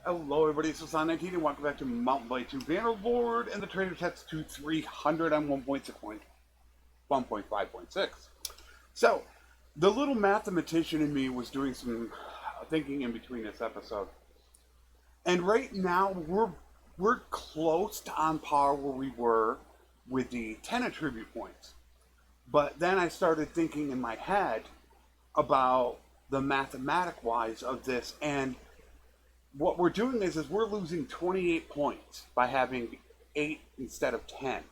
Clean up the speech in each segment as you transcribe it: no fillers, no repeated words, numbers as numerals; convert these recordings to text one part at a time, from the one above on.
Hello everybody, it's Flesson19 and welcome back to Mountain Blade 2 Bannerlord and the Trader Test to 300 on 1.5.6. So, the little mathematician in me was doing some thinking in between this episode. And right now, we're close to on par where we were with the 10 attribute points. But then I started thinking in my head about the mathematic-wise of this, and what we're doing is we're losing 28 points by having 8 instead of 10.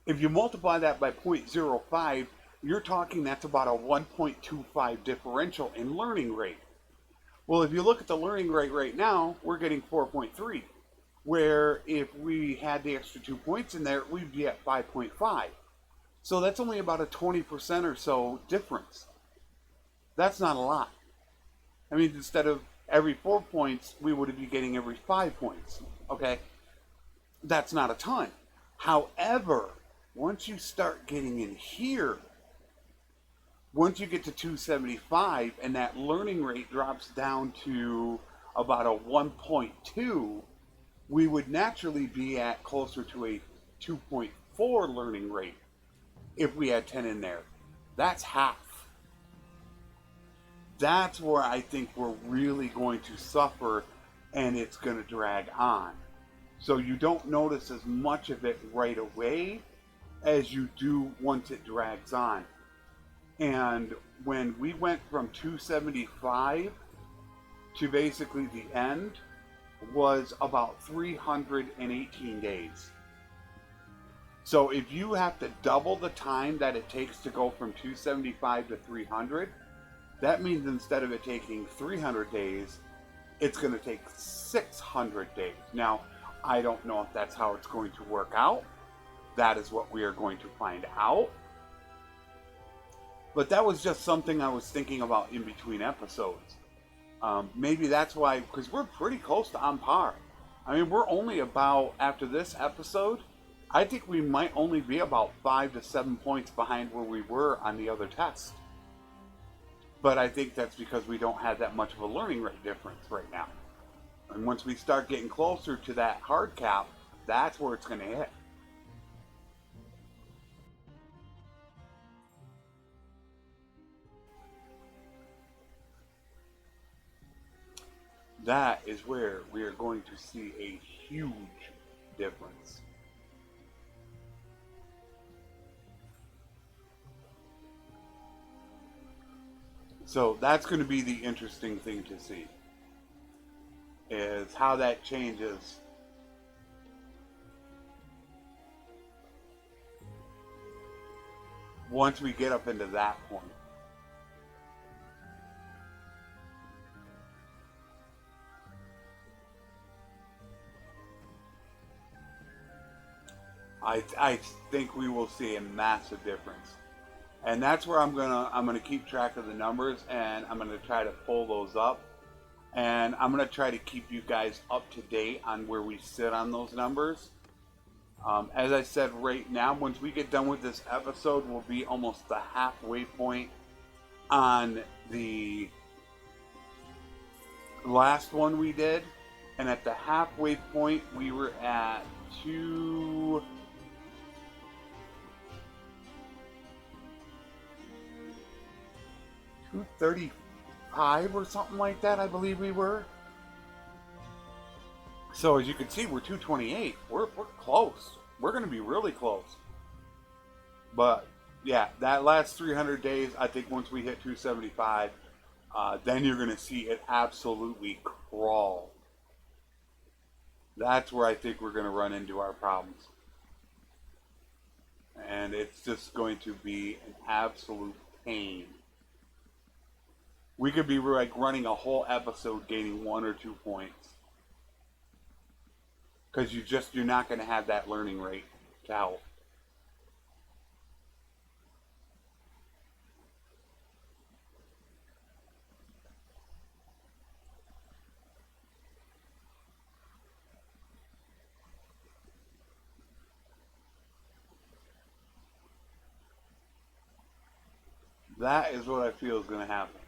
If you multiply that by 0.05, you're talking that's about a 1.25 differential in learning rate. Well, if you look at the learning rate right now, we're getting 4.3, where if we had the extra 2 points in there, we'd be at 5.5. So that's only about a 20% or so difference. That's not a lot. I mean, instead of every 4 points, we would be getting every 5 points. Okay? That's not a ton. However, once you start getting in here, once you get to 275 and that learning rate drops down to about a 1.2, we would naturally be at closer to a 2.4 learning rate if we had 10 in there. That's half. That's where I think we're really going to suffer and it's going to drag on. So you don't notice as much of it right away as you do once it drags on. And when we went from 275 to basically the end was about 318 days. So if you have to double the time that it takes to go from 275 to 300, that means instead of it taking 300 days, it's going to take 600 days. Now, I don't know if that's how it's going to work out. That is what we are going to find out. But that was just something I was thinking about in between episodes. Maybe that's why, because we're pretty close to on par. I mean, we're only about, after this episode, I think we might only be about 5 to 7 points behind where we were on the other test. But I think that's because we don't have that much of a learning rate difference right now. And once we start getting closer to that hard cap, that's where it's going to hit. That is where we are going to see a huge difference. So that's going to be the interesting thing to see, is how that changes once we get up into that point. I think we will see a massive difference. And that's where I'm gonna keep track of the numbers, and I'm gonna try to pull those up, and I'm gonna try to keep you guys up to date on where we sit on those numbers. As I said, right now, once we get done with this episode, we'll be almost the halfway point on the last one we did, and at the halfway point we were at 235 or something like that, I believe we were. So as you can see, we're 228. We're close. We're going to be really close. But yeah, that last 300 days, I think once we hit 275, then you're going to see it absolutely crawl. That's where I think we're going to run into our problems. And it's just going to be an absolute pain. We could be like running a whole episode gaining 1 or 2 points. Because you're not going to have that learning rate to help. That is what I feel is going to happen.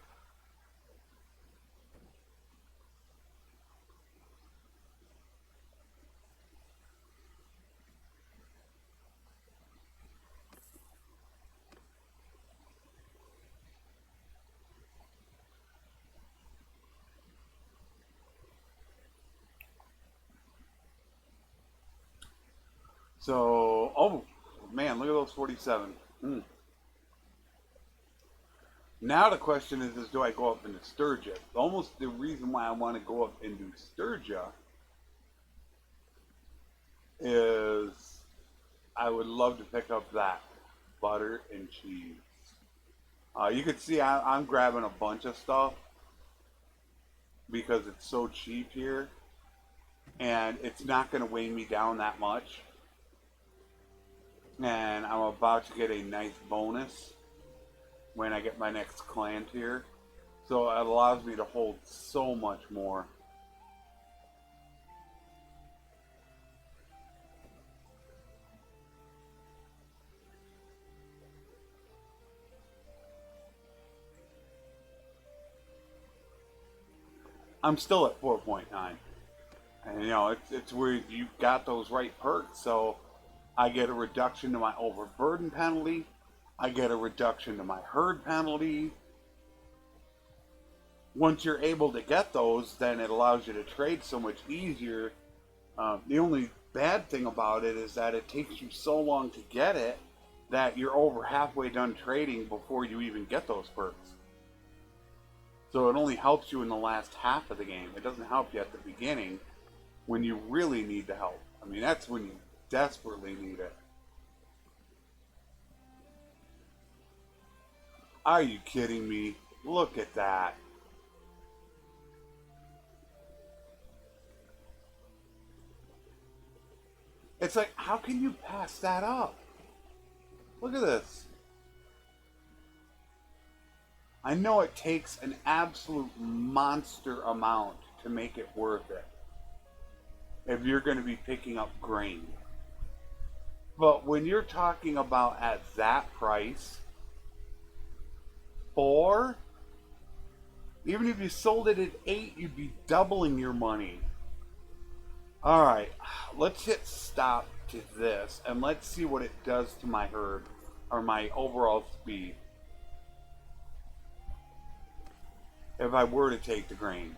So, oh man, look at those 47. Mm. Now the question is do I go up into Sturgia? Almost the reason why I want to go up into Sturgia is I would love to pick up that butter and cheese. You can see I'm grabbing a bunch of stuff because it's so cheap here, and it's not going to weigh me down that much. And I'm about to get a nice bonus when I get my next clan tier, so it allows me to hold so much more. I'm still at 4.9. And you know, it's where you got those right perks. So I get a reduction to my overburden penalty. I get a reduction to my herd penalty. Once you're able to get those, then it allows you to trade so much easier. The only bad thing about it is that it takes you so long to get it that you're over halfway done trading before you even get those perks. So it only helps you in the last half of the game. It doesn't help you at the beginning when you really need the help. I mean, that's when you desperately need it. Are you kidding me? Look at that. It's like, how can you pass that up? Look at this. I know it takes an absolute monster amount to make it worth it if you're going to be picking up grain. But when you're talking about at that price, even if you sold it at 8, you'd be doubling your money. Alright, let's hit stop to this and let's see what it does to my herd or my overall speed if I were to take the grain.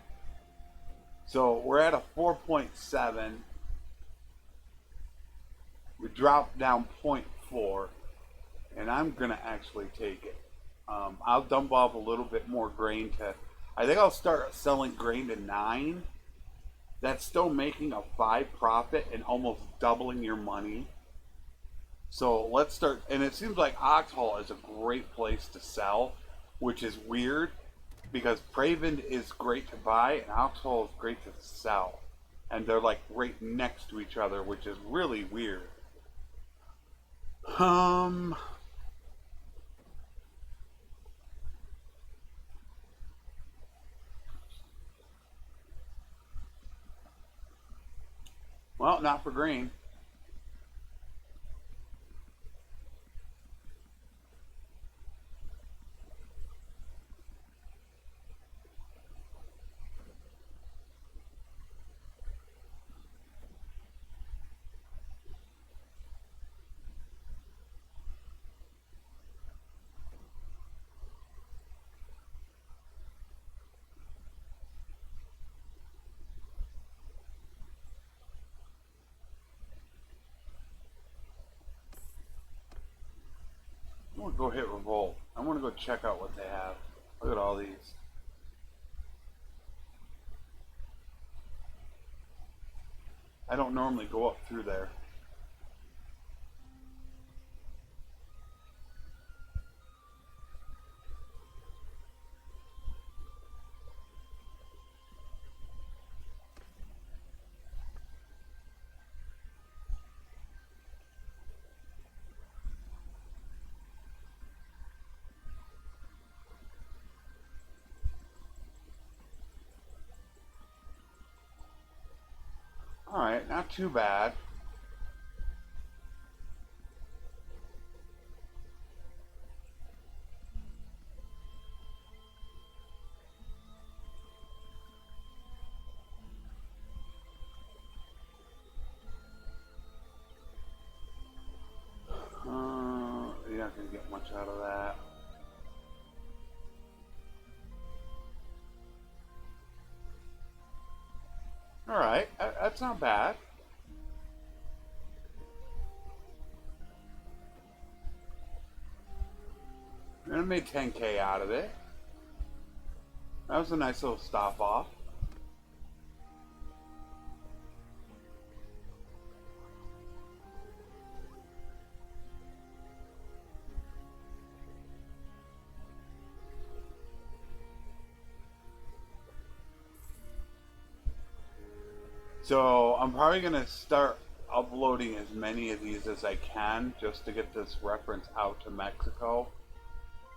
So we're at a 4.7. We dropped down 0.4, and I'm gonna actually take it. I'll dump off a little bit more grain to. I think I'll start selling grain to 9. That's still making a 5 profit and almost doubling your money. So let's start. And it seems like Oxhall is a great place to sell, which is weird because Praven is great to buy and Oxhall is great to sell. And they're like right next to each other, which is really weird. Well, not for grain. I want to go hit Revolt. I want to go check out what they have. Look at all these. I don't normally go up through there. Alright, not too bad. You're not going to get much out of that. Alright, that's not bad. I made 10K out of it. That was a nice little stop off. So I'm probably going to start uploading as many of these as I can just to get this reference out to Mexico.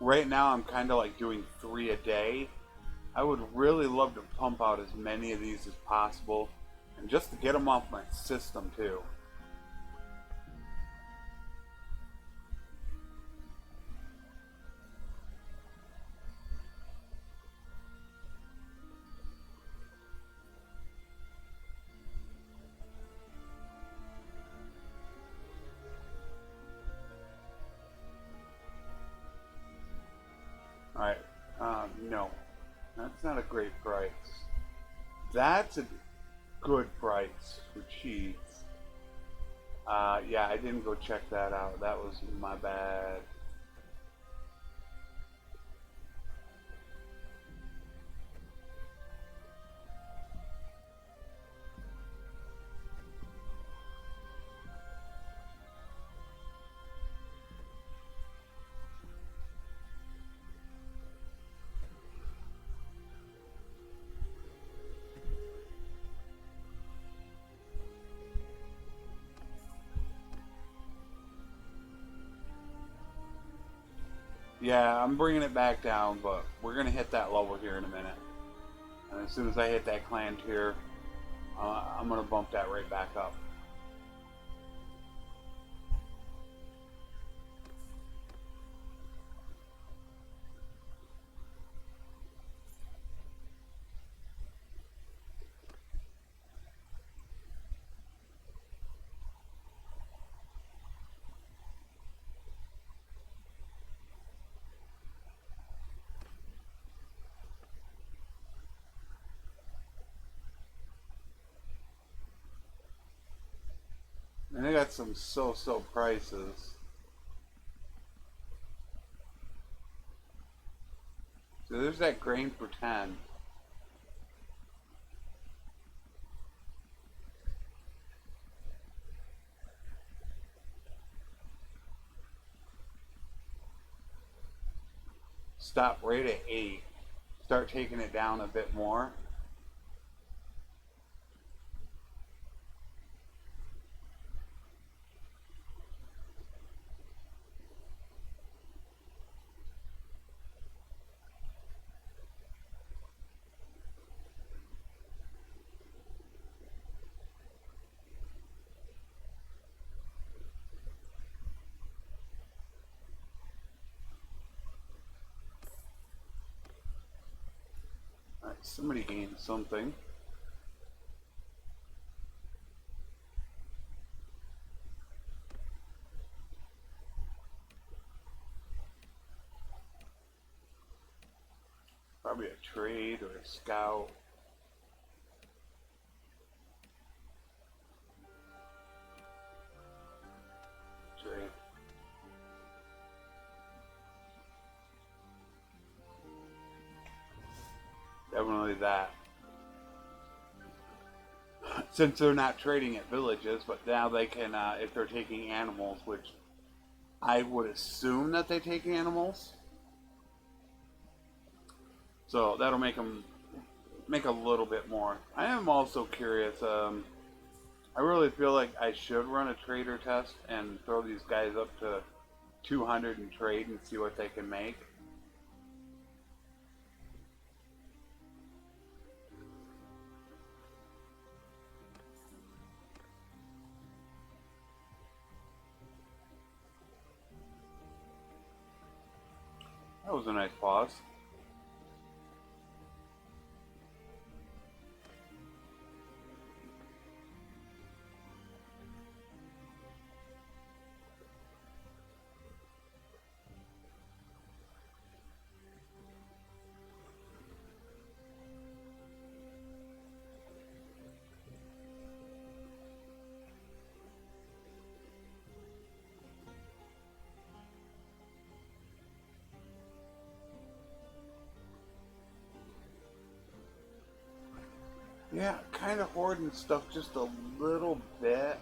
Right now I'm kind of like doing 3 a day. I would really love to pump out as many of these as possible and just to get them off my system too. Alright, no, that's not a great price. That's a good price for cheese. Yeah, I didn't go check that out. That was my bad. Yeah, I'm bringing it back down, but we're going to hit that level here in a minute. And as soon as I hit that clan tier, I'm going to bump that right back up. And they got some so-so prices. So there's that grain for 10. Stop right at 8. Start taking it down a bit more. Alright, somebody gained something. Probably a trade or a scout. Trade. Definitely that. Since they're not trading at villages, but now they can, if they're taking animals, which I would assume that they take animals. So that'll make them make a little bit more. I am also curious. I really feel like I should run a trader test and throw these guys up to 200 and trade and see what they can make. That was a nice pause. Yeah, kind of hoarding stuff just a little bit.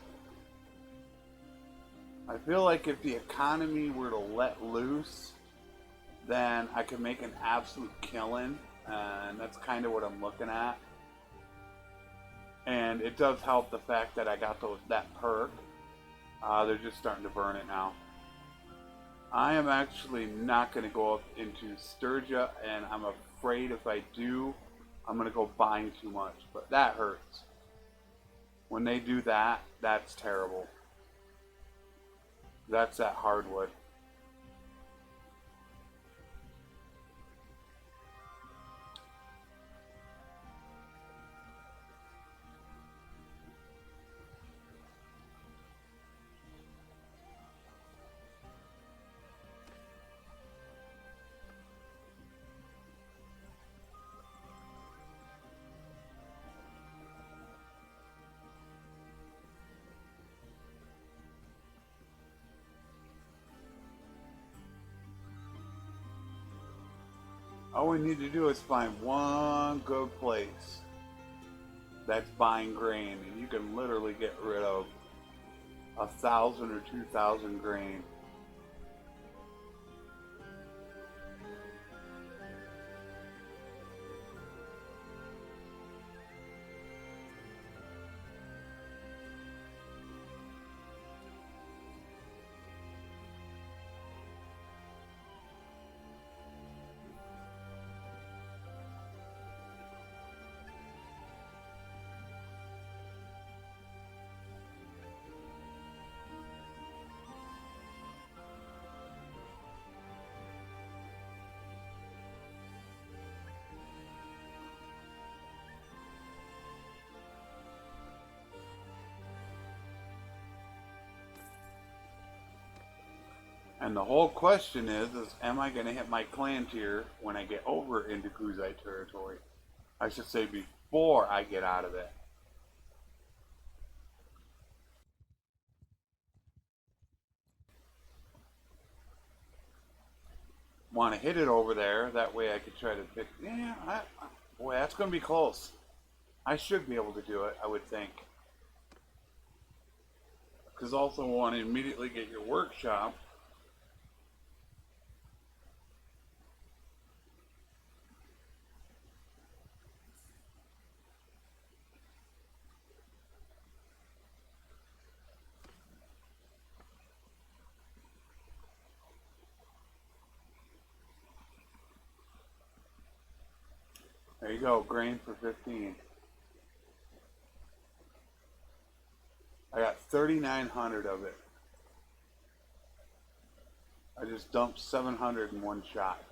I feel like if the economy were to let loose, then I could make an absolute killing, and that's kind of what I'm looking at. And it does help the fact that I got that perk. They're just starting to burn it now. I am actually not going to go up into Sturgia, and I'm afraid if I do, I'm going to go buying too much. But that hurts. When they do that, that's terrible. That's that hardwood. All we need to do is find one good place that's buying grain, and you can literally get rid of 1,000 or 2,000 grain. And the whole question is am I going to hit my clan tier when I get over into Kuzai territory? I should say before I get out of it. Want to hit it over there, that way I could try to pick. Yeah, boy, that's going to be close. I should be able to do it, I would think. Because also want to immediately get your workshop. There you go, grain for 15. I got 3,900 of it. I just dumped 700 in one shot.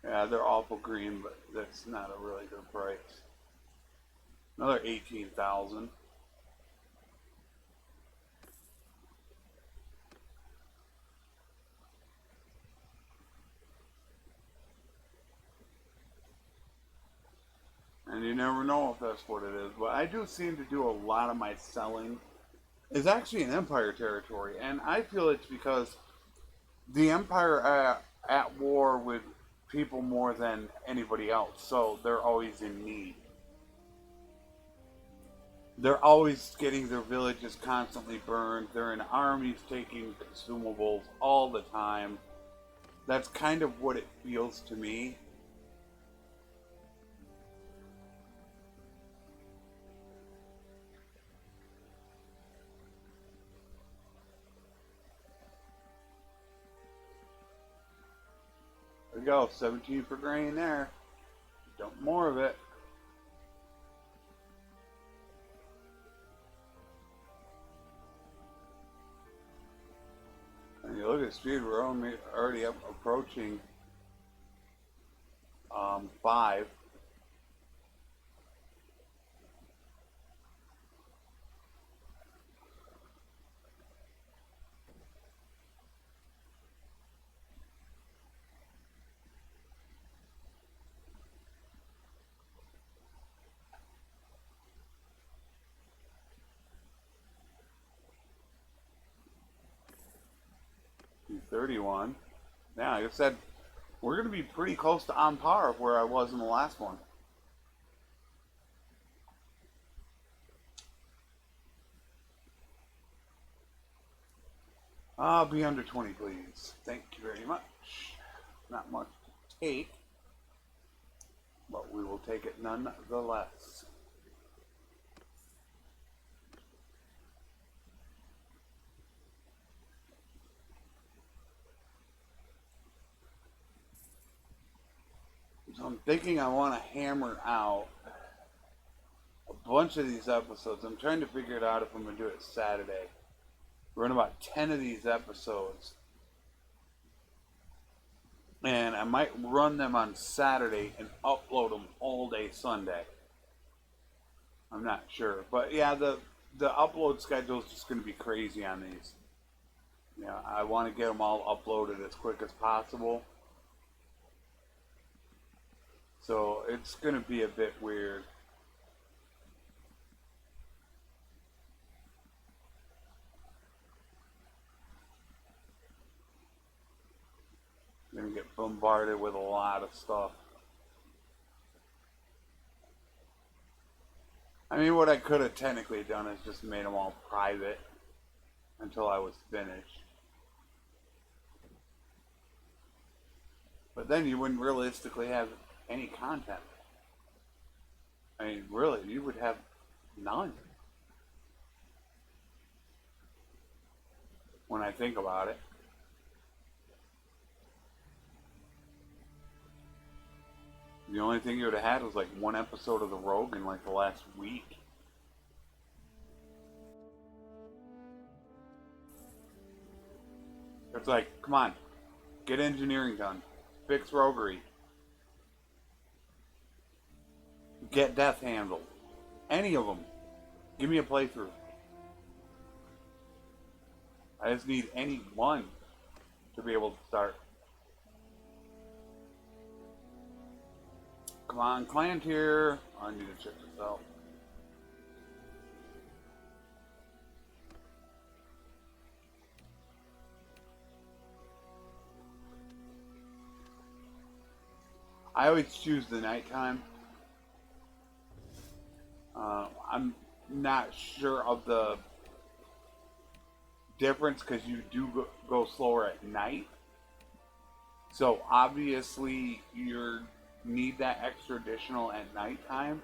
Yeah, they're awful green, but that's not a really good price. Another 18,000. And you never know if that's what it is. But I do seem to do a lot of my selling is actually in Empire territory. And I feel it's because the Empire at war with people more than anybody else. So they're always in need. They're always getting their villages constantly burned. They're in armies taking consumables all the time. That's kind of what it feels to me. There we go, 17 for grain there. Dump more of it. And you look at speed, we're already up approaching 5. 31. Yeah, like I said, we're going to be pretty close to on par of where I was in the last one. I'll be under 20, please. Thank you very much. Not much to take, but we will take it nonetheless. So I'm thinking I want to hammer out a bunch of these episodes. I'm trying to figure it out if I'm going to do it Saturday. We're in about 10 of these episodes. And I might run them on Saturday and upload them all day Sunday. I'm not sure. But yeah, the upload schedule is just going to be crazy on these. Yeah, I want to get them all uploaded as quick as possible. So it's going to be a bit weird. I'm going to get bombarded with a lot of stuff. I mean, what I could have technically done is just made them all private until I was finished. But then you wouldn't realistically have any content. I mean, really, you would have none. When I think about it. The only thing you would have had was like one episode of The Rogue in like the last week. It's like, come on, get engineering done. Fix roguery. Get death handled. Any of them. Give me a playthrough. I just need any one to be able to start. Come on, clan tier. I need to check this out. I always choose the nighttime. I'm not sure of the difference because you do go slower at night. So obviously you need that extra additional at nighttime.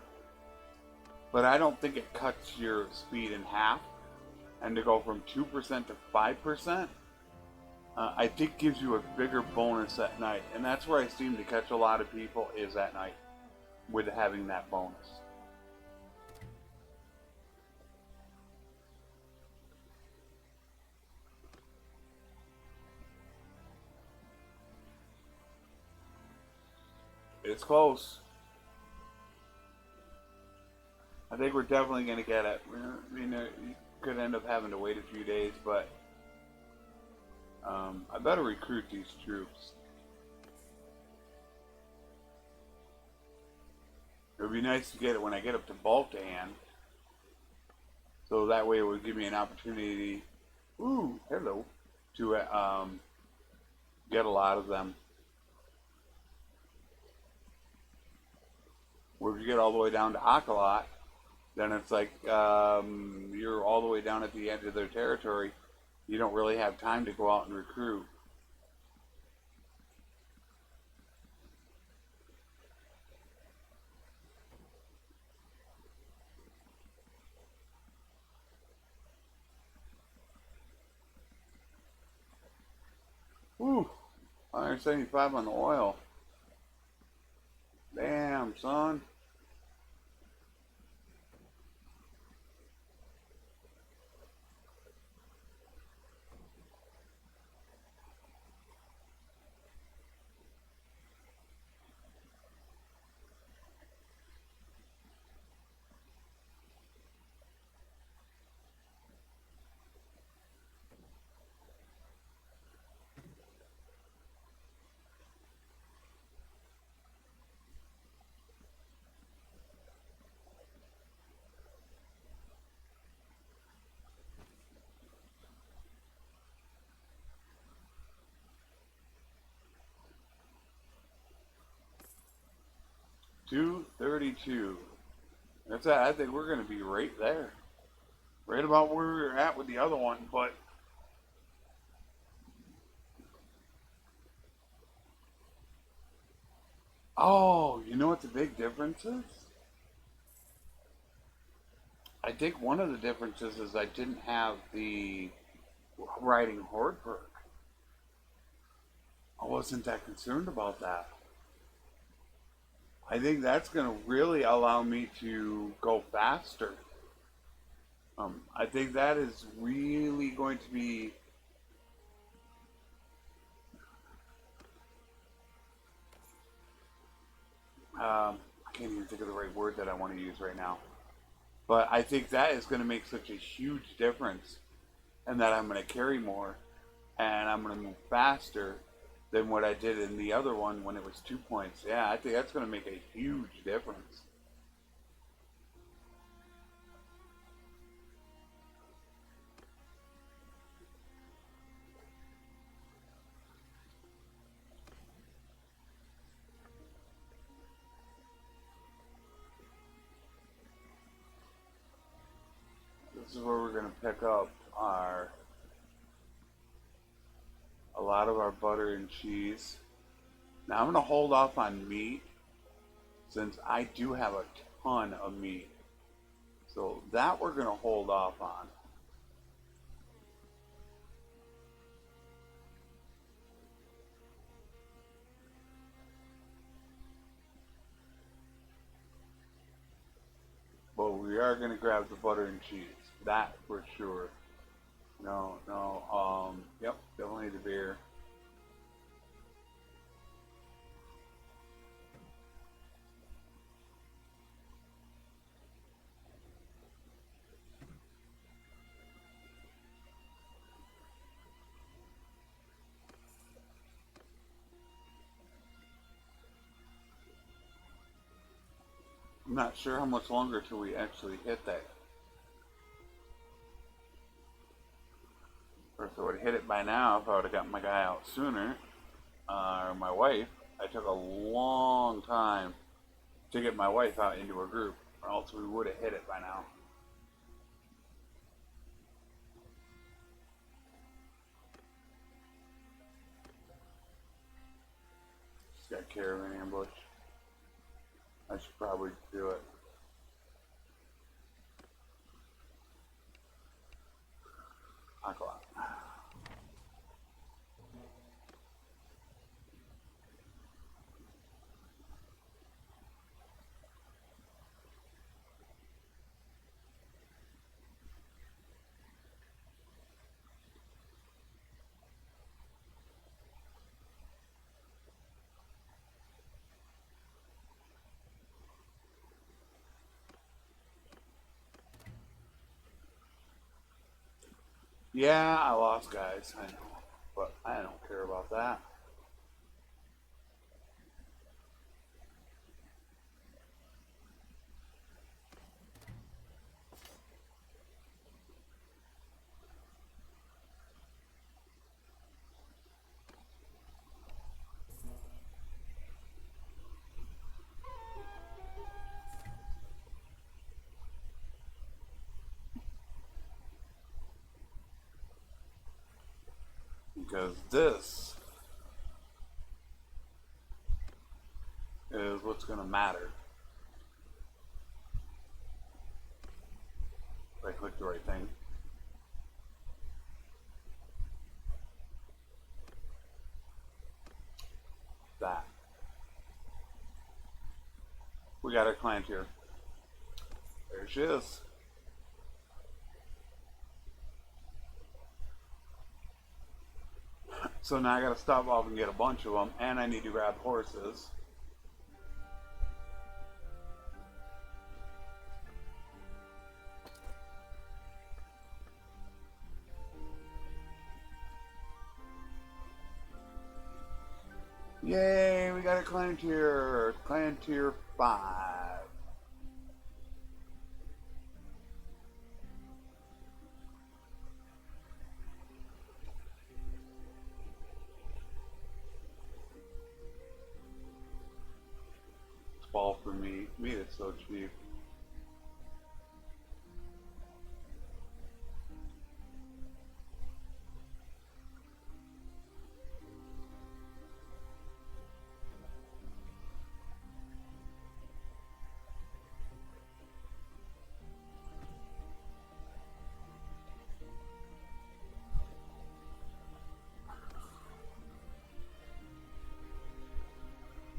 But I don't think it cuts your speed in half. And to go from 2% to 5%, I think gives you a bigger bonus at night. And that's where I seem to catch a lot of people is at night with having that bonus. It's close. I think we're definitely going to get it. I mean, you could end up having to wait a few days, but I better recruit these troops. It would be nice to get it when I get up to Balkan. So that way it would give me an opportunity, to get a lot of them. Or if you get all the way down to Akalot, then it's like you're all the way down at the edge of their territory. You don't really have time to go out and recruit. Whew, 175 on the oil. Damn, son. 232. That's it. I think we're going to be right there. Right about where we were at with the other one, but oh, you know what the big difference is? I think one of the differences is I didn't have the riding horde perk. I wasn't that concerned about that. I think that's going to really allow me to go faster. I think that is really going to be I can't even think of the right word that I want to use right now. But I think that is going to make such a huge difference, and that I'm going to carry more, and I'm going to move faster than what I did in the other one when it was 2 points. Yeah, I think that's going to make a huge difference. This is where we're going to pick up a lot of our butter and cheese. Now I'm going to hold off on meat since I do have a ton of meat. So that we're going to hold off on. But we are going to grab the butter and cheese. That for sure. Yep, definitely the beer. I'm not sure how much longer till we actually hit that. Or if I would have hit it by now, if I would have gotten my guy out sooner, or my wife. I took a long time to get my wife out into a group, or else we would have hit it by now. Just got caravan ambush. I should probably do it. Aqua. Yeah, I lost guys, I know. But I don't care about that. Because this is what's going to matter. If I click the right thing. That. We got our client here. There she is. So now I gotta stop off and get a bunch of them, and I need to grab horses. Yay, we got a clan tier 5. Ball for me. Meat is so cheap.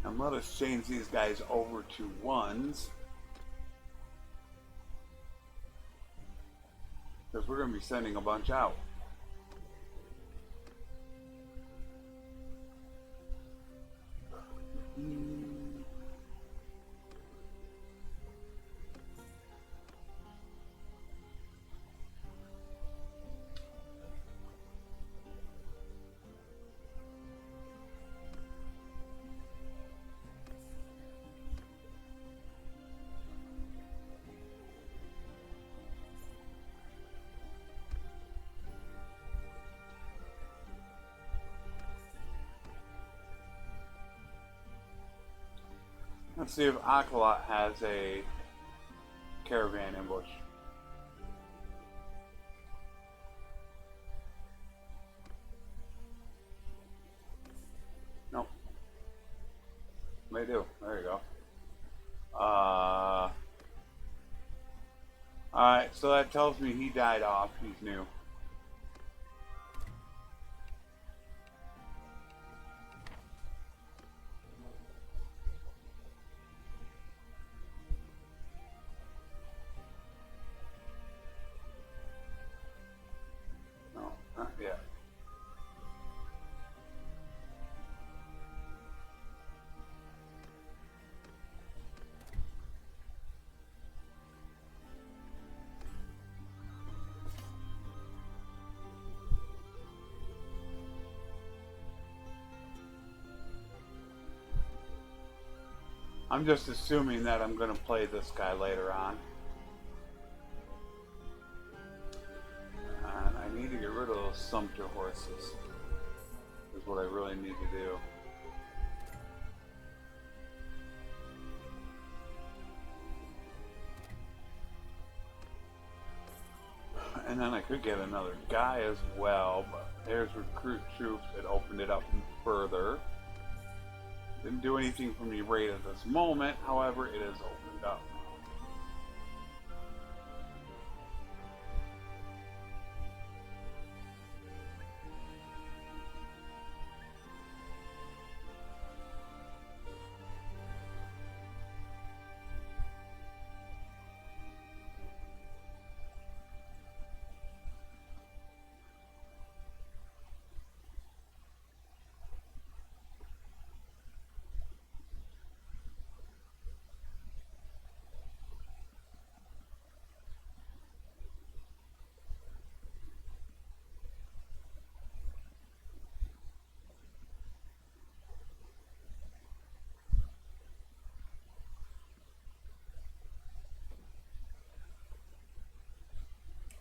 And let us change these guys over to ones. Because we're going to be sending a bunch out. Let's see if Aqualot has a caravan ambush. Nope. They do. There you go. Alright, so that tells me he died off. He's new. No, not yet. I'm just assuming that I'm going to play this guy later on. And I need to get rid of those Sumpter horses. Is what I really need to do. And then I could get another guy as well, but there's recruit troops. It opened it up further. Didn't do anything for me right at this moment, however, it is opened up.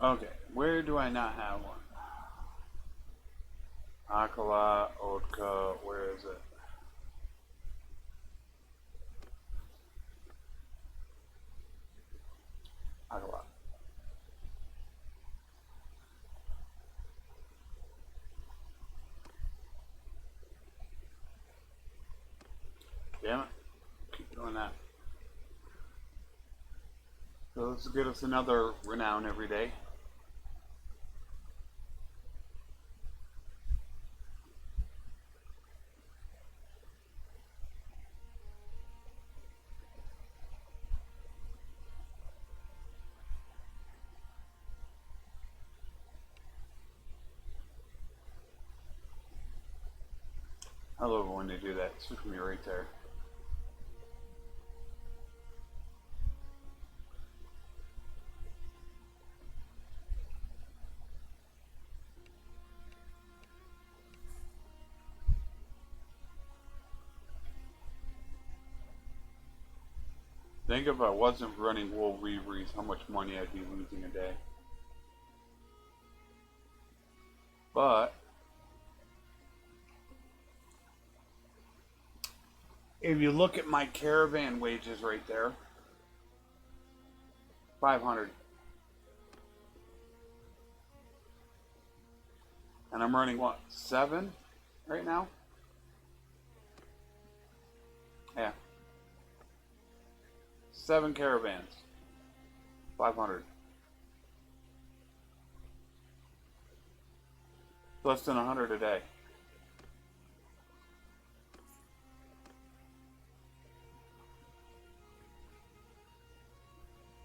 Okay, where do I not have one? Akala, Otka, where is it? Akala. Damn it. Keep doing that. So this will get us another renown every day. I love when they do that. It's with me right there. Think if I wasn't running wool weaveries, how much money I'd be losing a day. But if you look at my caravan wages right there, 500. And I'm running what, 7 right now? Yeah. 7 caravans. 500. Less than 100 a day.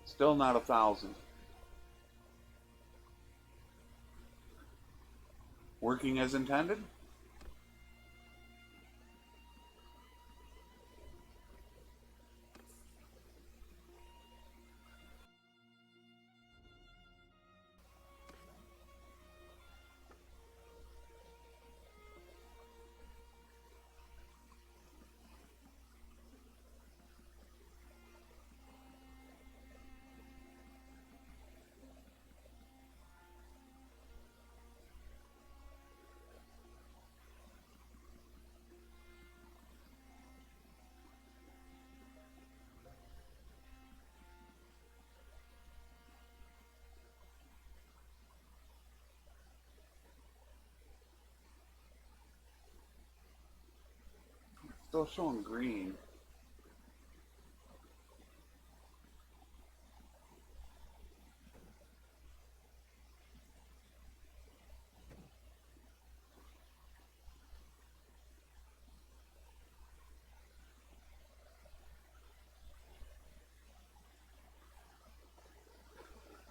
Still not 1,000. Working as intended? Still showing green.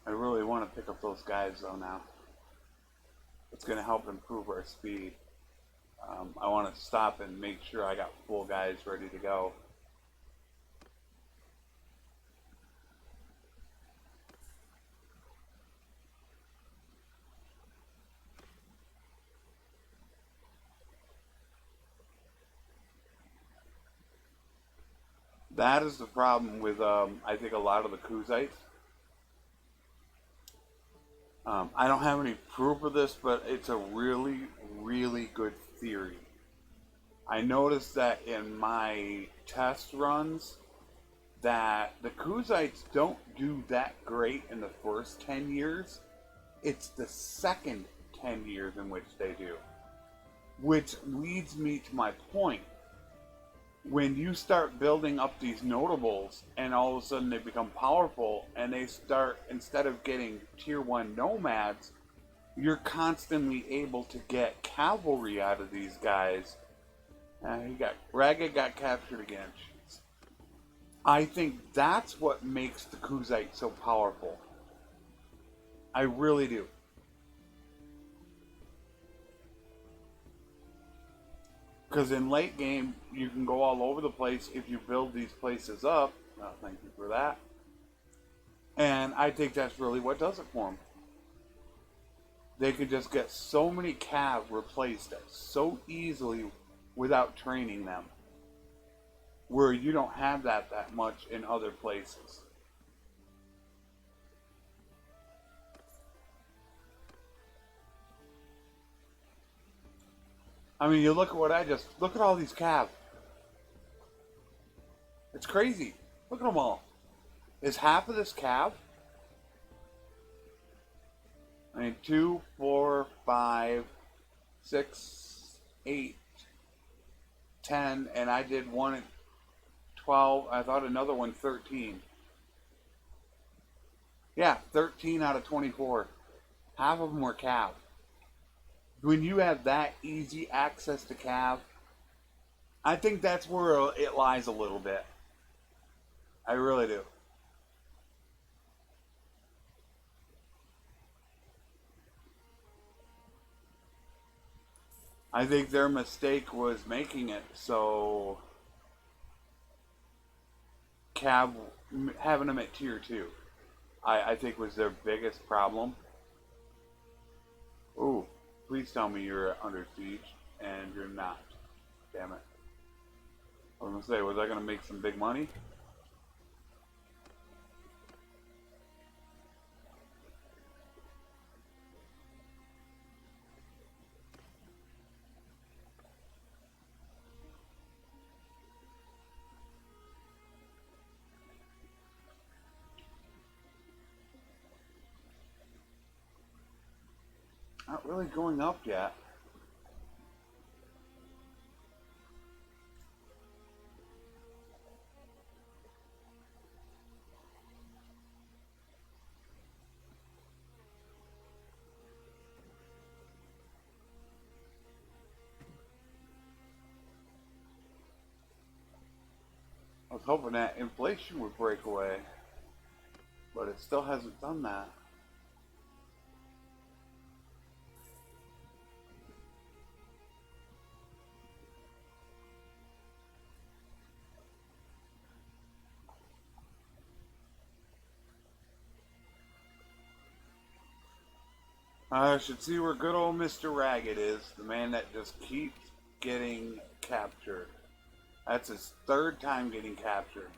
I really want to pick up those guys though now. It's going to help improve our speed. I want to stop and make sure I got full guys ready to go. That is the problem with, I think, a lot of the Kuzites. I don't have any proof of this, but it's a really, really good theory. I noticed that in my test runs that the Kuzites don't do that great in the first 10 years. It's the second 10 years in which they do. Which leads me to my point. When you start building up these notables and all of a sudden they become powerful and they start, instead of getting tier 1 nomads, you're constantly able to get cavalry out of these guys. Ragged got captured again. I think that's what makes the Kuzite so powerful. I really do. Because in late game, you can go all over the place if you build these places up. Oh, thank you for that. And I think that's really what does it for them. They could just get so many cav replaced so easily without training them. Where you don't have that much in other places. I mean, you look at what look at all these cav. It's crazy. Look at them all. Is half of this cav? I mean, 2, 4, 5, 6, 8, 10, and I did one at 12. I thought another one 13. Yeah, 13 out of 24. Half of them were cav. When you have that easy access to cav, I think that's where it lies a little bit. I really do. I think their mistake was making it so cav, having them at tier 2, I think was their biggest problem. Ooh, please tell me you're under siege, and you're not. Damn it. I was gonna say, was I gonna make some big money? Not really going up yet. I was hoping that inflation would break away, but it still hasn't done that. I should see where good old Mr. Ragged is, the man that just keeps getting captured. That's his third time getting captured.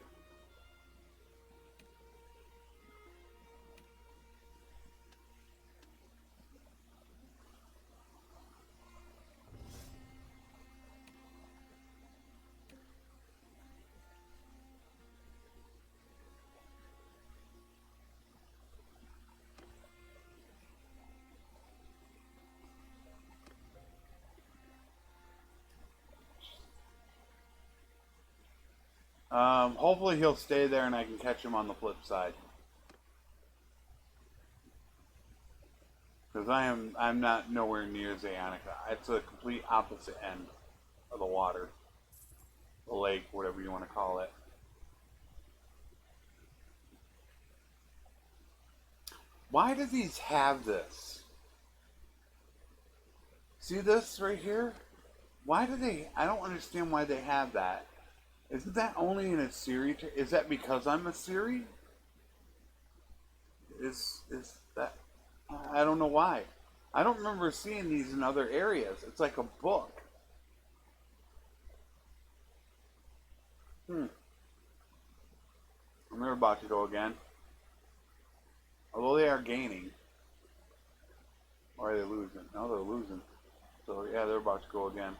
Hopefully he'll stay there and I can catch him on the flip side. Because I'm not nowhere near Zayanica. It's the complete opposite end of the water. The lake, whatever you want to call it. Why do these have this? See this right here? Why do they... I don't understand why they have that. Isn't that only in a Siri? Is that because I'm a Siri? Is that... I don't know why. I don't remember seeing these in other areas. It's like a book. And they're about to go again. Although they are gaining. Or are they losing? No, they're losing. So yeah, they're about to go again.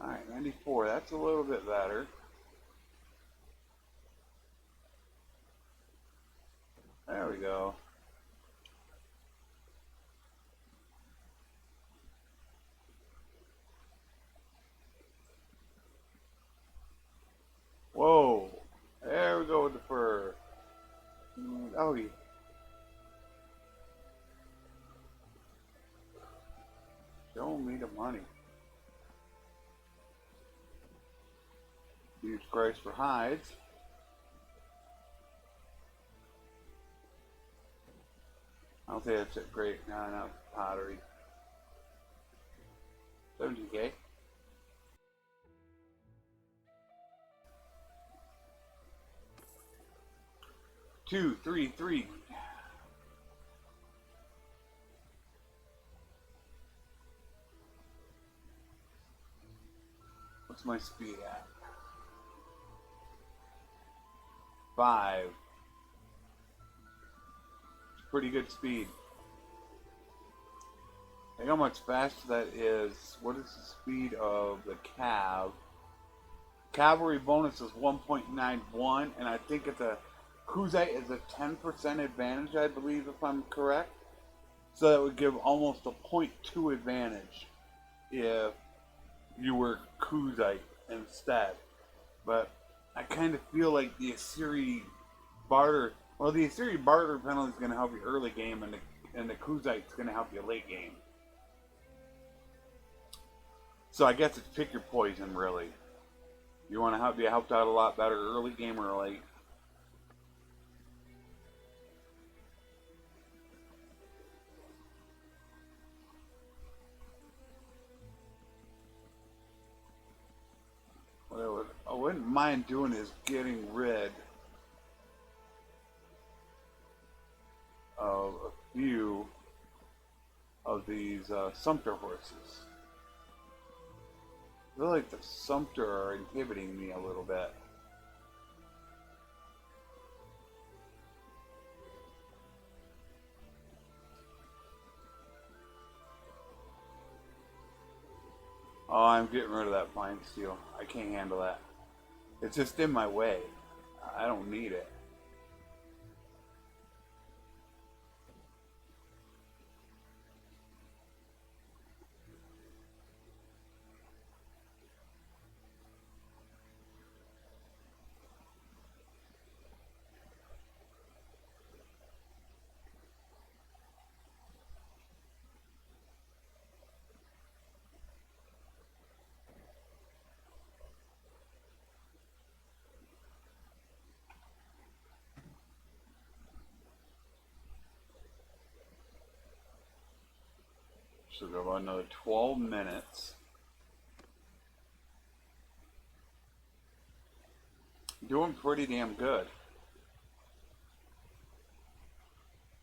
Alright, 94. That's a little bit better. There we go. Whoa. There we go with the fur. Oh, yeah. Show me the money. Use price for hides. I don't think that's it. Great. No, pottery. 70K. Two, three. What's my speed at? 5. It's pretty good speed. Think how much faster that is. What is the speed of the cav? Cavalry bonus is 1.91, and I think it's a Kuzite is a 10% advantage, I believe, if I'm correct. So that would give almost a 0.2 advantage if you were Kuzite instead. But I kind of feel like the Assyri barter. Well, the Assyri barter penalty is going to help you early game, and the Kuzite is going to help you late game. So I guess it's pick your poison, really. You want to be helped out a lot better early game or late. What I wouldn't mind doing is getting rid of a few of these Sumpter horses. I feel like the Sumpter are inhibiting me a little bit. Oh, I'm getting rid of that fine steel. I can't handle that. It's just in my way. I don't need it. So go about another 12 minutes. Doing pretty damn good.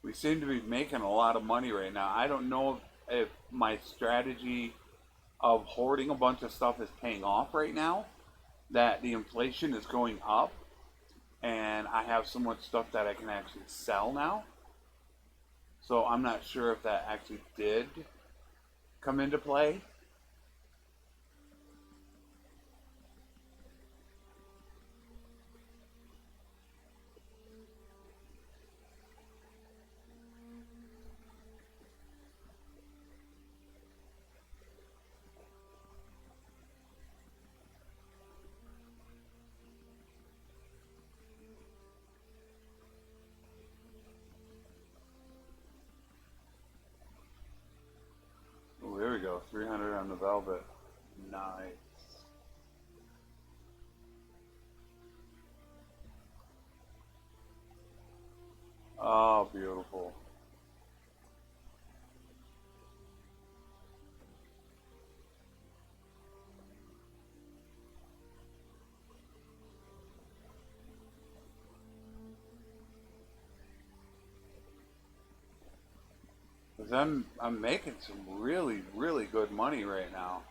We seem to be making a lot of money right now. I don't know if my strategy of hoarding a bunch of stuff is paying off right now. That the inflation is going up and I have so much stuff that I can actually sell now. So I'm not sure if that actually did come into play. Oh, there we go. 300 on the velvet. Nice. Oh, beautiful. Because I'm making some really, really good money right now.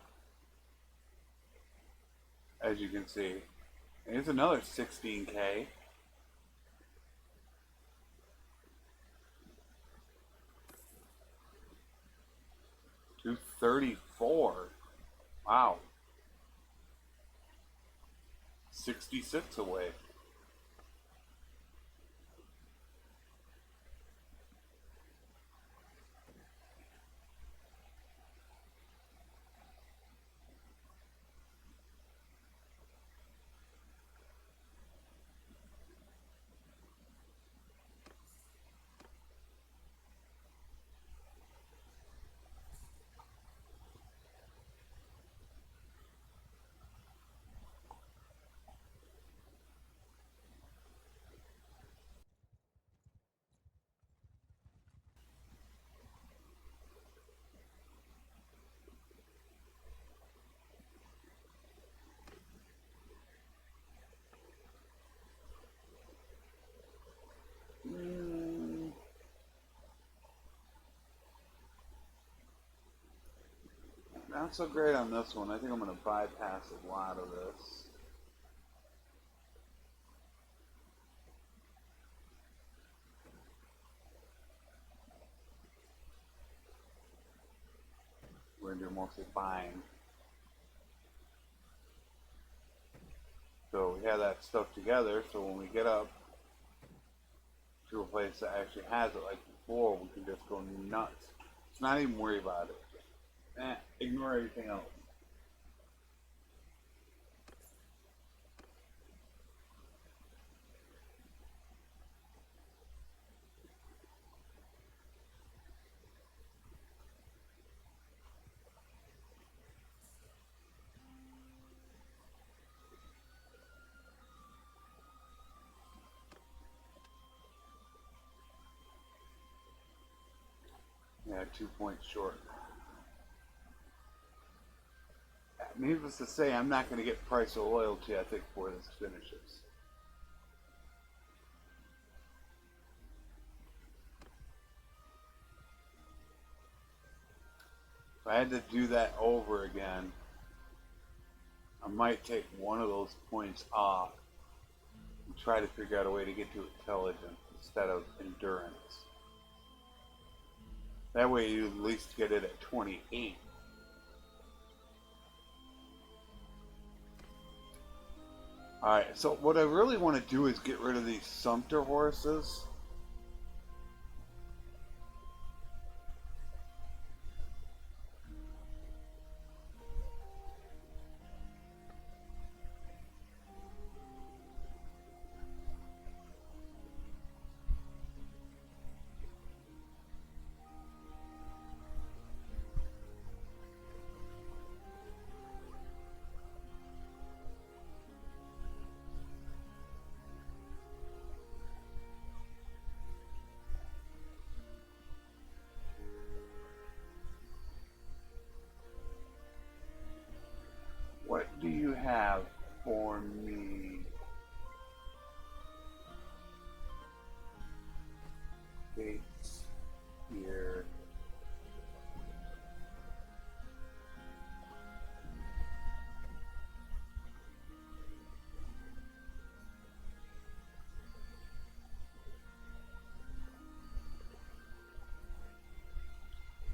As you can see. Here's another 16K. $234. Wow. 66 away. Not so great on this one. I think I'm going to bypass a lot of this. We're going to do mostly buying. So we have that stuff together, so when we get up to a place that actually has it like before, we can just go nuts. Let's not even worry about it. Ignore everything else. Yeah, 2 points short. Needless to say, I'm not going to get price of loyalty, I think, before this finishes. I had to do that over again, I might take one of those points off and try to figure out a way to get to intelligence instead of endurance. That way you at least get it at 28. Alright, so what I really want to do is get rid of these sumpter horses. What do you have for me? Gates here.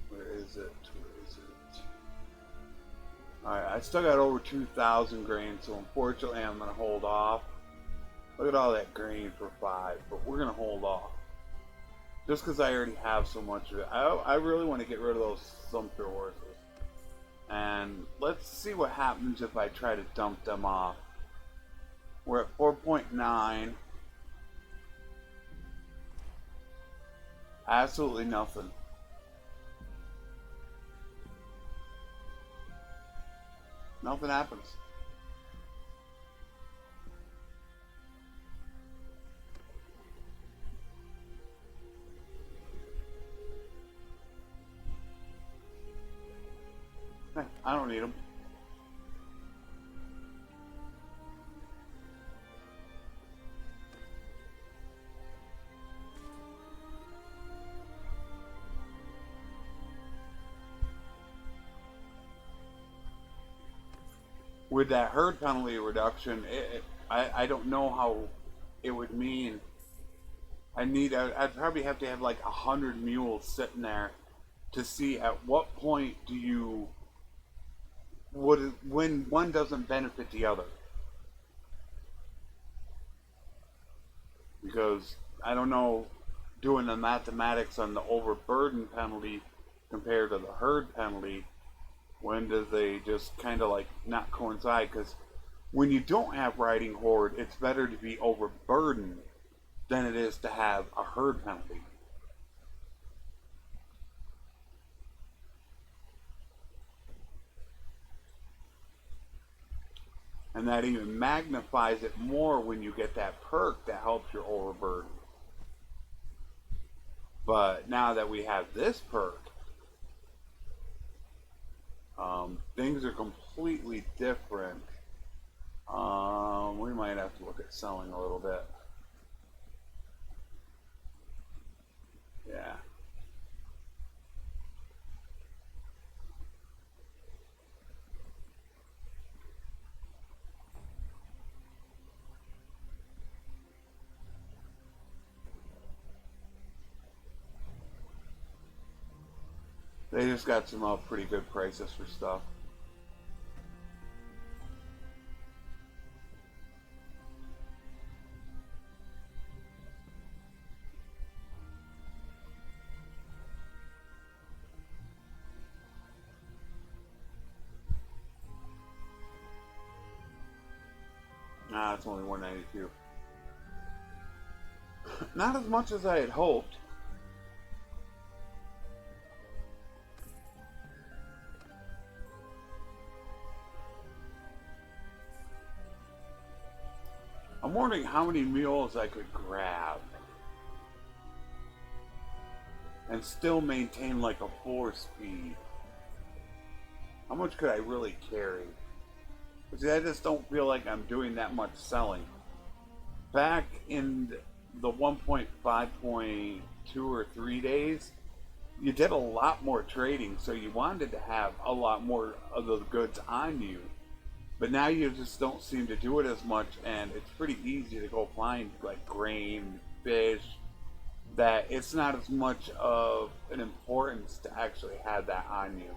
Where is it? Where is it? Alright, I still got over 2,000 grain, so unfortunately I'm going to hold off. Look at all that grain for 5, but we're going to hold off. Just because I already have so much of it. I really want to get rid of those sumpter horses. And let's see what happens if I try to dump them off. We're at 4.9. Absolutely nothing. Nothing happens. I don't need them. With that herd penalty reduction, I don't know how it would mean. I'd probably have to have like 100 mules sitting there to see at what point do you when one doesn't benefit the other. Because I don't know, doing the mathematics on the overburden penalty compared to the herd penalty, when do they just kind of like not coincide? Because when you don't have riding horde, it's better to be overburdened than it is to have a herd penalty. And that even magnifies it more when you get that perk that helps your overburden. But now that we have this perk, things are completely different. We might have to look at selling a little bit. Yeah. They just got some pretty good prices for stuff. Nah, it's only 192. Not as much as I had hoped. I'm wondering how many mules I could grab and still maintain like a 4-speed. How much could I really carry? Because I just don't feel like I'm doing that much selling. Back in the 1.5.2 or 3 days, you did a lot more trading, so you wanted to have a lot more of the goods on you. But now you just don't seem to do it as much, and it's pretty easy to go find like grain, fish, that it's not as much of an importance to actually have that on you.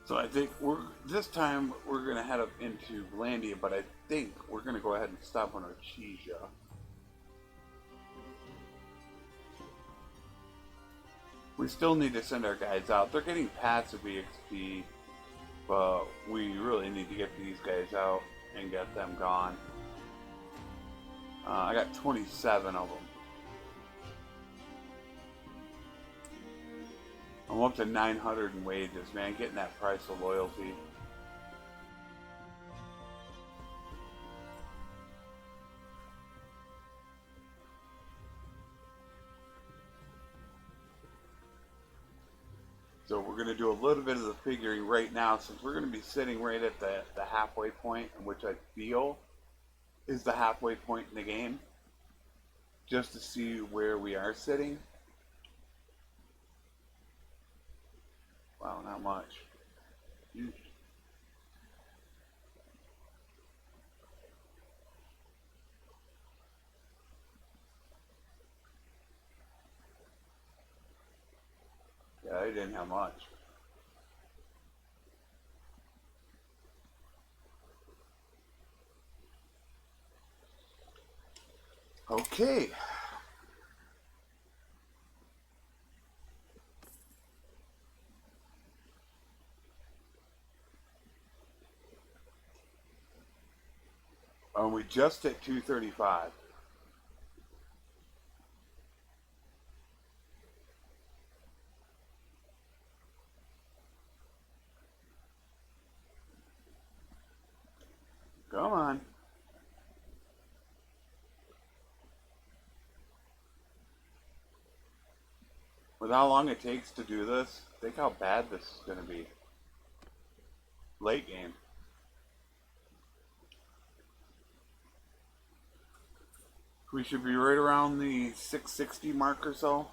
So I think this time we're gonna head up into Landia, but I think we're gonna go ahead and stop on Artesia. We still need to send our guys out. They're getting passive EXP, but we really need to get these guys out and get them gone. I got 27 of them. I'm up to 900 in wages, man. Getting that price of loyalty. So we're going to do a little bit of the figuring right now, since we're going to be sitting right at the halfway point, which I feel is the halfway point in the game, just to see where we are sitting. Wow, not much. Huge. Yeah, I didn't have much. Okay. We just hit 235. Come on. With how long it takes to do this, think how bad this is going to be. Late game. We should be right around the 660 mark or so.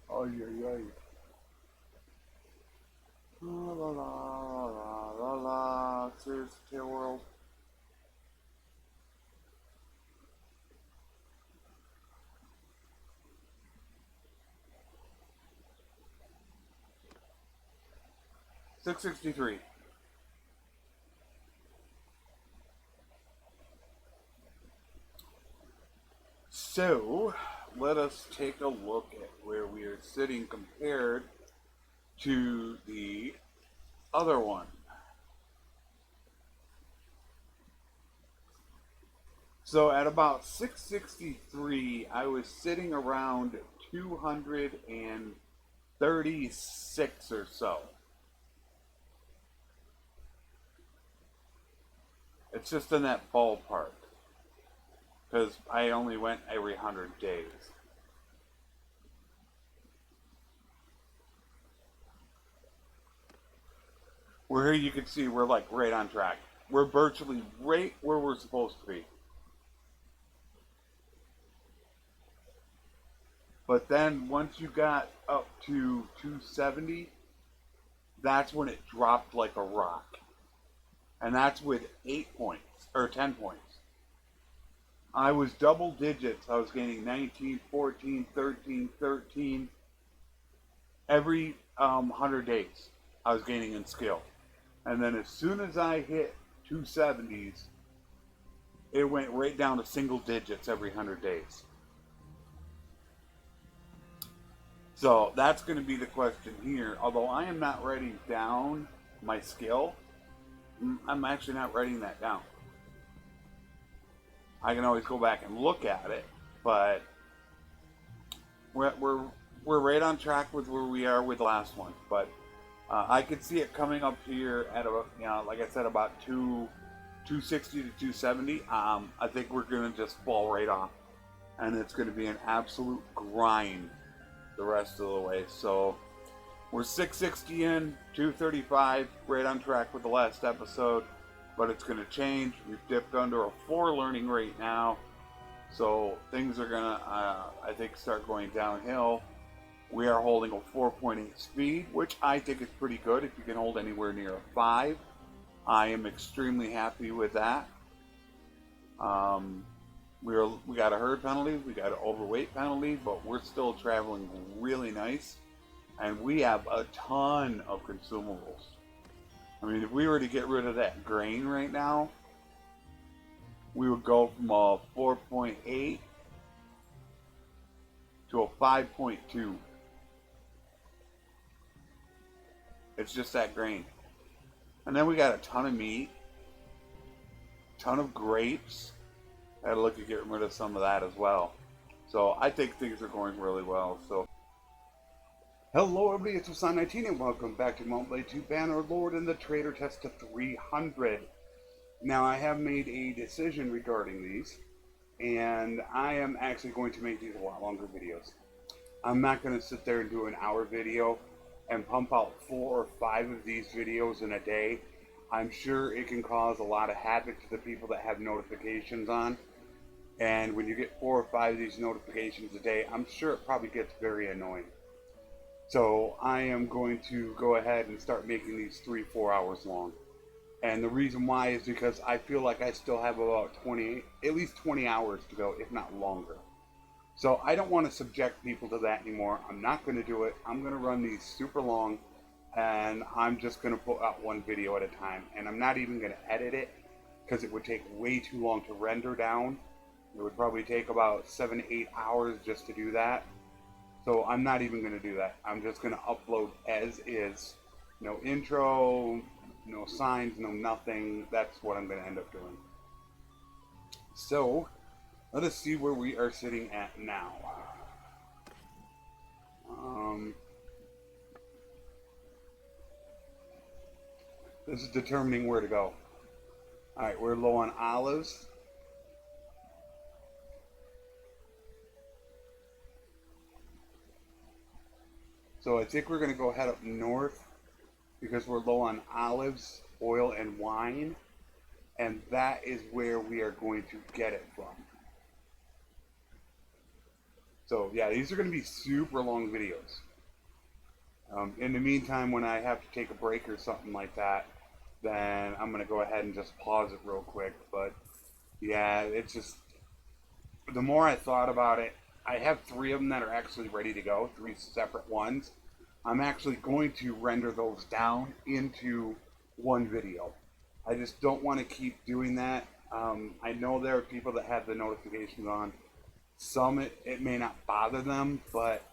Oh, yeah. La la la la la la. Seriously, Tail World. $663. So, let us take a look at where we are sitting compared to the other one. So at about 663, I was sitting around 236 or so. It's just in that ballpark, because I only went every 100 days. Where you can see we're like right on track. We're virtually right where we're supposed to be. But then once you got up to 270, that's when it dropped like a rock. And that's with 8 points, or 10 points. I was double digits. I was gaining 19, 14, 13, 13. Every 100 days, I was gaining in skill. And then as soon as I hit 270s, it went right down to single digits every 100 days. So that's going to be the question here. Although I am not writing down my skill, I'm actually not writing that down. I can always go back and look at it, but we're right on track with where we are with the last one. But I could see it coming up here at about, like I said, about 260 to 270. I think we're gonna just fall right off, and it's gonna be an absolute grind the rest of the way. So we're 660 in, 235, right on track with the last episode, but it's going to change. We've dipped under a 4 learning rate now, so things are going to, I think, start going downhill. We are holding a 4.8 speed, which I think is pretty good. If you can hold anywhere near a 5, I am extremely happy with that. We got a herd penalty, we got an overweight penalty, but we're still traveling really nice. And we have a ton of consumables. I mean, if we were to get rid of that grain right now, we would go from a 4.8 to a 5.2. It's just that grain. And then we got a ton of meat, ton of grapes. I had to look at getting rid of some of that as well. So I think things are going really well. So hello everybody, it's Flesson19 and welcome back to Mount Blade 2 Bannerlord and the Trader Test to 300. Now I have made a decision regarding these, and I am actually going to make these a lot longer videos. I'm not going to sit there and do an hour video and pump out 4 or 5 of these videos in a day. I'm sure it can cause a lot of havoc to the people that have notifications on. And when you get 4 or 5 of these notifications a day, I'm sure it probably gets very annoying. So I am going to go ahead and start making these 3-4 hours long. And the reason why is because I feel like I still have about at least 20 hours to go, if not longer. So I don't want to subject people to that anymore. I'm not going to do it. I'm going to run these super long, and I'm just going to put out one video at a time. And I'm not even going to edit it, because it would take way too long to render down. It would probably take about 7 to 8 hours just to do that. So I'm not even going to do that. I'm just going to upload as is. No intro, no signs, no nothing. That's what I'm going to end up doing. So let us see where we are sitting at now. This is determining where to go. Alright, we're low on olives. So I think we're going to go head up north because we're low on olives, oil, and wine. And that is where we are going to get it from. So yeah, these are going to be super long videos. In the meantime, when I have to take a break or something like that, then I'm going to go ahead and just pause it real quick. But yeah, it's just, the more I thought about it, I have 3 of them that are actually ready to go, 3 separate ones. I'm actually going to render those down into one video. I just don't want to keep doing that. I know there are people that have the notifications on. Some it may not bother them, but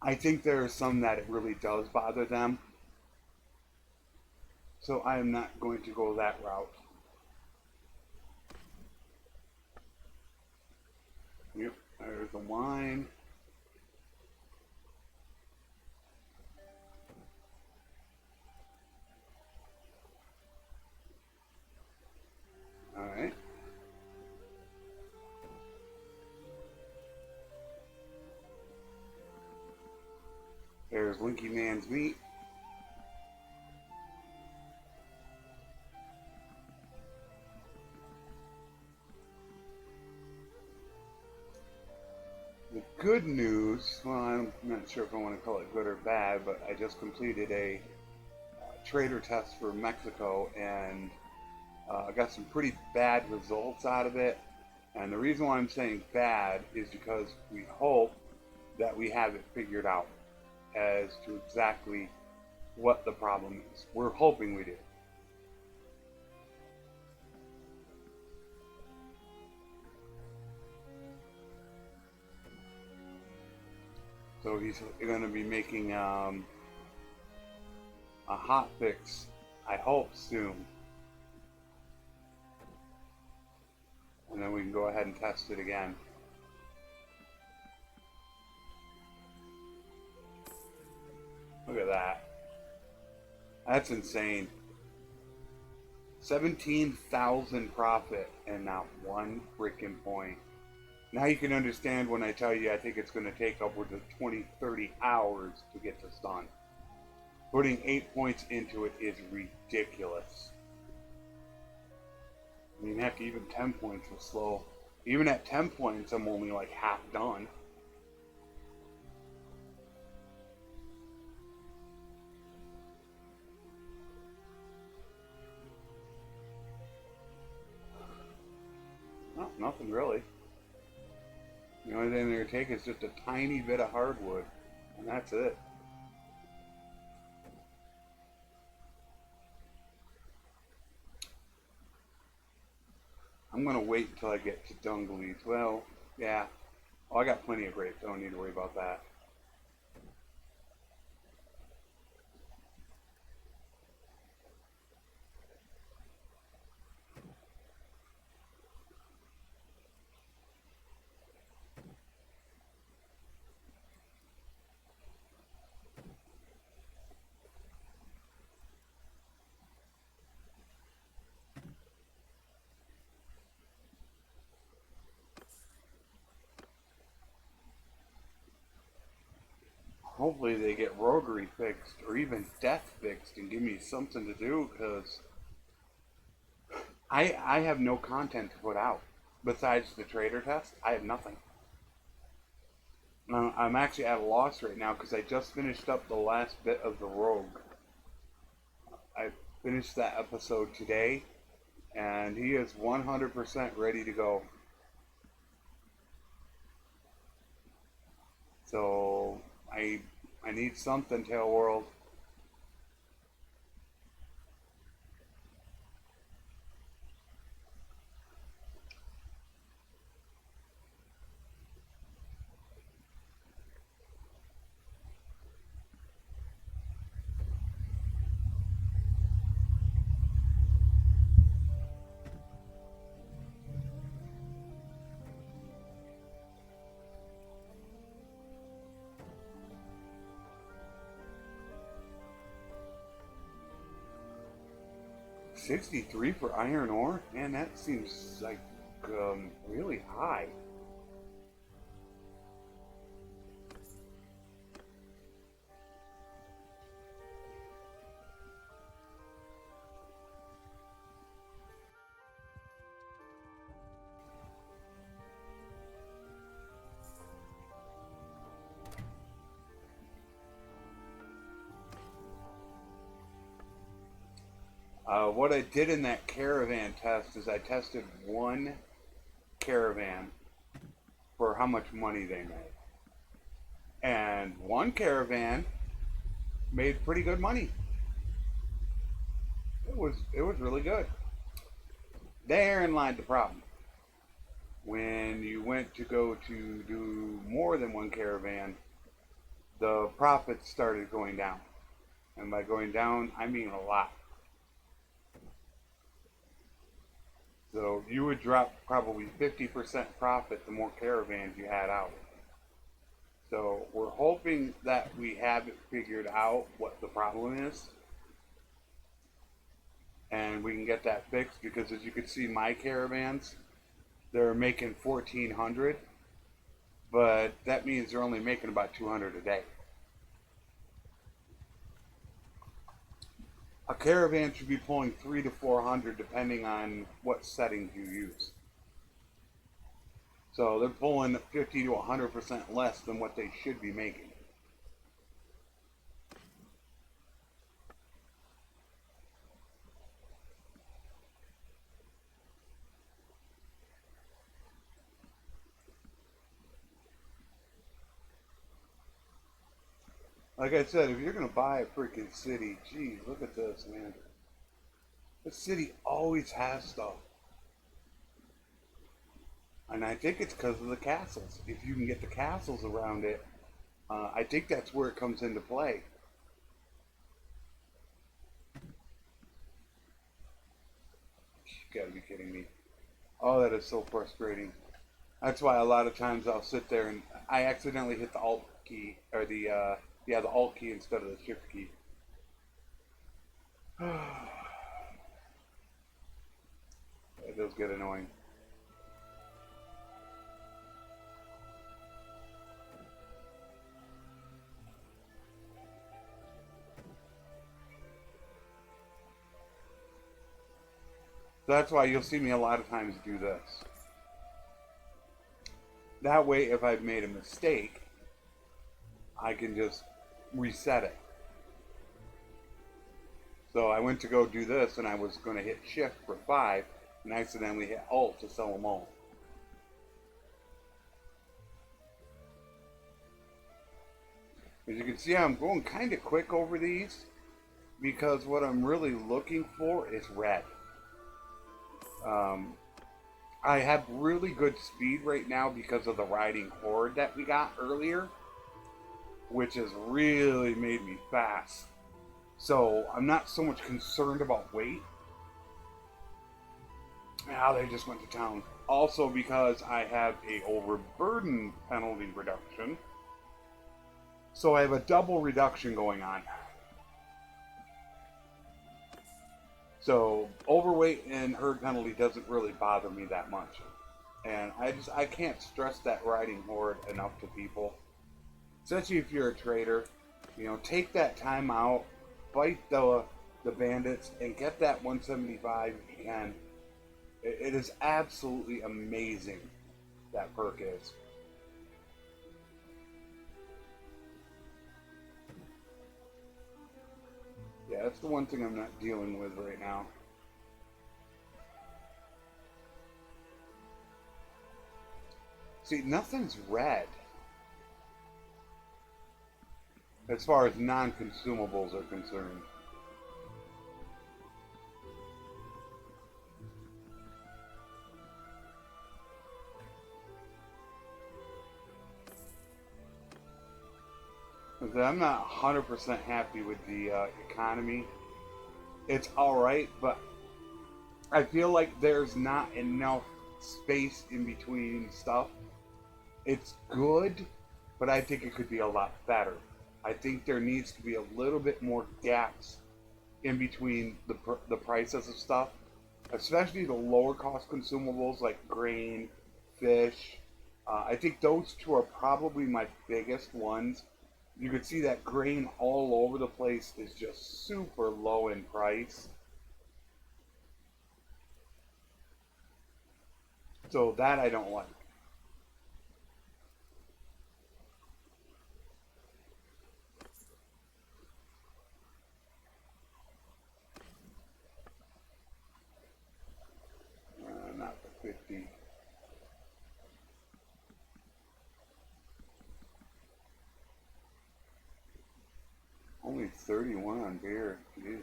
I think there are some that it really does bother them. So I am not going to go that route. Yep, there's the wine. Alright. There's Linky Man's meat. The good news, well, I'm not sure if I want to call it good or bad, but I just completed a trader test for Mexico, and I got some pretty bad results out of it. And the reason why I'm saying bad is because we hope that we have it figured out as to exactly what the problem is. We're hoping we do. So he's going to be making a hot fix, I hope, soon. And then we can go ahead and test it again. Look at that. That's insane. 17,000 profit and not one freaking point. Now you can understand when I tell you I think it's going to take upwards of 20-30 hours to get this done. Putting 8 points into it is ridiculous. I mean, heck, even 10 points was slow. Even at 10 points, I'm only like half done. No, nothing really. The only thing they're going to take is just a tiny bit of hardwood, and that's it. I'm going to wait until I get to Dungarees. Well, yeah. Oh, I got plenty of grapes. I don't need to worry about that. Hopefully they get roguery fixed or even death fixed and give me something to do, because I have no content to put out. Besides the trader test, I have nothing. I'm actually at a loss right now because I just finished up the last bit of the rogue. I finished that episode today, and he is 100% ready to go. So I need something, Tail World. $63 for iron ore? Man, that seems like really high. What I did in that caravan test is I tested one caravan for how much money they made. And one caravan made pretty good money. It was really good. Therein lied the problem. When you went to go to do more than one caravan, the profits started going down. And by going down, I mean a lot. So you would drop probably 50% profit the more caravans you had out. So we're hoping that we have it figured out what the problem is, and we can get that fixed, because as you can see, my caravans, they're making 1,400, but that means they're only making about 200 a day. A caravan should be pulling 300 to 400 depending on what settings you use. So they're pulling 50 to 100% less than what they should be making. Like I said, if you're going to buy a freaking city, geez, look at this, man. This city always has stuff. And I think it's because of the castles. If you can get the castles around it, I think that's where it comes into play. You gotta be kidding me. Oh, that is so frustrating. That's why a lot of times I'll sit there and I accidentally hit the Alt key or the Alt key instead of the Shift key. It does get annoying. That's why you'll see me a lot of times do this. That way, if I've made a mistake, I can just reset it. So I went to go do this, and I was going to hit Shift for 5, and I accidentally hit Alt to sell them all. As you can see, I'm going kind of quick over these, because what I'm really looking for is red. I have really good speed right now because of the riding horde that we got earlier, which has really made me fast. So I'm not so much concerned about weight. Now they just went to town. Also because I have a overburden penalty reduction. So I have a double reduction going on. So overweight and herd penalty doesn't really bother me that much. And I can't stress that riding horde enough to people. Especially if you're a trader. You know, take that time out, fight the bandits, and get that 175 if you can. It is absolutely amazing, that perk is. Yeah, that's the one thing I'm not dealing with right now. See, nothing's red as far as non-consumables are concerned. I'm not 100% happy with the economy. It's alright, but I feel like there's not enough space in between stuff. It's good, but I think it could be a lot better. I think there needs to be a little bit more gaps in between the prices of stuff, especially the lower cost consumables like grain, fish. I think those two are probably my biggest ones. You can see that grain all over the place is just super low in price. So that I don't like. Not the 50. Only 31 on beer. Jeez.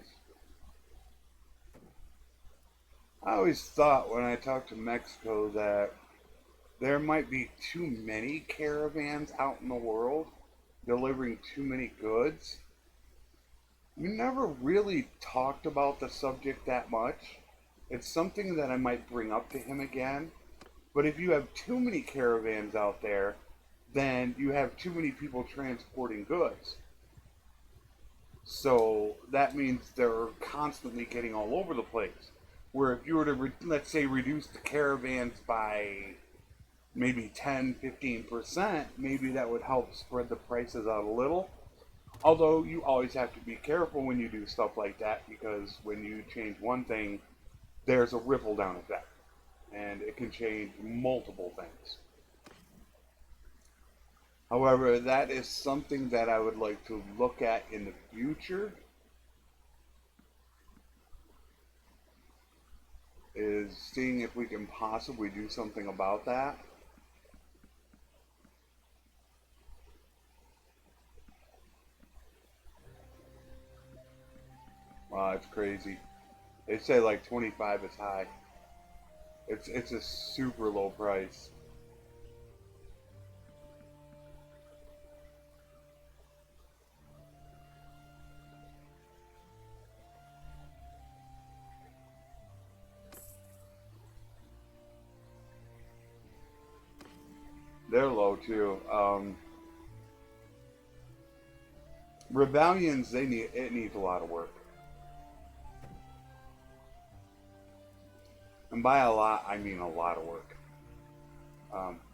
I always thought when I talked to Mexico that there might be too many caravans out in the world delivering too many goods. We never really talked about the subject that much. It's something that I might bring up to him again. But if you have too many caravans out there, then you have too many people transporting goods. So that means they're constantly getting all over the place. Where if you were to, let's say, reduce the caravans by maybe 10-15%, maybe that would help spread the prices out a little. Although you always have to be careful when you do stuff like that, because when you change one thing, there's a ripple down effect. And it can change multiple things. However, that is something that I would like to look at in the future, is seeing if we can possibly do something about that. Wow, it's crazy. They say like 25 is high. It's a super low price. They're low too. Rebellions, it needs a lot of work. And by a lot, I mean a lot of work.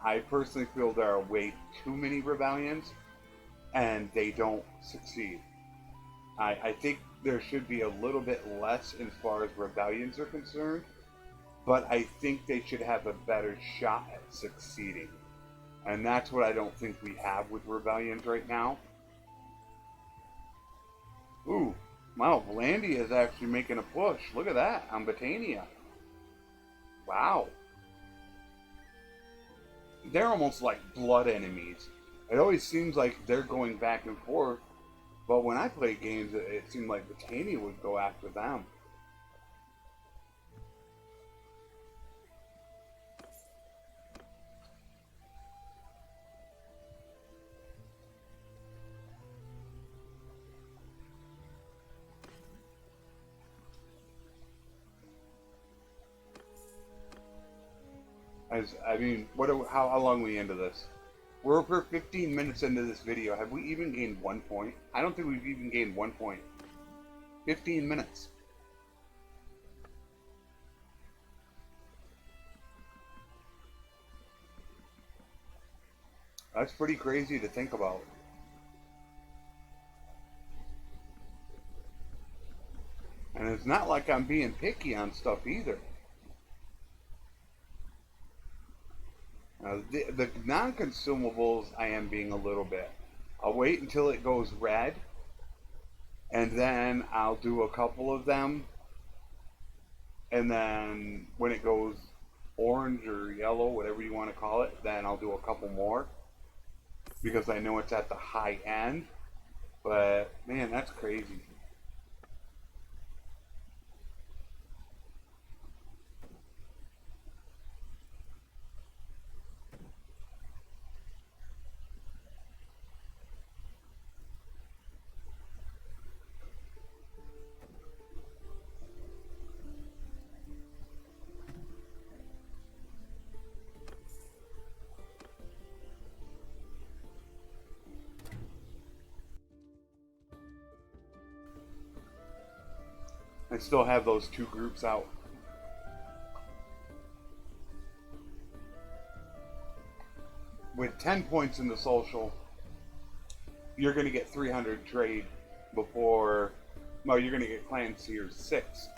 I personally feel there are way too many rebellions, and they don't succeed. I think there should be a little bit less as far as rebellions are concerned, but I think they should have a better shot at succeeding. And that's what I don't think we have with rebellions right now. Ooh, wow, Vlandia is actually making a push. Look at that, on Botania. Wow. They're almost like blood enemies. It always seems like they're going back and forth, but when I play games, it seemed like Botania would go after them. I mean, how long are we into this? We're over 15 minutes into this video. Have we even gained 1 point? I don't think we've even gained 1 point. 15 minutes. That's pretty crazy to think about. And it's not like I'm being picky on stuff either. The non-consumables, I am being a little bit. I'll wait until it goes red, and then I'll do a couple of them, and then when it goes orange or yellow, whatever you want to call it, then I'll do a couple more, because I know it's at the high end. But man, that's crazy. I still have those two groups out. With 10 points in the social, you're going to get 300 trade before, well, you're going to get Clan Seer 6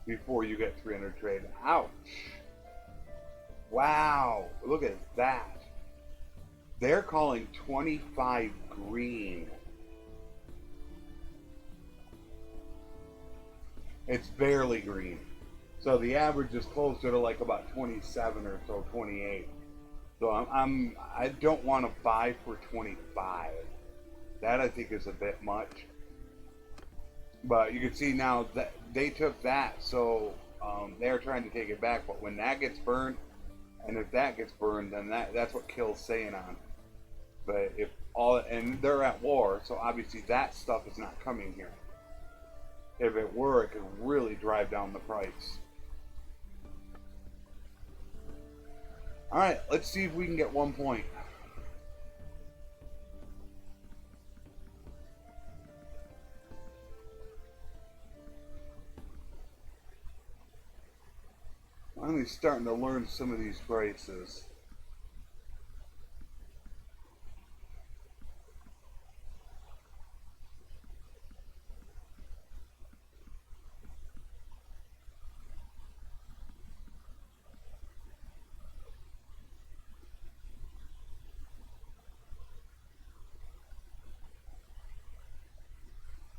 before you get 300 trade. Ouch. Wow, look at that. They're calling 25 green. It's barely green. So the average is closer to like about 27 or so, 28. So I don't want to buy for 25. That I think is a bit much. But you can see now that they took that, so they're trying to take it back. But when that gets burned, and if that gets burned, then that's what kills Saiyanon. But if and they're at war, so obviously that stuff is not coming here. If it were, it could really drive down the price. Alright, let's see if we can get 1 point. I'm finally starting to learn some of these prices.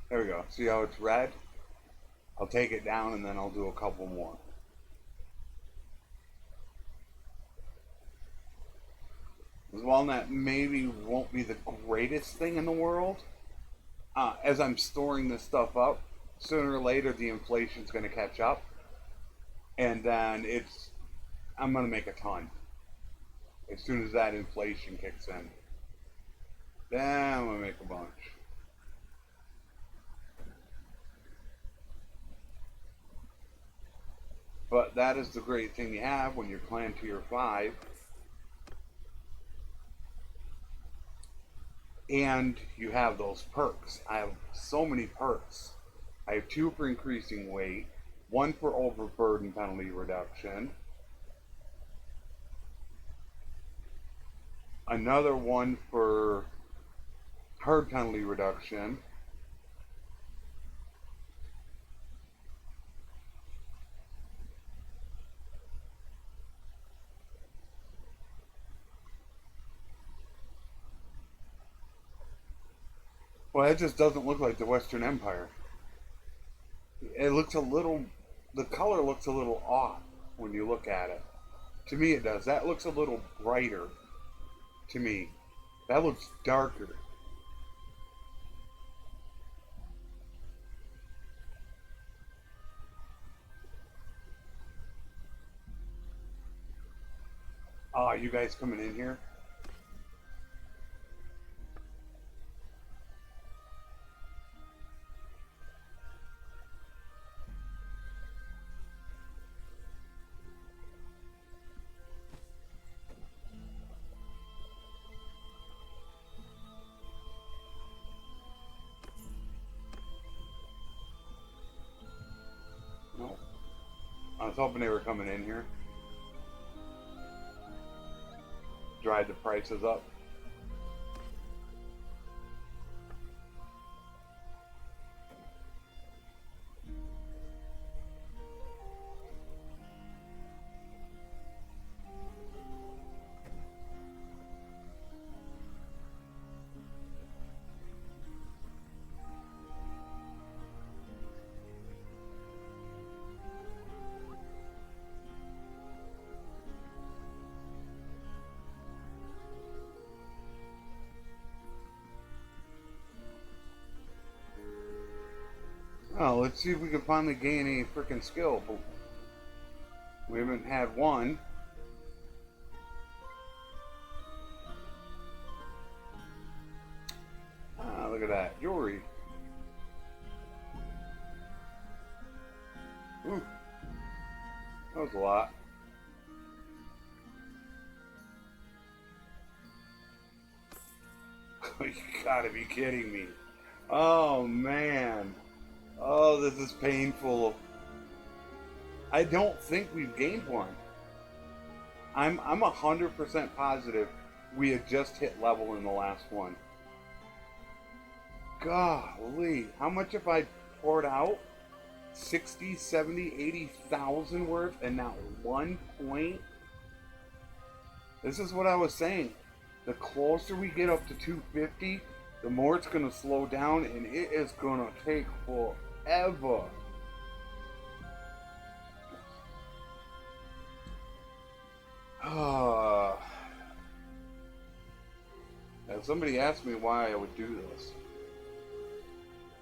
There we go. See how it's red? I'll take it down and then I'll do a couple more. This walnut maybe won't be the greatest thing in the world. As I'm storing this stuff up, sooner or later the inflation's going to catch up. And then I'm going to make a ton. As soon as that inflation kicks in. Then I'm going to make a bunch. But that is the great thing you have when you're clan tier 5. And you have those perks. I have so many perks. I have 2 for increasing weight, 1 for overburden penalty reduction, another 1 for hard penalty reduction, well, it just doesn't look like the Western Empire. It looks a little, the color looks a little off when you look at it. To me, it does. That looks a little brighter to me. That looks darker. Oh, you guys coming in here? No. I was hoping they were coming in here. Drive the prices up. Oh, let's see if we can finally gain a freaking skill. We haven't had one. Ah, look at that. Yuri. Ooh. That was a lot. You gotta be kidding me. Oh, man. Oh, this is painful. I don't think we've gained one. I'm 100% positive we had just hit level in the last one. Golly, how much have I poured out? 60, 70, 80,000 worth and not 1 point? This is what I was saying. The closer we get up to 250, the more it's going to slow down and it is going to take forever. And somebody asked me why I would do this.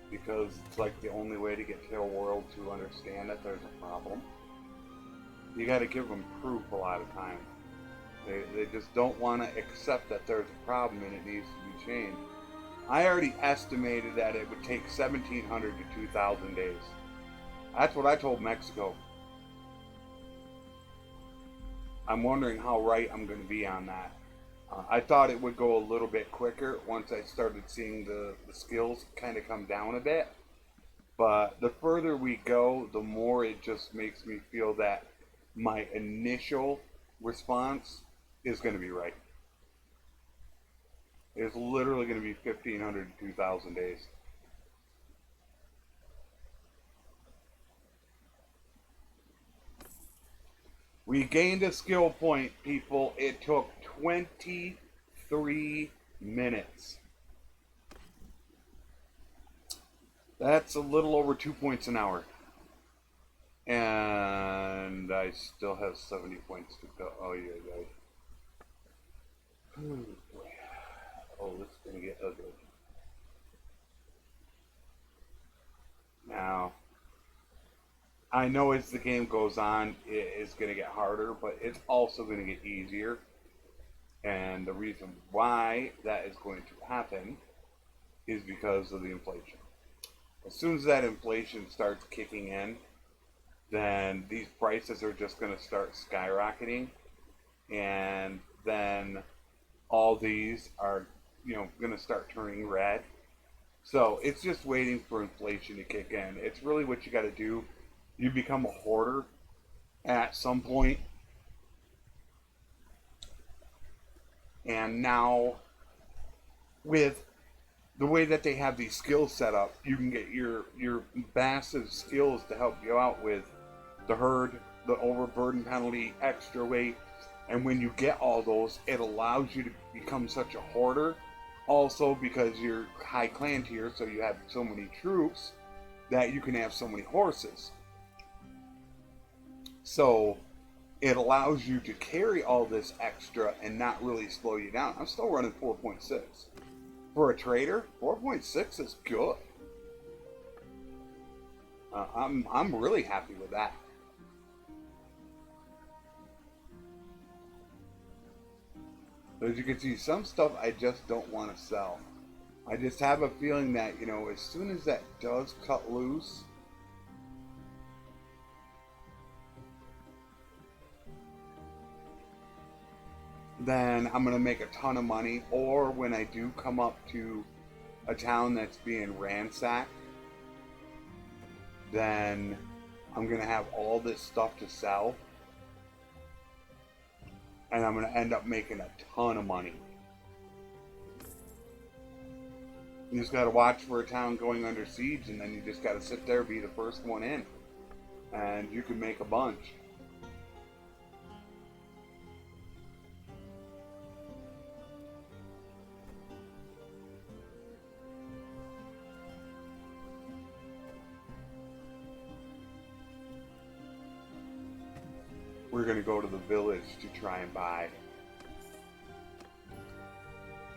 Because it's like the only way to get Tail World to understand that there's a problem. You got to give them proof a lot of times. They just don't want to accept that there's a problem and it needs to be changed. I already estimated that it would take 1,700 to 2,000 days. That's what I told Mexico. I'm wondering how right I'm going to be on that. I thought it would go a little bit quicker once I started seeing the skills kind of come down a bit. But the further we go, the more it just makes me feel that my initial response is going to be right. It's literally going to be 1,500 to 2,000 days. We gained a skill point, people. It took 23 minutes. That's a little over 2 points an hour. And I still have 70 points to go. Oh, yeah, yeah. Oh, this is going to get ugly. Now, I know as the game goes on, it is going to get harder, but it's also going to get easier. And the reason why that is going to happen is because of the inflation. As soon as that inflation starts kicking in, then these prices are just going to start skyrocketing. And then all these are going to start turning red. So it's just waiting for inflation to kick in. It's really what you got to do. You become a hoarder at some point. And now, with the way that they have these skills set up, you can get your massive skills to help you out with the herd, the overburden penalty, extra weight. And when you get all those, it allows you to become such a hoarder. Also, because you're high clan tier, so you have so many troops that you can have so many horses. So it allows you to carry all this extra and not really slow you down. I'm still running 4.6. For a trader, 4.6 is good. I'm really happy with that. As you can see, some stuff I just don't want to sell. I just have a feeling that, as soon as that does cut loose, then I'm going to make a ton of money. Or when I do come up to a town that's being ransacked, then I'm going to have all this stuff to sell. And I'm going to end up making a ton of money. You just got to watch for a town going under siege, and then you just got to sit there, be the first one in. And you can make a bunch. We're going to go to the village to try and buy.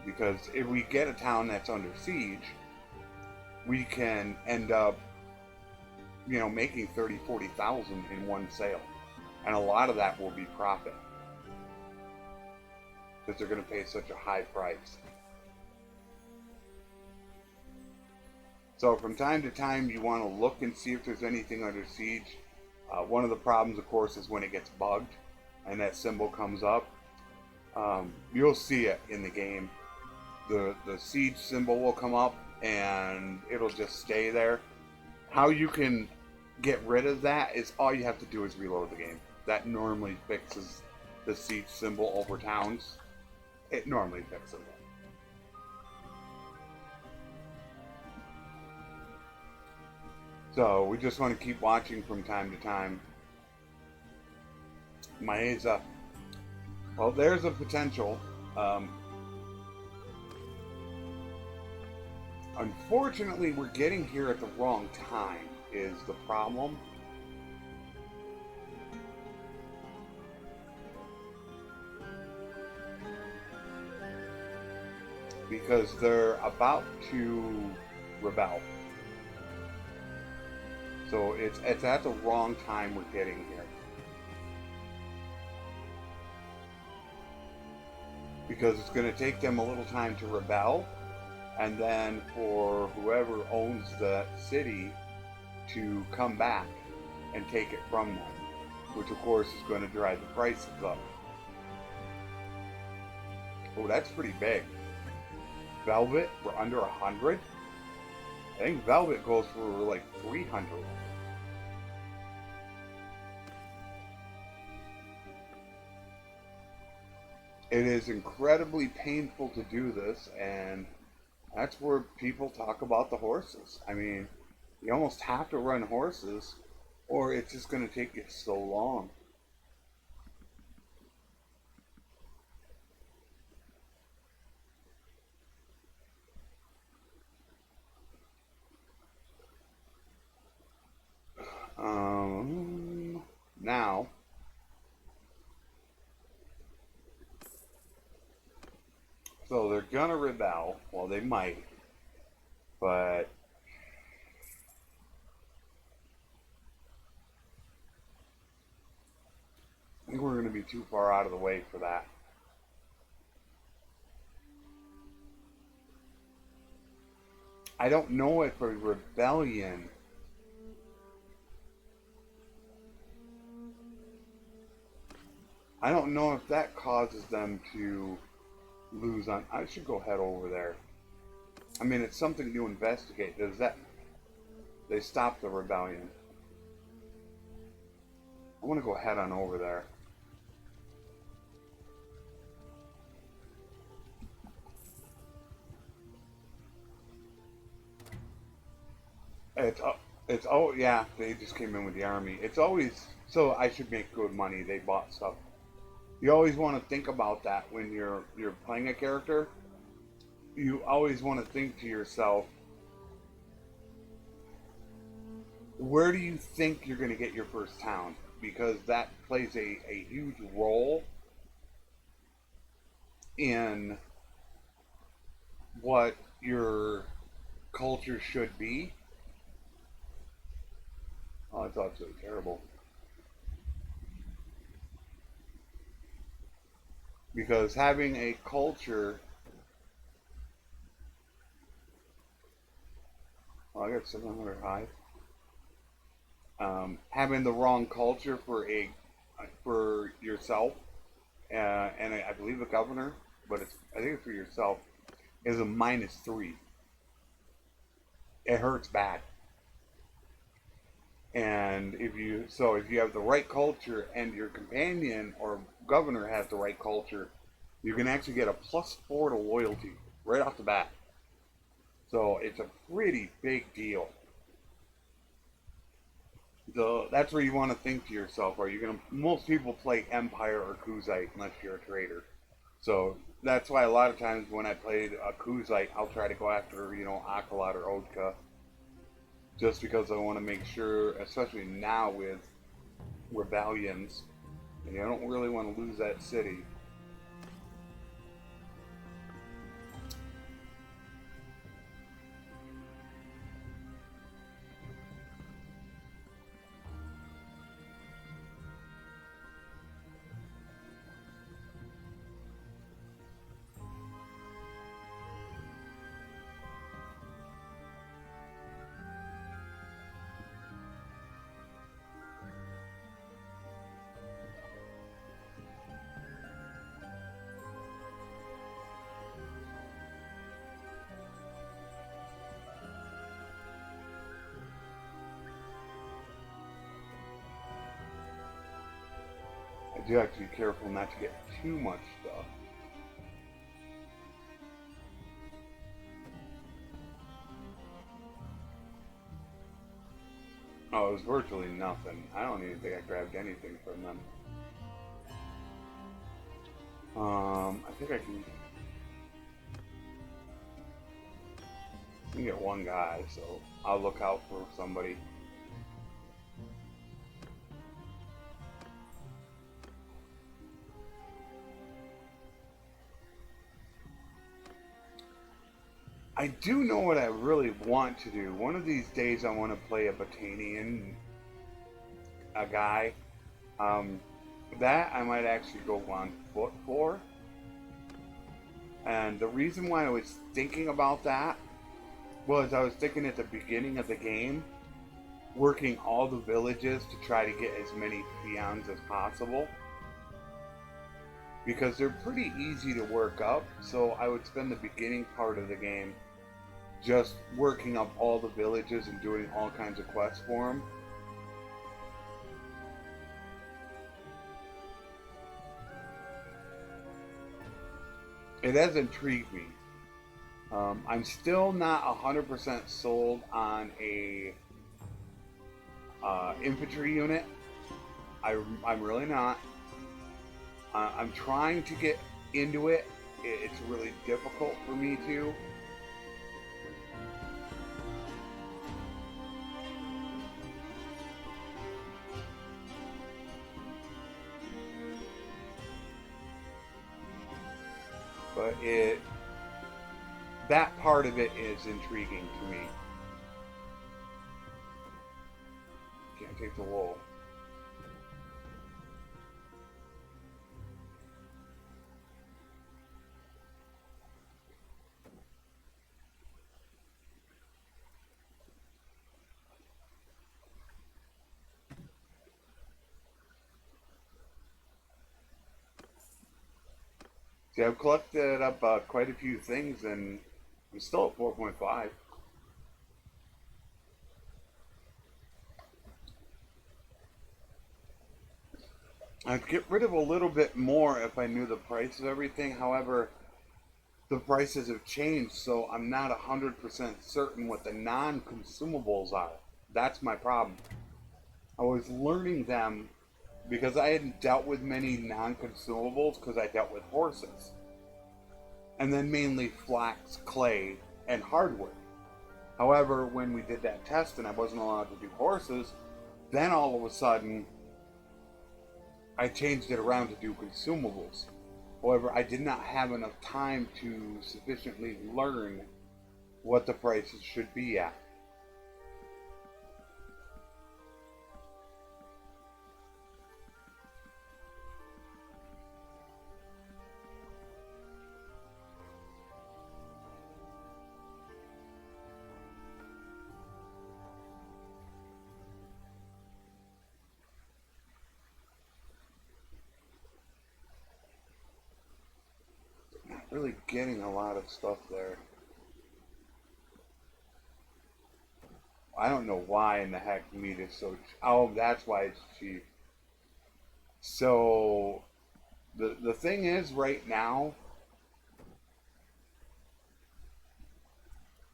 Because if we get a town that's under siege, we can end up, making 30, 40,000 in one sale. And a lot of that will be profit. Because they're going to pay such a high price. So from time to time, you want to look and see if there's anything under siege. One of the problems, of course, is when it gets bugged and that symbol comes up. You'll see it in the game. The siege symbol will come up and it'll just stay there. How you can get rid of that is all you have to do is reload the game. That normally fixes the siege symbol over towns. It normally fixes it. So we just want to keep watching from time to time. Maeza. Well, there's a potential. Unfortunately, we're getting here at the wrong time is the problem. Because they're about to rebel. So it's at the wrong time we're getting here. Because it's going to take them a little time to rebel, and then for whoever owns the city to come back and take it from them, which of course is going to drive the prices up. Oh, that's pretty big. Velvet, we're under 100. I think Velvet goes for like 300. It is incredibly painful to do this, and that's where people talk about the horses. I mean, you almost have to run horses, or it's just going to take you so long. Now, so they're gonna rebel. Well, they might, but I think we're gonna be too far out of the way for that. I don't know if a rebellion I don't know if that causes them to lose on. I should go head over there. I mean, it's something to investigate. Does that? They stopped the rebellion. I want to go head on over there. It's oh yeah, they just came in with the army. It's always so I should make good money. They bought stuff. You always want to think about that when you're playing a character. You always want to think to yourself, where do you think you're going to get your first town? Because that plays a huge role in what your culture should be. Oh, it's absolutely terrible. Because having a culture, oh, I got 700 high. Having the wrong culture for yourself, and I believe the governor, but I think it's for yourself, is a -3. It hurts bad. And if you have the right culture and your companion or governor has the right culture, you can actually get a +4 to loyalty right off the bat. So it's a pretty big deal. So that's where you want to think to yourself: are you gonna? Most people play Empire or Kuzite unless you're a trader. So that's why a lot of times when I played a Kuzite, I'll try to go after Akalat or Odka, just because I want to make sure, especially now with rebellions, and I don't really want to lose that city. I do have to be careful not to get too much stuff. Oh, it was virtually nothing. I don't even think I grabbed anything from them. I think I can get one guy, so I'll look out for somebody. I do know what I really want to do. One of these days I want to play a Botanian, a guy. Um, that I might actually go on foot for. And the reason why I was thinking about that was I was thinking at the beginning of the game, working all the villages to try to get as many peons as possible. Because they're pretty easy to work up, so I would spend the beginning part of the game just working up all the villages and doing all kinds of quests for them. It has intrigued me. I'm still not 100% sold on a infantry unit. I'm really not. I'm trying to get into it. It's really difficult for me to. But that part of it is intriguing to me. Can't take the wool. See, I've collected up quite a few things, and I'm still at 4.5. I'd get rid of a little bit more if I knew the price of everything. However, the prices have changed, so I'm not 100% certain what the non-consumables are. That's my problem. I was learning them because I hadn't dealt with many non-consumables because I dealt with horses. And then mainly flax, clay, and hardwood. However, when we did that test and I wasn't allowed to do horses, then all of a sudden I changed it around to do consumables. However, I did not have enough time to sufficiently learn what the prices should be at. Not really getting a lot of stuff there. I don't know why in the heck meat is so cheap. Oh, that's why it's cheap. So the thing is right now,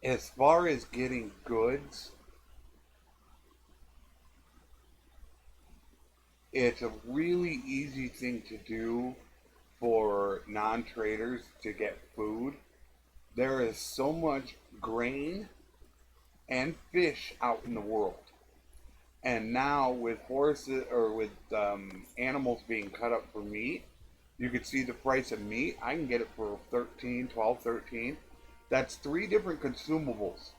as far as getting goods, it's a really easy thing to do for non-traders to get food. There is so much grain and fish out in the world. And now with horses or with animals being cut up for meat, you can see the price of meat. I can get it for 13, 12, 13. That's three different consumables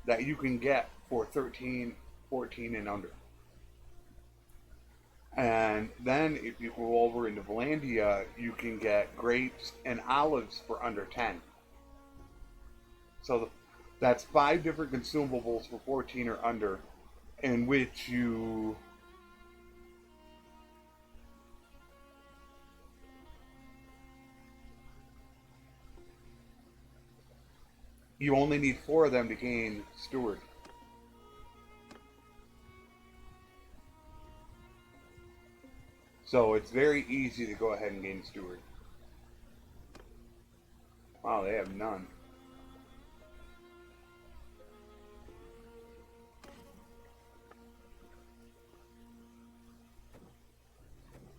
that you can get for 13, 14 and under. And then if you go over into Volandia, you can get grapes and olives for under 10. So that's five different consumables for 14 or under, in which you only need four of them to gain steward. So it's very easy to go ahead and gain steward. Wow, they have none.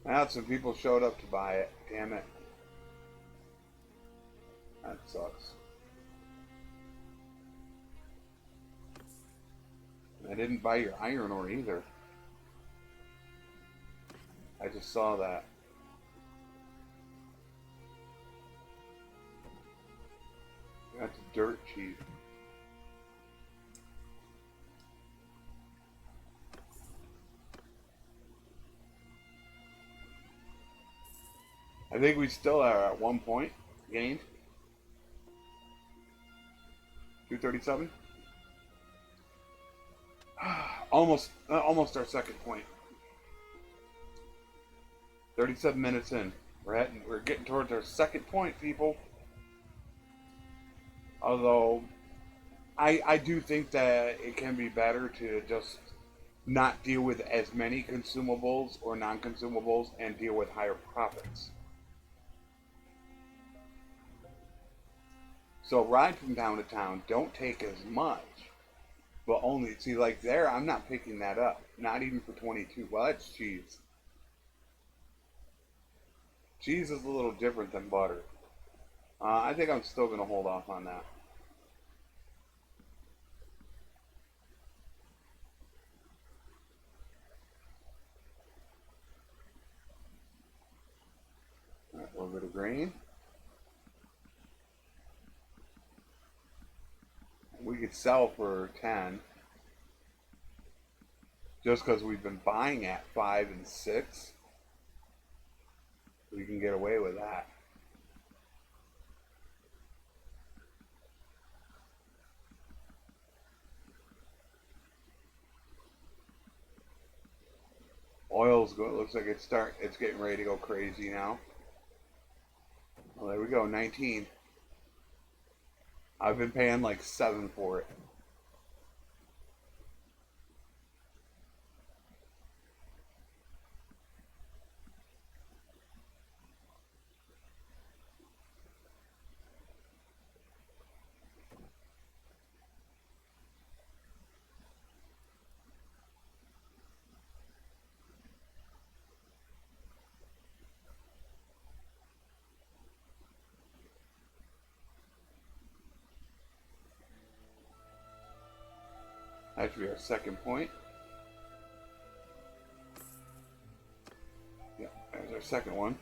Now some people showed up to buy it. Damn it. That sucks. I didn't buy your iron ore either. I just saw that. That's dirt cheap. I think we still are at 1 point gained. 237. Almost our second point. 37 minutes in. We're getting towards our second point, people. Although I do think that it can be better to just not deal with as many consumables or non-consumables and deal with higher profits. So ride from town to town, don't take as much, but only, see, like there, I'm not picking that up, not even for 22. Well, that's cheese. Cheese is a little different than butter. I think I'm still going to hold off on that. All right, a little bit of grain. We could sell for 10. Just because we've been buying at 5 and 6. We can get away with that. Oil's going. Looks like it's getting ready to go crazy now. Well, there we we go, 19. I've been paying like 7 for it. That should be our second point. Yeah, there's our second one.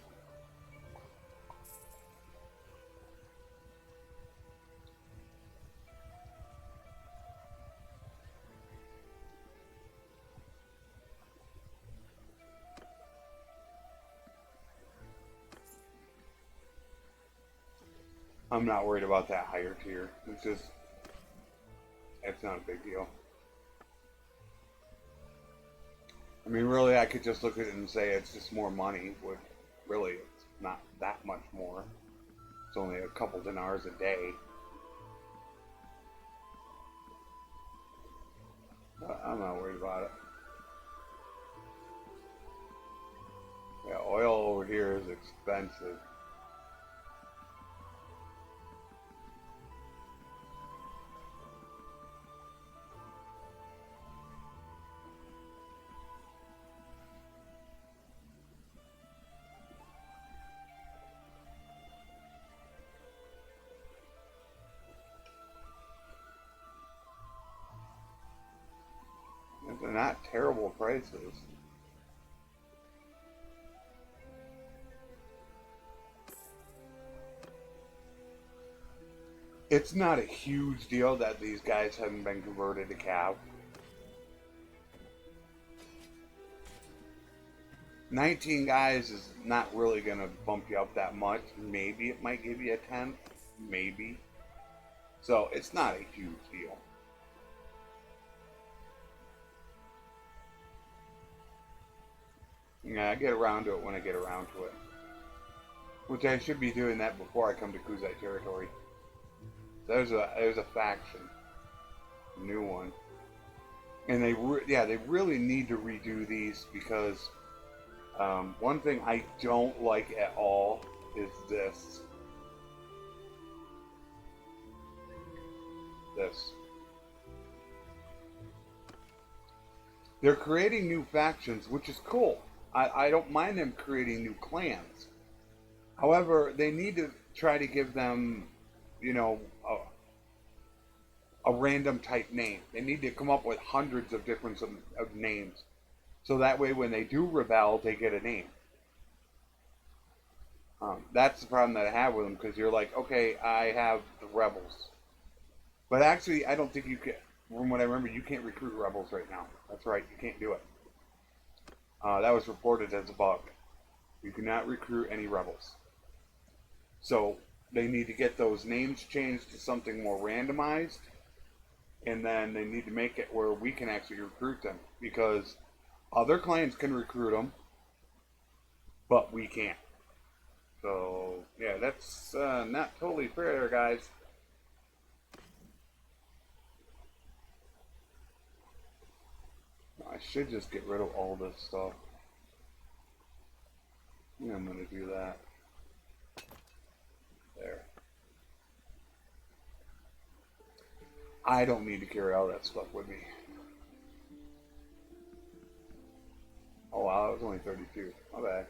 I'm not worried about that higher tier. It's not a big deal. I mean, really, I could just look at it and say it's just more money, but really, it's not that much more. It's only a couple dinars a day. But I'm not worried about it. Yeah, oil over here is expensive. They're not terrible prices. It's not a huge deal that these guys haven't been converted to cav. 19 guys is not really going to bump you up that much. Maybe it might give you a 10. Maybe. So it's not a huge deal. Yeah, I get around to it when I get around to it. Which I should be doing that before I come to Kuzite territory. There's a faction. A new one. And they really need to redo these because one thing I don't like at all is this. They're creating new factions, which is cool. I don't mind them creating new clans. However, they need to try to give them, you know, a random type name. They need to come up with hundreds of different of names. So that way when they do rebel, they get a name. That's the problem that I have with them, because you're like, okay, I have the rebels. But actually, I don't think you can, from what I remember, you can't recruit rebels right now. That's right, you can't do it. That was reported as a bug. You cannot recruit any rebels. So they need to get those names changed to something more randomized, and then they need to make it where we can actually recruit them, because other clans can recruit them, but we can't. So yeah, that's not totally fair, guys. I should just get rid of all this stuff. Yeah, I'm gonna do that. There. I don't need to carry all that stuff with me. Oh wow, that was only 32. My bad.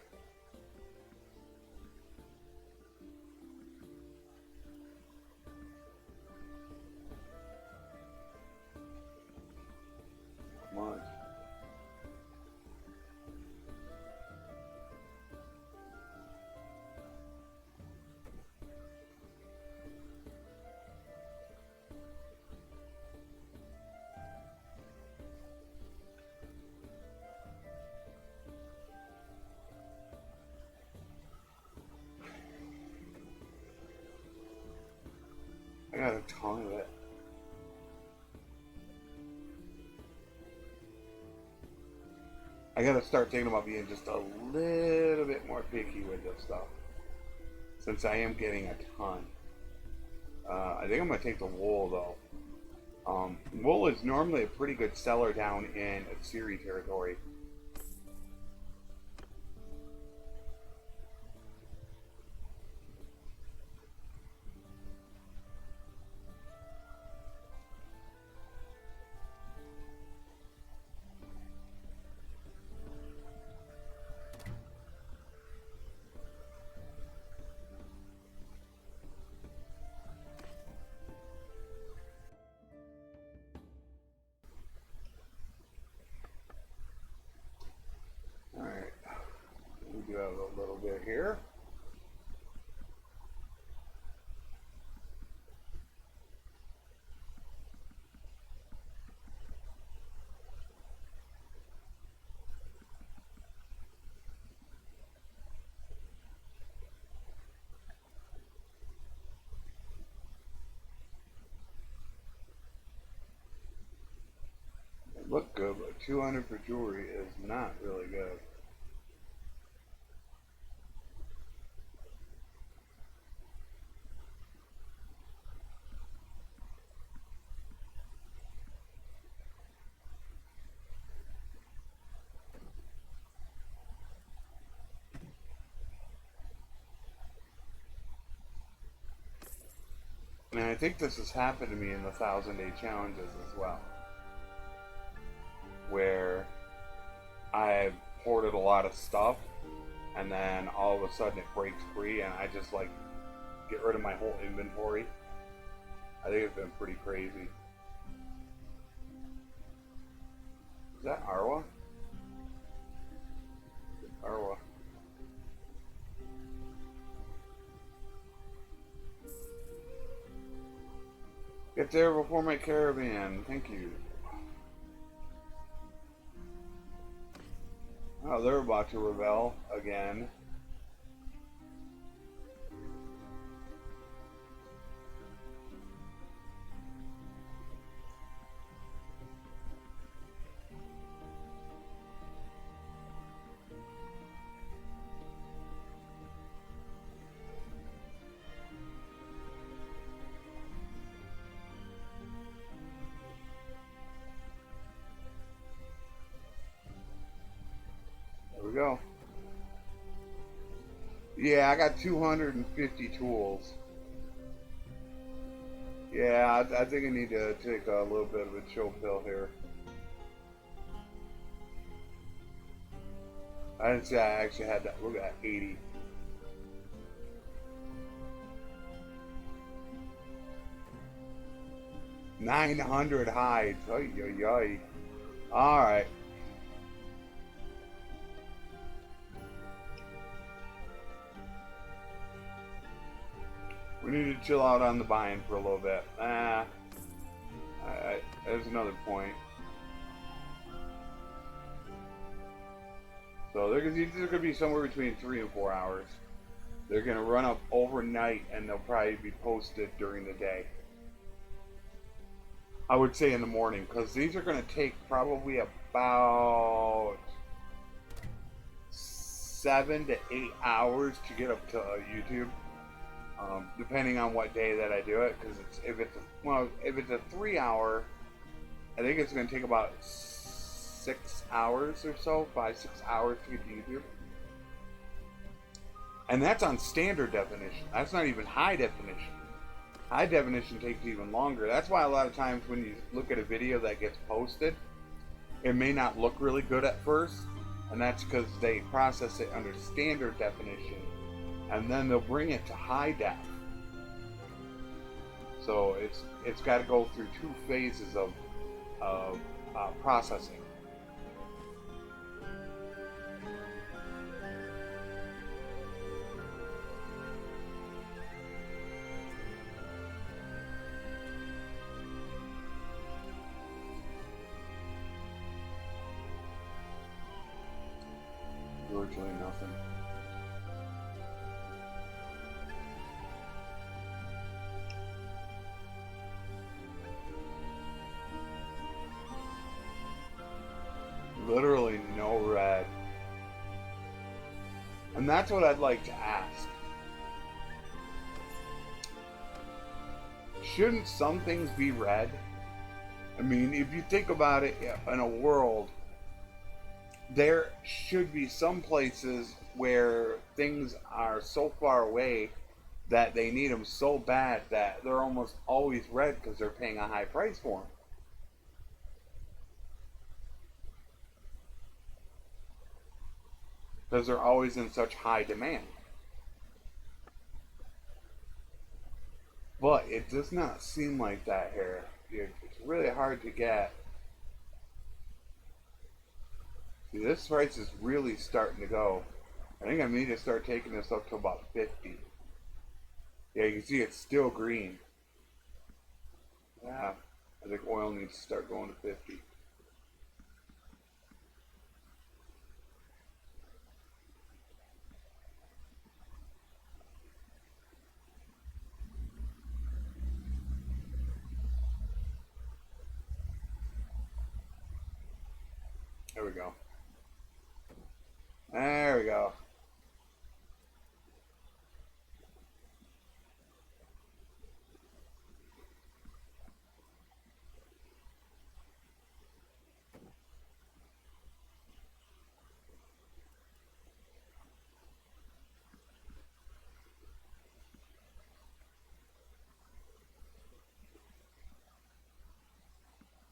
Come on. I got a ton of it. I gotta start thinking about being just a little bit more picky with this stuff. since I am getting a ton. I think I'm going to take the wool, though. Wool is normally a pretty good seller down in Assyri territory. Alright, we do have a little bit here. It looked good, but 200 for jewelry is not really good. And I think this has happened to me in the 1,000-day challenges as well, where I've hoarded a lot of stuff, and then all of a sudden it breaks free, and I just like get rid of my whole inventory. I think it's been pretty crazy. Is that Arwa? Arwa. Get there before my caravan. Thank you. Oh, they're about to rebel again. There we go. Yeah, I got 250 tools. Yeah, I think I need to take a little bit of a chill pill here. I didn't say I actually had that. Look at that, 80. $900 hides. Oy, oy, oy. All right. We need to chill out on the buying for a little bit. There's another point. So they're going to be somewhere between 3 and 4 hours. They're going to run up overnight, and they'll probably be posted during the day. I would say in the morning, because these are going to take probably about 7 to 8 hours to get up to YouTube. Depending on what day that I do it, because if it's a 3 hour, I think it's going to take about 6 hours or so, 5-6 hours to get to YouTube, and that's on standard definition. That's not even high definition. High definition takes even longer. That's why a lot of times when you look at a video that gets posted, it may not look really good at first, and that's because they process it under standard definition, and then they'll bring it to high def. So it's got to go through 2 phases of processing. Virtually nothing. Literally no red. And that's what I'd like to ask. shouldn't some things be red? I mean, if you think about it, in a world, there should be some places where things are so far away that they need them so bad that they're almost always red because they're paying a high price for them. Because they're always in such high demand. But it does not seem like that here. It's really hard to get. See, this price is really starting to go. I think I need to start taking this up to about 50. Yeah, you can see it's still green. Yeah, I think oil needs to start going to 50. There we go. There we go.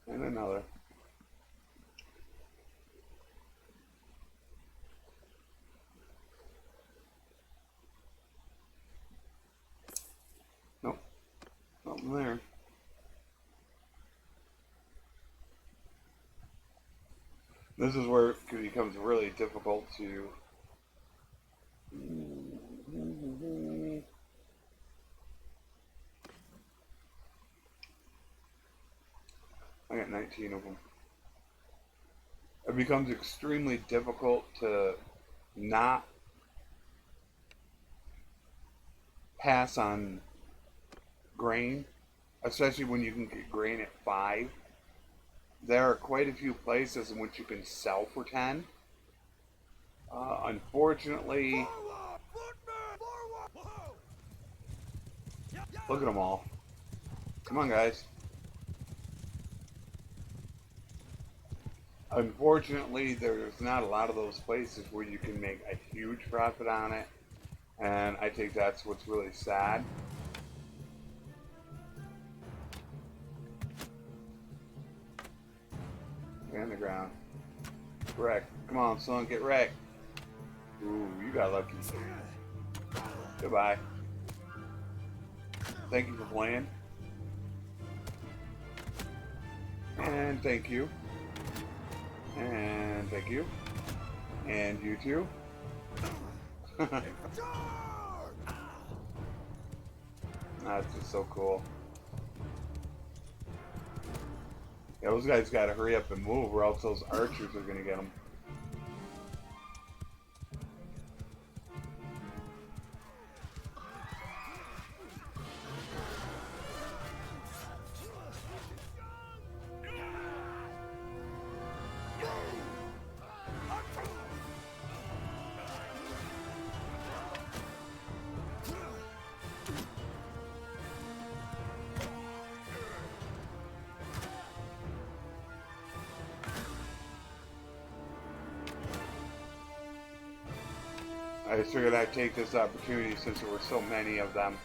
And another. Nope. Nothing there. This is where it becomes really difficult to. I got 19 of them. It becomes extremely difficult to not pass on grain, especially when you can get grain at 5. There are quite a few places in which you can sell for 10. Unfortunately, look at them all. Come on, guys. Unfortunately, there's not a lot of those places where you can make a huge profit on it, and I think that's what's really sad. Get on the ground. Wreck. Come on, son, get wrecked. Ooh, you got lucky. Goodbye. Thank you for playing. And thank you. And thank you. And you too. That's just so cool. Yeah, those guys gotta hurry up and move or else those archers are gonna get them. I just figured I'd take this opportunity since there were so many of them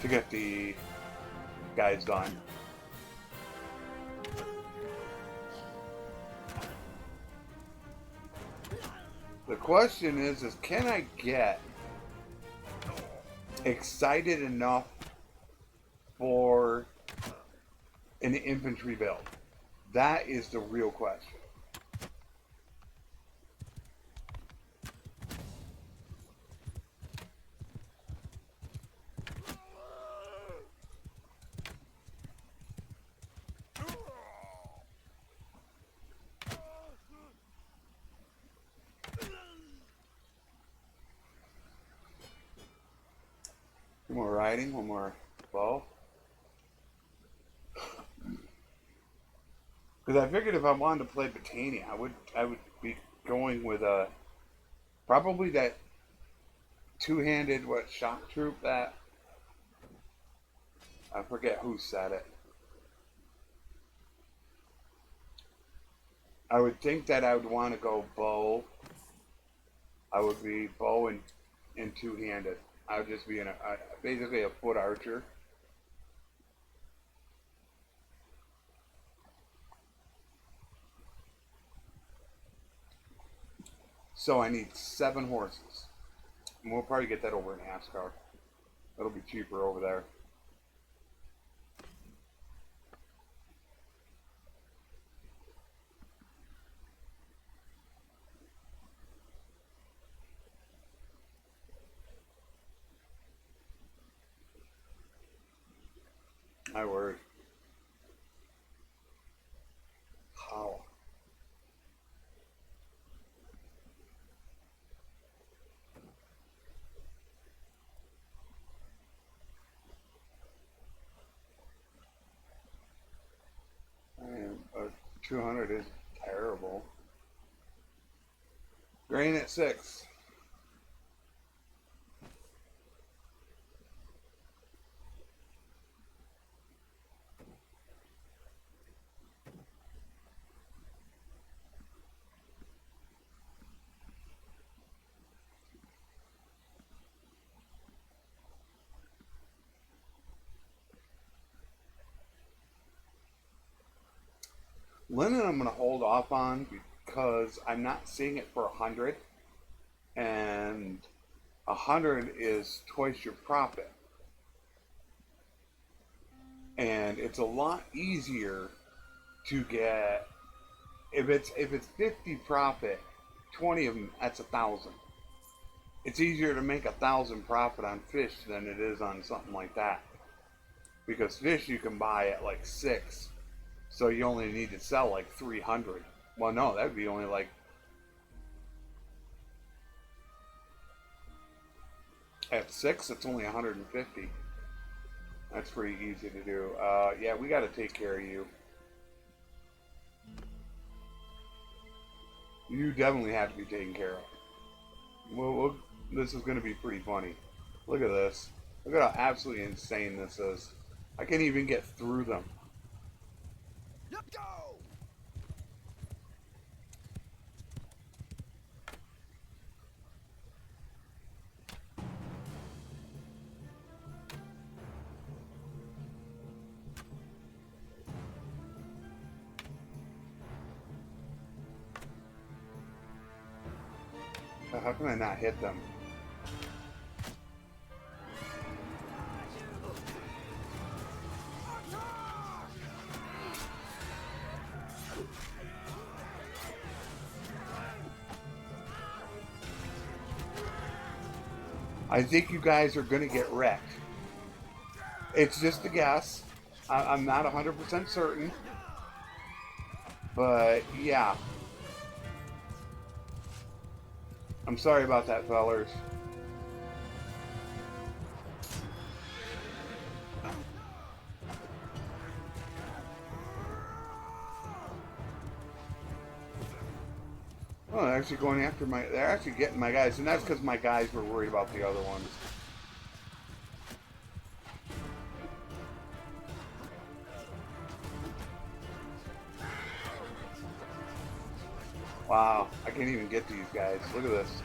to get the guys done. The question is can I get excited enough for an infantry build? That is the real question. One more riding, one more bow. Because I figured if I wanted to play Botania, I would be going with probably that two-handed shock troop that I forget who said it. I would think that I would want to go bow. I would be bow and two-handed. I would just be basically a foot archer. So I need 7 horses. And we'll probably get that over in NASCAR. That'll be cheaper over there. My word. How? Man, 200 is terrible. Grain at 6. Linen I'm going to hold off on because I'm not seeing it for 100. And 100 is twice your profit. And it's a lot easier to get, if it's 50 profit, 20 of them, that's 1,000. It's easier to make 1,000 profit on fish than it is on something like that. Because fish you can buy at like 6. So you only need to sell like 300. Well, no, that would be only like... At 6, it's only 150. That's pretty easy to do. Yeah, we got to take care of you. You definitely have to be taken care of. Well, this is going to be pretty funny. Look at this. Look at how absolutely insane this is. I can't even get through them. Let's go! How can I not hit them? I think you guys are going to get wrecked. It's just a guess. I'm not 100% certain. But, yeah. I'm sorry about that, fellers. Oh, they're actually going after they're actually getting my guys, and that's because my guys were worried about the other ones. Wow, I can't even get these guys. Look at this.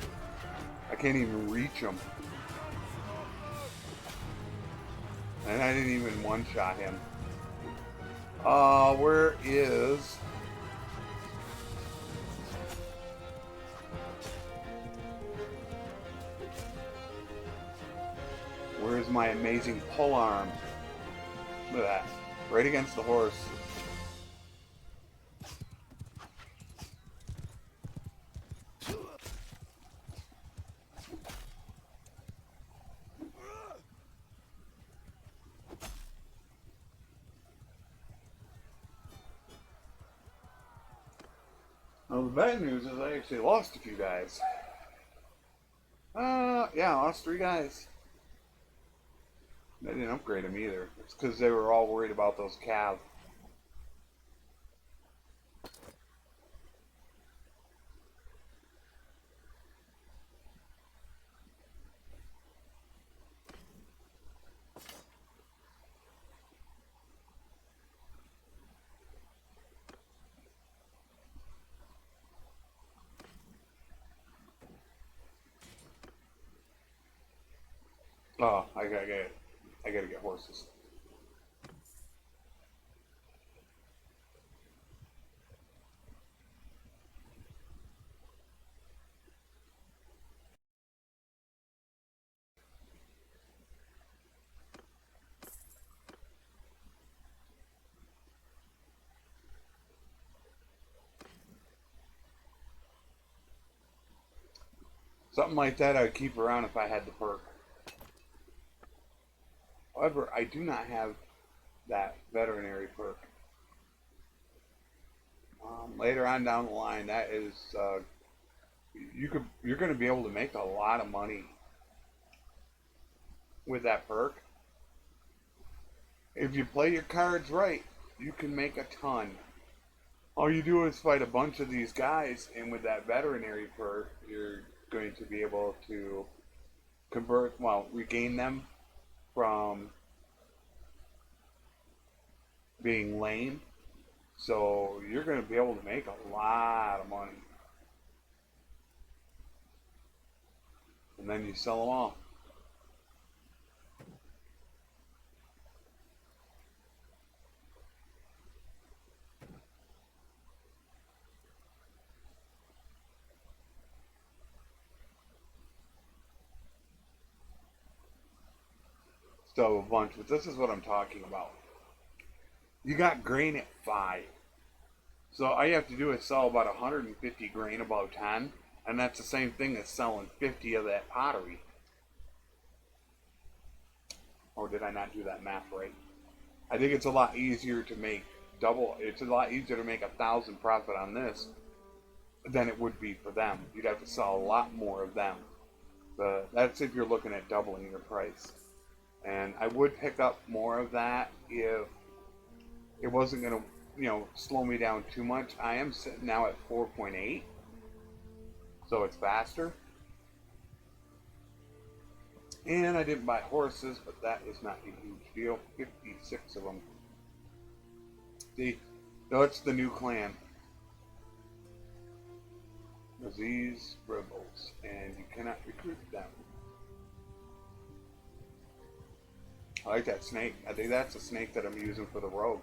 I can't even reach them. And I didn't even one-shot him. Where is... Where's my amazing pull arm? Look at that. Right against the horse. Well, the bad news is I actually lost a few guys. Yeah, I lost 3 guys. They didn't upgrade them either. It's because they were all worried about those calves. Oh, I gotta get horses. Something like that I'd keep around if I had the perk. However, I do not have that veterinary perk. Later on down the line, that is you're going to be able to make a lot of money with that perk. If you play your cards right, you can make a ton. All you do is fight a bunch of these guys, and with that veterinary perk, you're going to be able to regain them from being lame. So you're going to be able to make a lot of money. And then you sell them all. So a bunch, but this is what I'm talking about. You got grain at 5. So all you have to do is sell about 150 grain above 10, and that's the same thing as selling 50 of that pottery. Or did I not do that math right? I think it's a lot easier to make it's a lot easier to make 1,000 profit on this than it would be for them. You'd have to sell a lot more of them. But that's if you're looking at doubling your price. And I would pick up more of that if it wasn't going to, slow me down too much. I am sitting now at 4.8, so it's faster. And I didn't buy horses, but that is not a huge deal. 56 of them. See, no, it's the new clan. These rebels, and you cannot recruit them. I like that snake. I think that's a snake that I'm using for the rogue.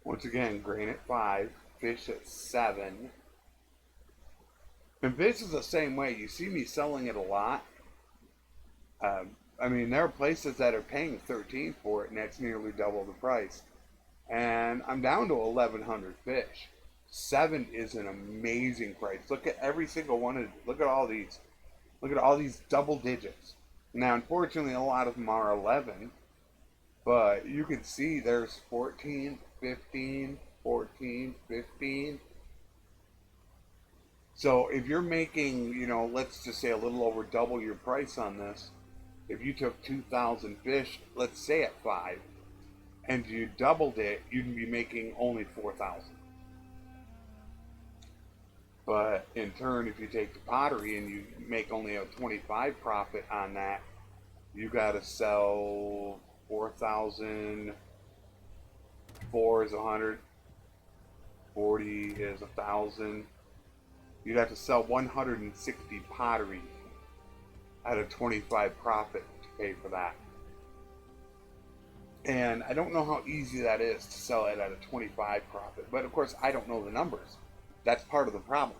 Once again, grain at 5, fish at 7. And fish is the same way. You see me selling it a lot. I mean, there are places that are paying 13 for it, and that's nearly double the price. And I'm down to 1,100 fish. 7 is an amazing price. Look at every single one of them. Look at all these. Look at all these double digits. Now, unfortunately, a lot of them are 11, but you can see there's 14, 15, 14, 15. So if you're making, let's just say a little over double your price on this, if you took 2,000 fish, let's say at 5, and you doubled it, you'd be making only 4,000. But in turn, if you take the pottery and you make only a 25 profit on that, you got to sell 4,000. 4 is 100. 40 is 1,000. You'd have to sell 160 pottery at a 25 profit to pay for that. And I don't know how easy that is to sell it at a 25 profit. But of course, I don't know the numbers. That's part of the problem.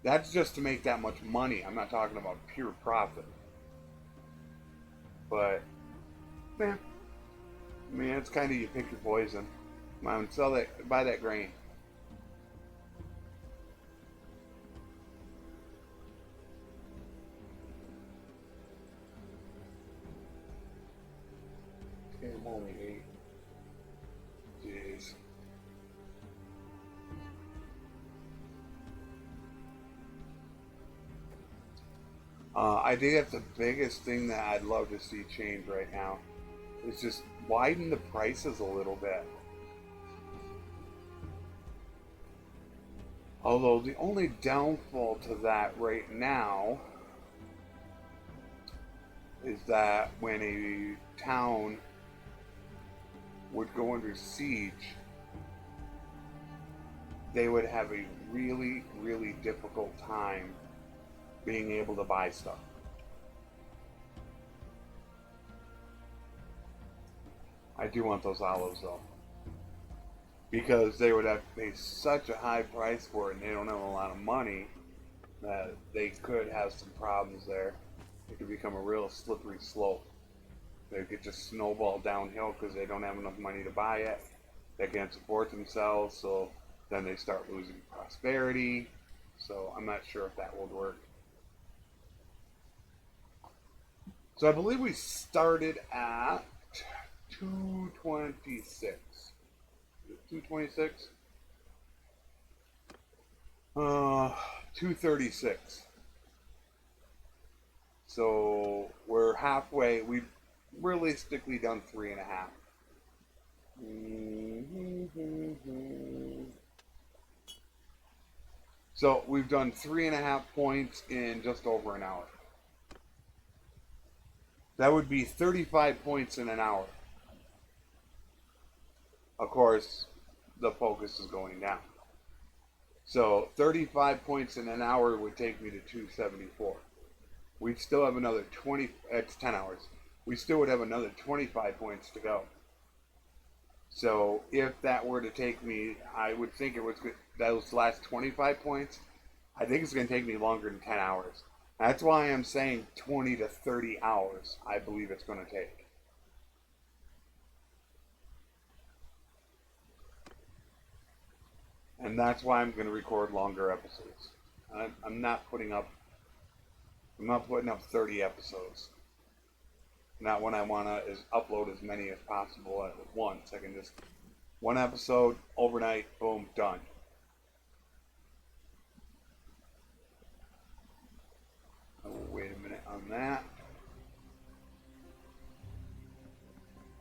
That's just to make that much money. I'm not talking about pure profit. But, man, it's kind of you pick your poison. Come on, buy that grain. Jeez. I think that's the biggest thing that I'd love to see change right now. Is just widen the prices a little bit. Although the only downfall to that right now is that when a town would go under siege, they would have a really, really difficult time being able to buy stuff. I do want those olives though, because they would have to pay such a high price for it, and they don't have a lot of money, that they could have some problems there. It could become a real slippery slope. They could just snowball downhill because they don't have enough money to buy it. They can't support themselves, so then they start losing prosperity. So I'm not sure if that would work. So I believe we started at 226. 226? 236. So we're halfway. We've realistically done 3.5. So we've done 3.5 points in just over an hour. That would be 35 points in an hour. Of course, the focus is going down. So 35 points in an hour would take me to 274. We'd still have another 20, it's 10 hours. We still would have another 25 points to go. So if that were to take me, I would think it was those last 25 points, I think it's going to take me longer than 10 hours. That's why I'm saying 20 to 30 hours, I believe it's going to take. And that's why I'm going to record longer episodes. I'm not putting up 30 episodes. Not when I want to upload as many as possible at once. I can just, one episode, overnight, boom, done. Oh, wait a minute on that.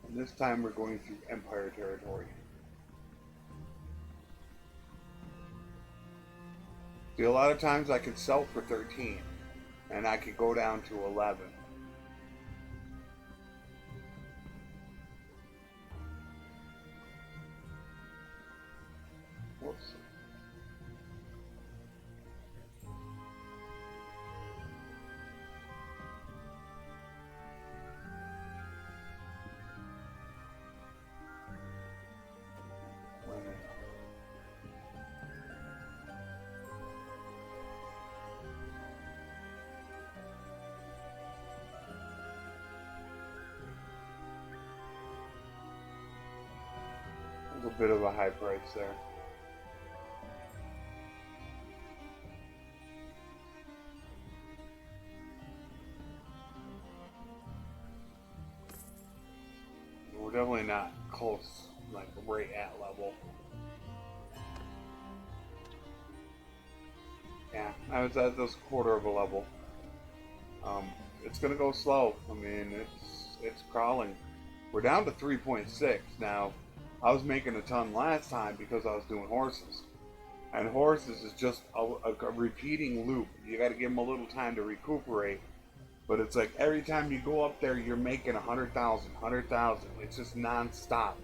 And this time we're going through Empire territory. See, a lot of times I could sell for 13, and I could go down to 11. Whoops. A bit of a high price there. We're definitely not close, like right at level. Yeah, I was at this quarter of a level. It's gonna go slow. I mean, it's crawling. We're down to 3.6 now. I was making a ton last time because I was doing horses. And horses is just a repeating loop. You got to give them a little time to recuperate. But it's like every time you go up there, you're making 100,000, 100,000. It's just non-stop.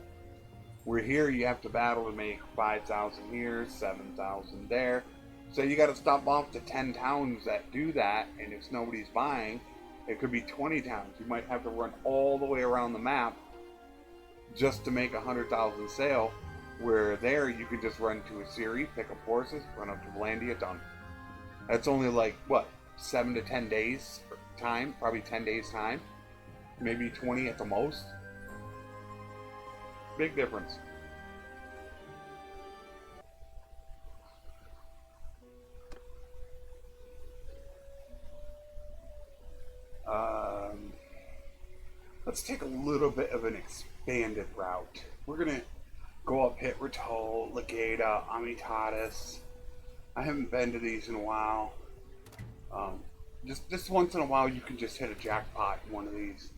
Where here, you have to battle to make 5,000 here, 7,000 there. So you got to stop off to 10 towns that do that. And if nobody's buying, it could be 20 towns. You might have to run all the way around the map just to make 100,000 sale, where there you could just run to a series, pick up horses, run up to Valandia, done. That's only like, what, 7 to 10 days time, probably 10 days time, maybe 20 at the most. Big difference. Let's take a little bit of an expanded route. We're gonna go up hit Rotol, Legata, Amitatis. I haven't been to these in a while. Just once in a while you can just hit a jackpot in one of these.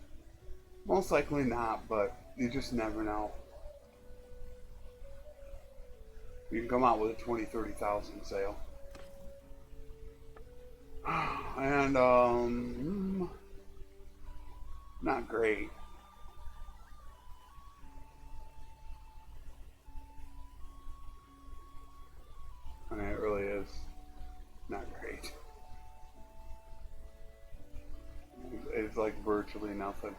Most likely not, but you just never know. You can come out with a 20-30,000 sale. And not great. I mean, it really is not great. It's like virtually nothing.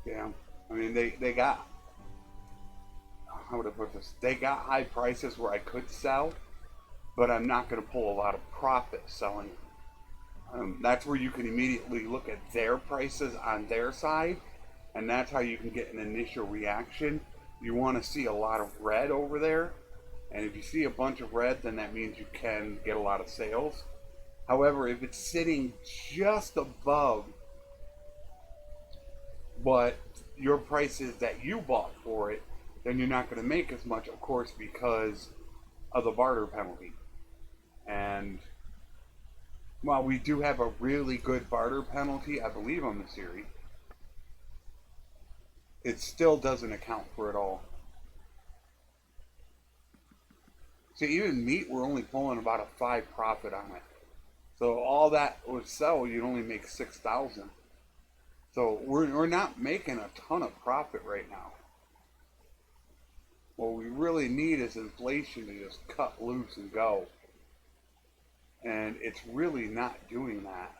Yeah, I mean they got, how would I put this? They got high prices where I could sell, but I'm not going to pull a lot of profit selling. That's where you can immediately look at their prices on their side, and that's how you can get an initial reaction. You want to see a lot of red over there, and if you see a bunch of red, then that means you can get a lot of sales. However, if it's sitting just above what your price is that you bought for it, then you're not going to make as much, of course, because of the barter penalty. And while we do have a really good barter penalty, I believe, on the series, it still doesn't account for it all. See, even meat, we're only pulling about a 5 profit on it. So all that would sell, you'd only make 6,000. So we're not making a ton of profit right now. What we really need is inflation to just cut loose and go. And it's really not doing that.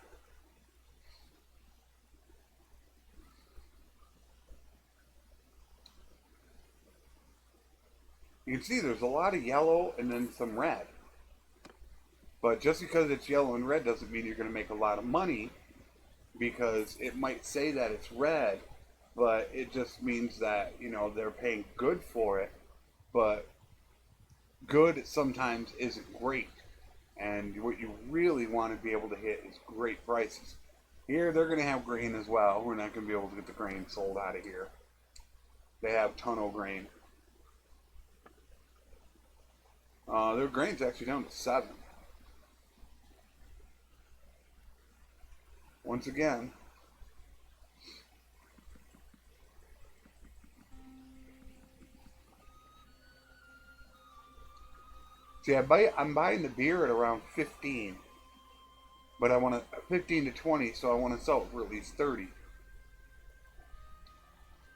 You can see there's a lot of yellow and then some red. But just because it's yellow and red doesn't mean you're going to make a lot of money, because it might say that it's red, but it just means that, you know, they're paying good for it. But good sometimes isn't great. And what you really want to be able to hit is great prices. Here, they're going to have grain as well. We're not going to be able to get the grain sold out of here. They have tonneau grain. Their grain's actually down to 7. Once again, see, I'm buying the beer at around 15, but I want to 15 to 20, so I want to sell it for at least 30.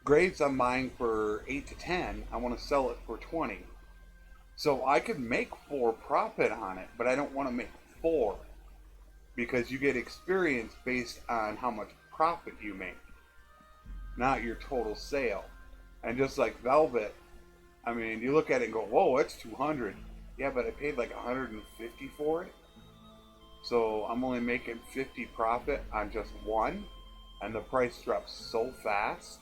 Grapes I'm buying for 8 to 10. I want to sell it for 20. So I could make 4 profit on it, but I don't want to make 4, because you get experience based on how much profit you make, not your total sale. And just like Velvet, I mean, you look at it and go, whoa, it's 200. Yeah, but I paid like 150 for it. So I'm only making 50 profit on just one, and the price drops so fast.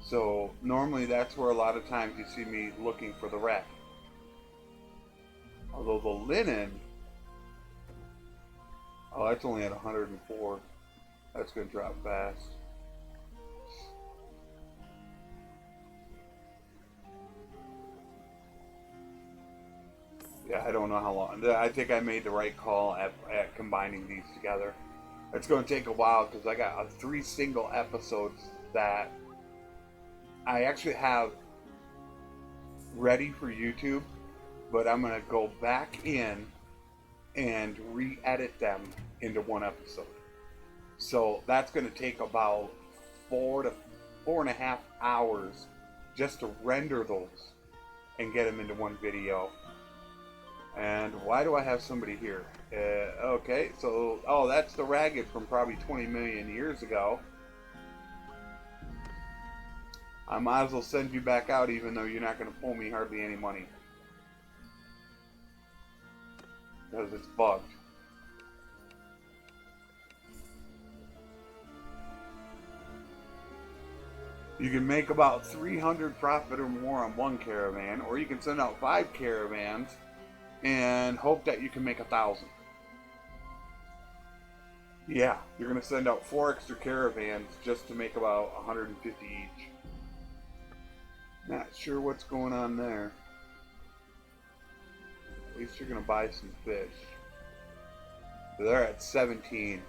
So normally that's where a lot of times you see me looking for the red. Although the linen, oh, that's only at 104. That's going to drop fast. Yeah, I don't know how long. I think I made the right call at combining these together. It's going to take a while because I got 3 single episodes that I actually have ready for YouTube, but I'm going to go back in and re-edit them into one episode. So that's going to take about 4 to 4.5 hours just to render those and get them into one video. And why do I have somebody here? Okay, so, oh, that's the ragged from probably 20 million years ago. I might as well send you back out even though you're not going to pull me hardly any money. Because it's bugged. You can make about 300 profit or more on one caravan, or you can send out 5 caravans and hope that you can make 1,000. Yeah, you're going to send out 4 extra caravans just to make about 150 each. Not sure what's going on there. At least you're going to buy some fish. They're at 17.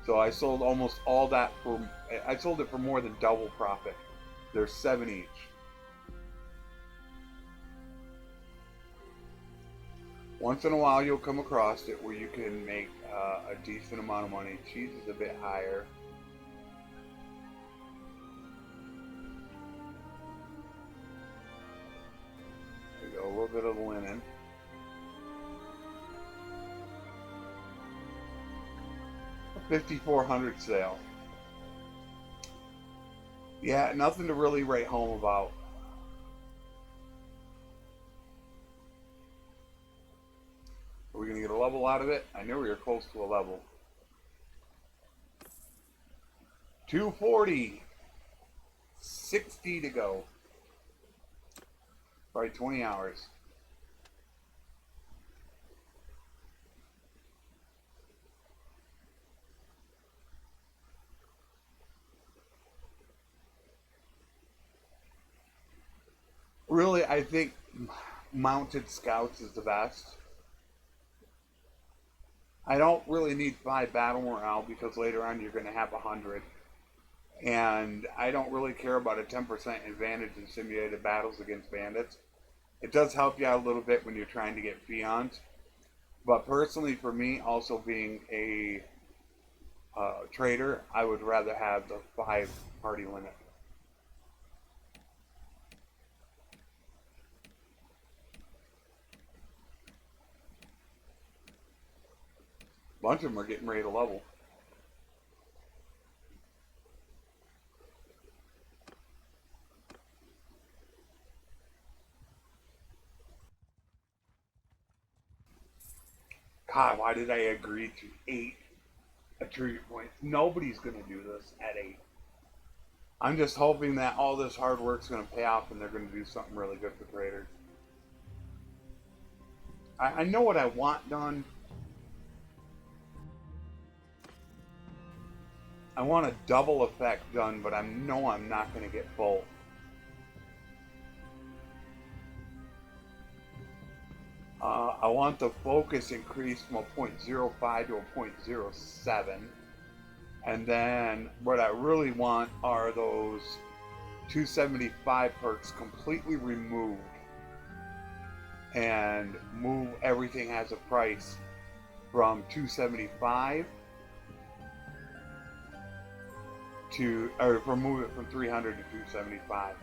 So I sold almost all that for, I sold it for more than double profit. They're 7 each. Once in a while you'll come across it where you can make a decent amount of money. Cheese is a bit higher. There we go, a little bit of linen. A 5,400 sale. Yeah, nothing to really write home about. Are we going to get a level out of it? I knew we were close to a level. 240. 60 to go. Probably 20 hours. Really, I think mounted scouts is the best. I don't really need 5 battle morale because later on you're going to have 100. And I don't really care about a 10% advantage in simulated battles against bandits. It does help you out a little bit when you're trying to get Fions. But personally, for me, also being a trader, I would rather have the 5 party limit. A bunch of them are getting ready to level. God, why did I agree to 8 attribute points? Nobody's going to do this at 8. I'm just hoping that all this hard work's going to pay off and they're going to do something really good for traders. I know what I want done. I want a double effect done, but I know I'm not going to get both. I want the focus increased from a 0.05 to a 0.07. And then what I really want are those 275 perks completely removed. And move everything as a price from 275 to, or remove it from 300 to 275.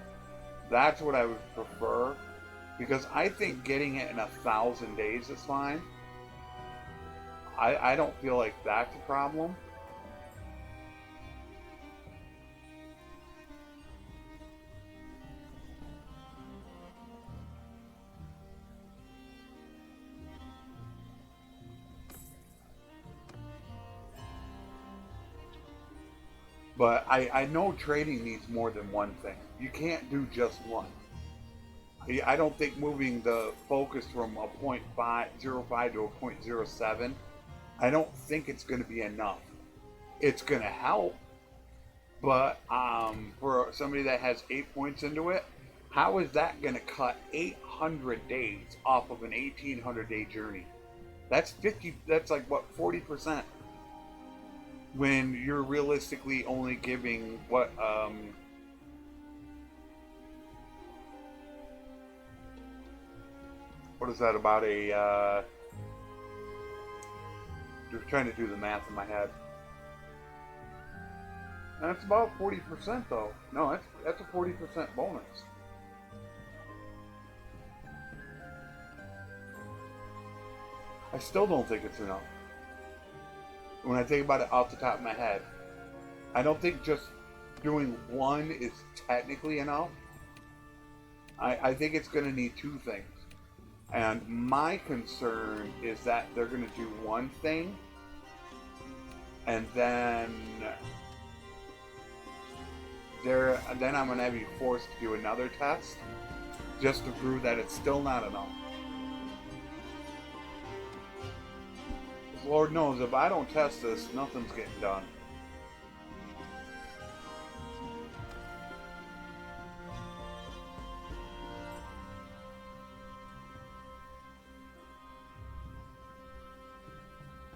That's what I would prefer, because I think getting it in 1,000 days is fine. I don't feel like that's a problem. But I know trading needs more than one thing. You can't do just one. I don't think moving the focus from a 0.05 to a 0.07, I don't think it's going to be enough. It's going to help, but for somebody that has 8 points into it, how is that going to cut 800 days off of an 1,800 day journey? That's 50. That's like what, 40%. When you're realistically only giving what is that, about a just trying to do the math in my head. That's about 40% though. No, that's a 40% bonus. I still don't think it's enough. When I think about it off the top of my head, I don't think just doing one is technically enough. I think it's going to need 2 things. And my concern is that they're going to do one thing, and then I'm going to be forced to do another test just to prove that it's still not enough. Lord knows, if I don't test this, nothing's getting done.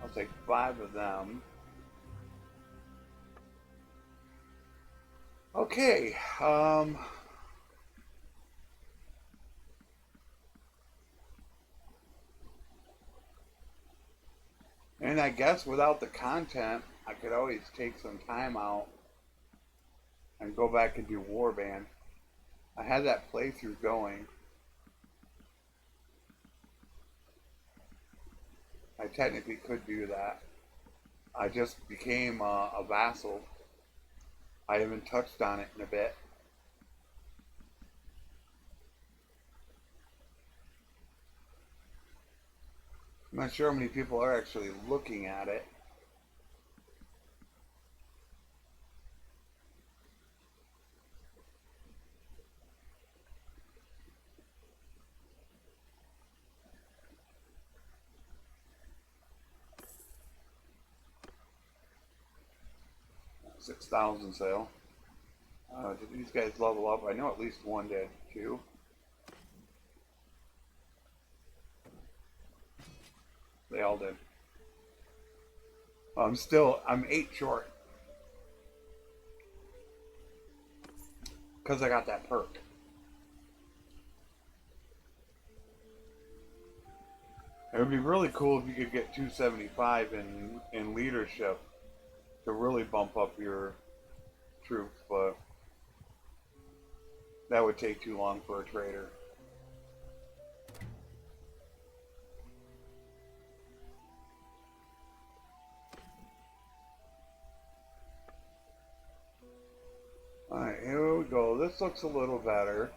I'll take 5 of them. Okay, and I guess without the content, I could always take some time out and go back and do Warband. I had that playthrough going. I technically could do that. I just became a vassal. I haven't touched on it in a bit. I'm not sure how many people are actually looking at it. $6,000 sale. Did these guys level up? I know at least one did. 2. They all did. I'm 8 short. Because I got that perk. It would be really cool if you could get 275 in leadership to really bump up your troops, but that would take too long for a trader. Alright, here we go. This looks a little better.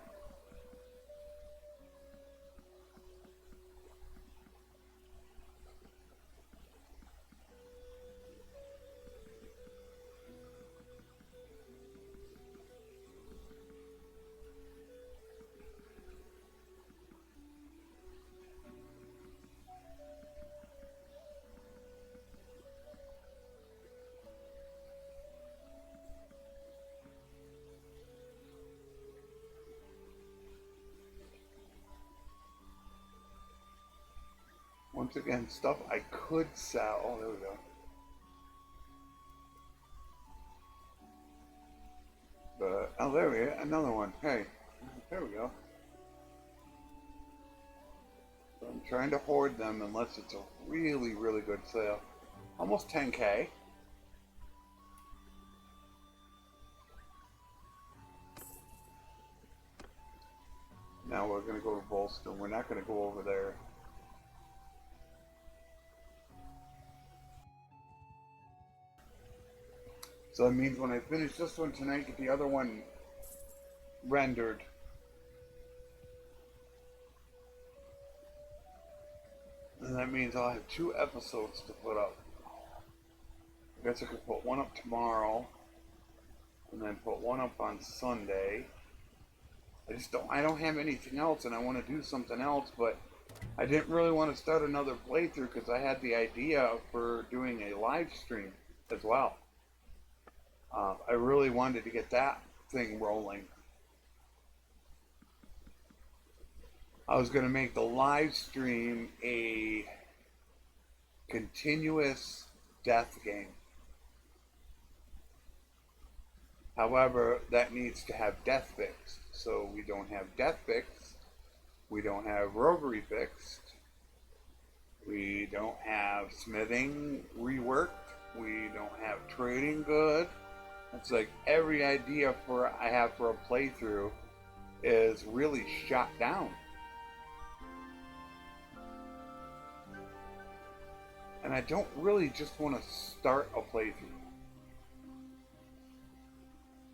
Once again, stuff I could sell. Oh, there we go. But, oh, there we go. Another one. Hey, there we go. So I'm trying to hoard them unless it's a really, really good sale. Almost 10K. Now we're going to go to Bolston. We're not going to go over there. So that means when I finish this one tonight, get the other one rendered. And that means I'll have 2 episodes to put up. I guess I could put one up tomorrow, and then put one up on Sunday. I don't have anything else, and I want to do something else, but I didn't really want to start another playthrough because I had the idea for doing a live stream as well. I really wanted to get that thing rolling. I was going to make the live stream a continuous death game. However, that needs to have death fixed. So we don't have death fixed. We don't have roguery fixed. We don't have smithing reworked. We don't have trading good. It's like every idea I have for a playthrough is really shot down. And I don't really just want to start a playthrough.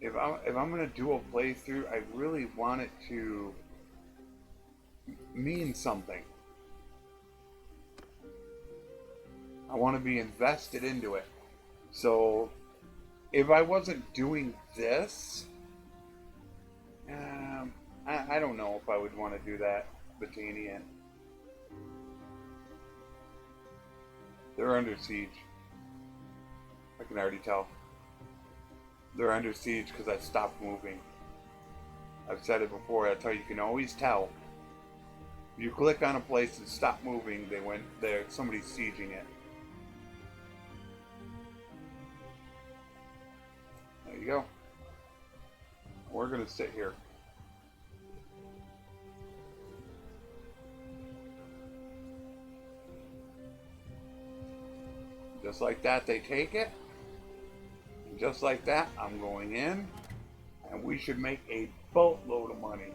If I'm going to do a playthrough, I really want it to mean something. I want to be invested into it. So if I wasn't doing this, I don't know if I would want to do that, Battanian. They're under siege. I can already tell. They're under siege because I stopped moving. I've said it before, that's how you can always tell. If you click on a place and stop moving, they went there, somebody's sieging it. There you go. We're gonna sit here. Just like that, they take it. And just like that, I'm going in. And we should make a boatload of money.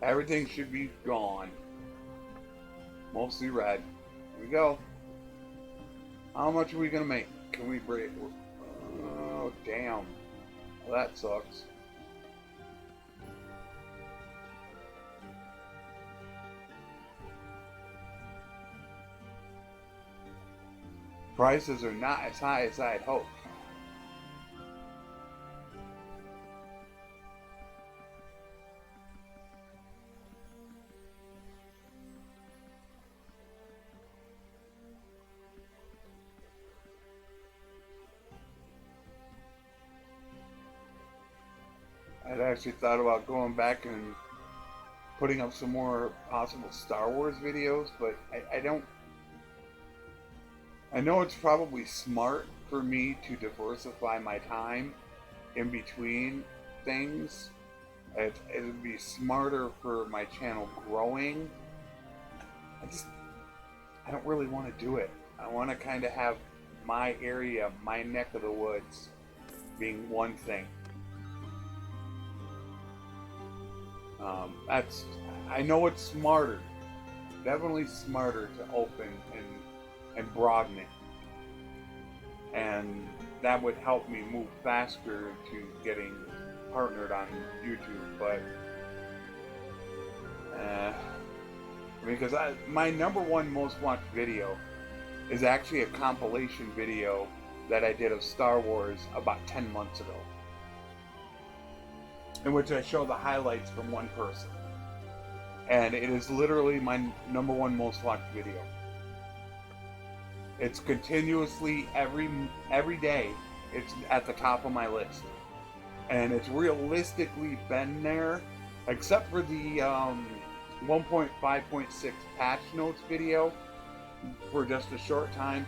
Everything should be gone. Mostly red. Here we go. How much are we gonna make? Can we break? Oh, damn. Well, that sucks. Prices are not as high as I had hoped. I'd actually thought about going back and putting up some more possible Star Wars videos, but I don't. I know it's probably smart for me to diversify my time in between things. It would be smarter for my channel growing. I don't really want to do it. I want to kind of have my area, my neck of the woods, being one thing. I know it's smarter, definitely smarter to open and broaden it. And that would help me move faster to getting partnered on YouTube, but because my #1 most watched video is actually a compilation video that I did of Star Wars about 10 months ago, in which I show the highlights from one person. And it is literally my #1 most watched video. It's continuously every day. It's at the top of my list, and it's realistically been there, except for the 1.5.6 patch notes video for just a short time.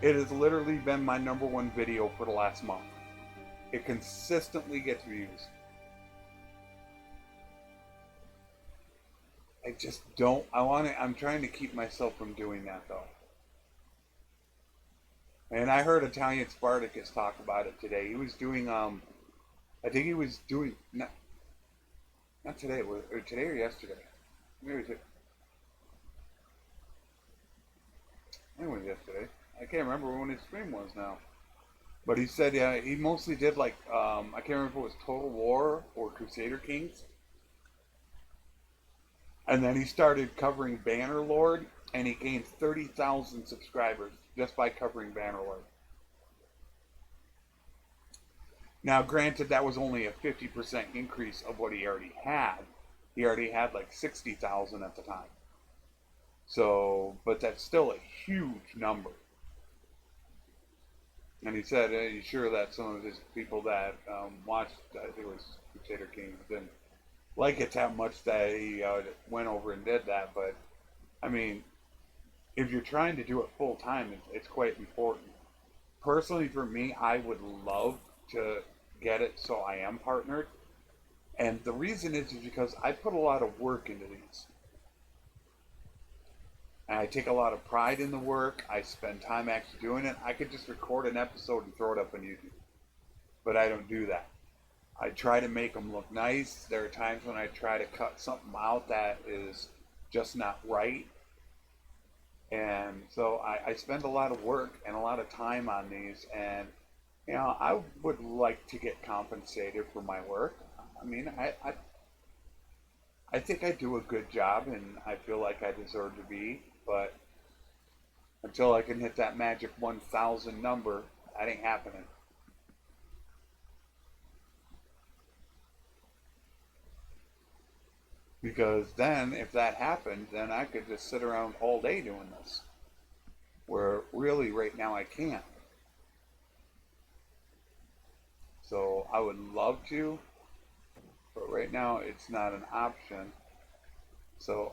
It has literally been my #1 video for the last month. It consistently gets views. I just don't. I'm trying to keep myself from doing that though. And I heard Italian Spartacus talk about it today. He was doing, I think he was doing, not today, or today or yesterday. Maybe it was yesterday. I can't remember when his stream was now. But he said, yeah, he mostly did like, I can't remember if it was Total War or Crusader Kings. And then he started covering Bannerlord, and he gained 30,000 subscribers just by covering Bannerlord. Now, granted, that was only a 50% increase of what he already had. He already had like 60,000 at the time. So, but that's still a huge number. And he said, he's sure that some of his people that watched, I think it was Crusader Kings, didn't like it that much that he went over and did that. But I mean, if you're trying to do it full time, it's quite important. Personally, for me, I would love to get it so I am partnered, and the reason is because I put a lot of work into these, and I take a lot of pride in the work. I spend time actually doing it. I could just record an episode and throw it up on YouTube, but I don't do that. I try to make them look nice. There are times when I try to cut something out that is just not right. And so I spend a lot of work and a lot of time on these. And, you know, I would like to get compensated for my work. I mean, I think I do a good job, and I feel like I deserve to be. But until I can hit that magic 1,000 number, that ain't happening. Because then, if that happened, then I could just sit around all day doing this. where really right now I can't. So I would love to, but right now it's not an option. So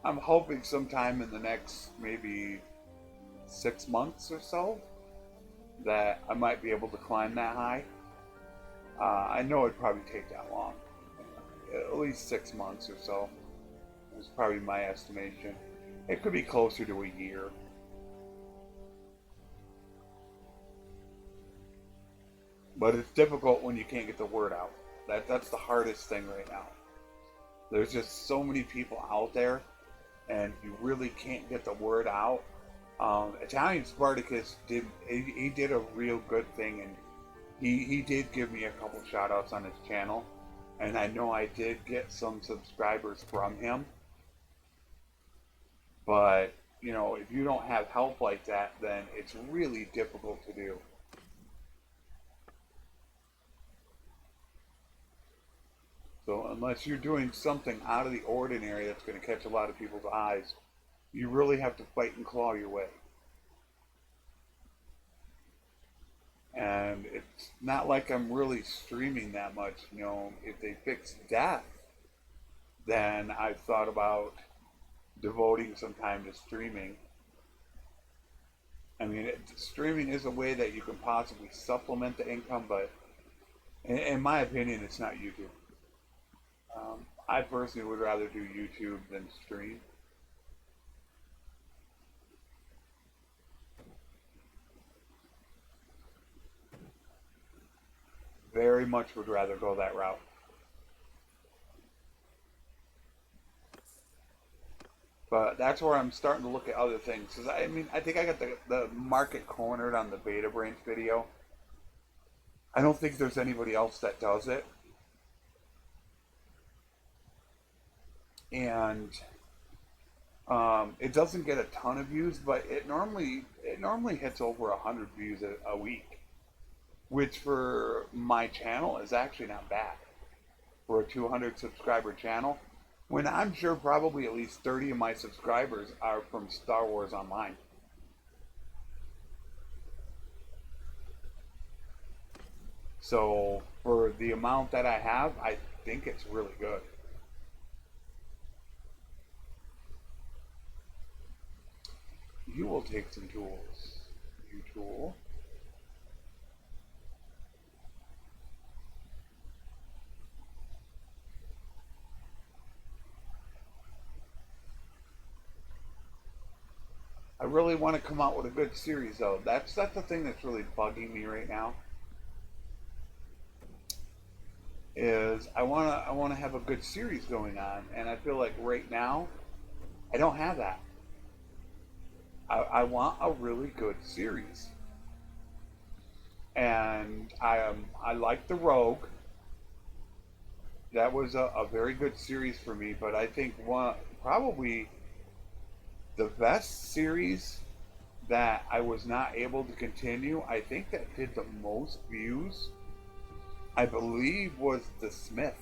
I'm hoping sometime in the next maybe 6 months or so that I might be able to climb that high. I know it'd probably take that long, at least 6 months or so. Is probably my estimation. It could be closer to a year. But it's difficult when you can't get the word out. That's the hardest thing right now. There's just so many people out there, and you really can't get the word out. Italian Spartacus did a real good thing, and he did give me a couple shout outs on his channel, and I know I did get some subscribers from him. But you know, if you don't have help like that, then it's really difficult to do. So unless you're doing something out of the ordinary that's going to catch a lot of people's eyes, you really have to fight and claw your way. And it's not like I'm really streaming that much. You know, if they fix death, then I've thought about devoting some time to streaming. I mean, streaming is a way that you can possibly supplement the income, but in my opinion, it's not YouTube. I personally would rather do YouTube than stream. Very much would rather go that route. But that's where I'm starting to look at other things. Cause I mean, I think I got the market cornered on the Beta Brains video. I don't think there's anybody else that does it. And it doesn't get a ton of views, but it normally hits over 100 views a week, which for my channel is actually not bad for a 200 subscriber channel. When I'm sure probably at least 30 of my subscribers are from Star Wars Online. So for the amount that I have, I think it's really good. You will take some tools. You tool. I really want to come out with a good series though. That's the thing that's really bugging me right now. Is I wanna have a good series going on, and I feel like right now I don't have that. I want a really good series, and I like the Rogue. That was a very good series for me, but I think probably the best series that I was not able to continue, I think that did the most views, I believe, was The Smith.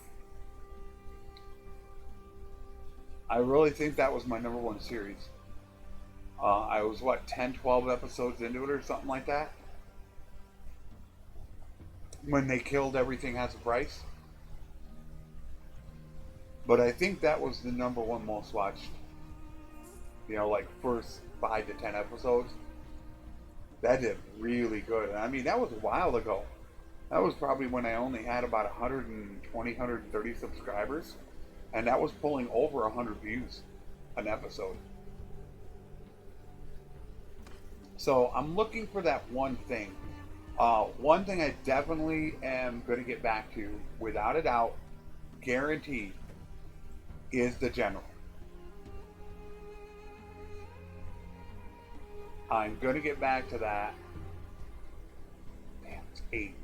I really think that was my #1 series. I was, what, 10, 12 episodes into it or something like that? When they killed Everything Has a Price. But I think that was the #1 most watched. You know, like first 5 to 10 episodes. That did really good. And I mean, that was a while ago. That was probably when I only had about 120, 130 subscribers. And that was pulling over 100 views an episode. So I'm looking for that one thing. One thing I definitely am going to get back to, without a doubt, guaranteed, is the general. I'm going to get back to that. Damn, it's 8.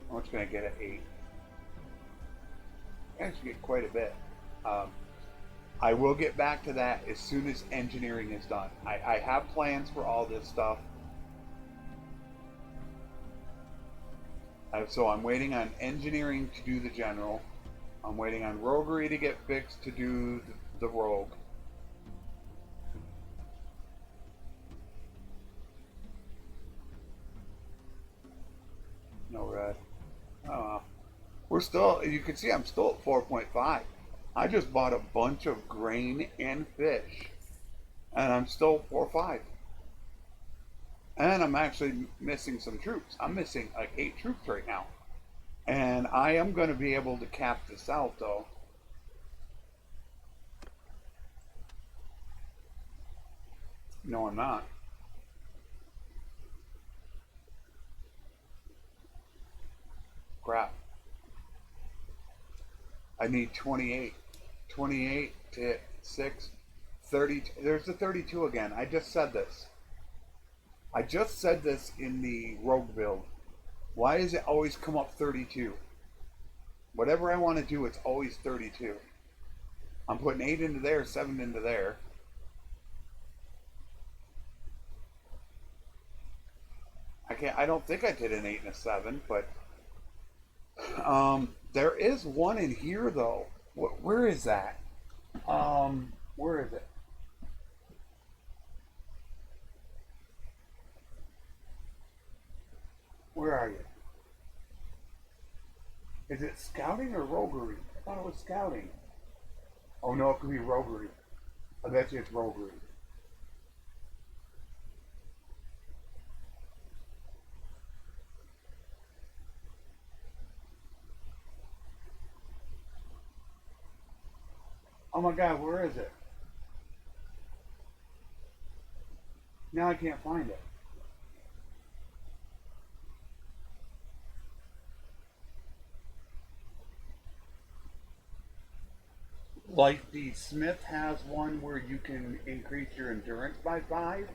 How much can I get at 8? I actually get quite a bit. I will get back to that as soon as engineering is done. I have plans for all this stuff. So I'm waiting on engineering to do the general. I'm waiting on roguery to get fixed to do the rogue. We're still, you can see I'm still at 4.5. I just bought a bunch of grain and fish, and I'm still 4.5. And I'm actually missing some troops. I'm missing like 8 troops right now. And I am going to be able to cap this out though. No, I'm not. Crap. I need 28. 28 to hit 6. 30. There's the 32 again. I just said this. I just said this in the rogue build. Why does it always come up 32? Whatever I want to do, it's always 32. I'm putting 8 into there, 7 into there. I don't think I did an 8 and a 7, but there is one in here though. Where is that? Where is it? Where are you? Is it scouting or roguery? I thought it was scouting. Oh no, it could be roguery. I bet you it's roguery. Oh my god, where is it? Now I can't find it. Like the Smith has one where you can increase your endurance by 5.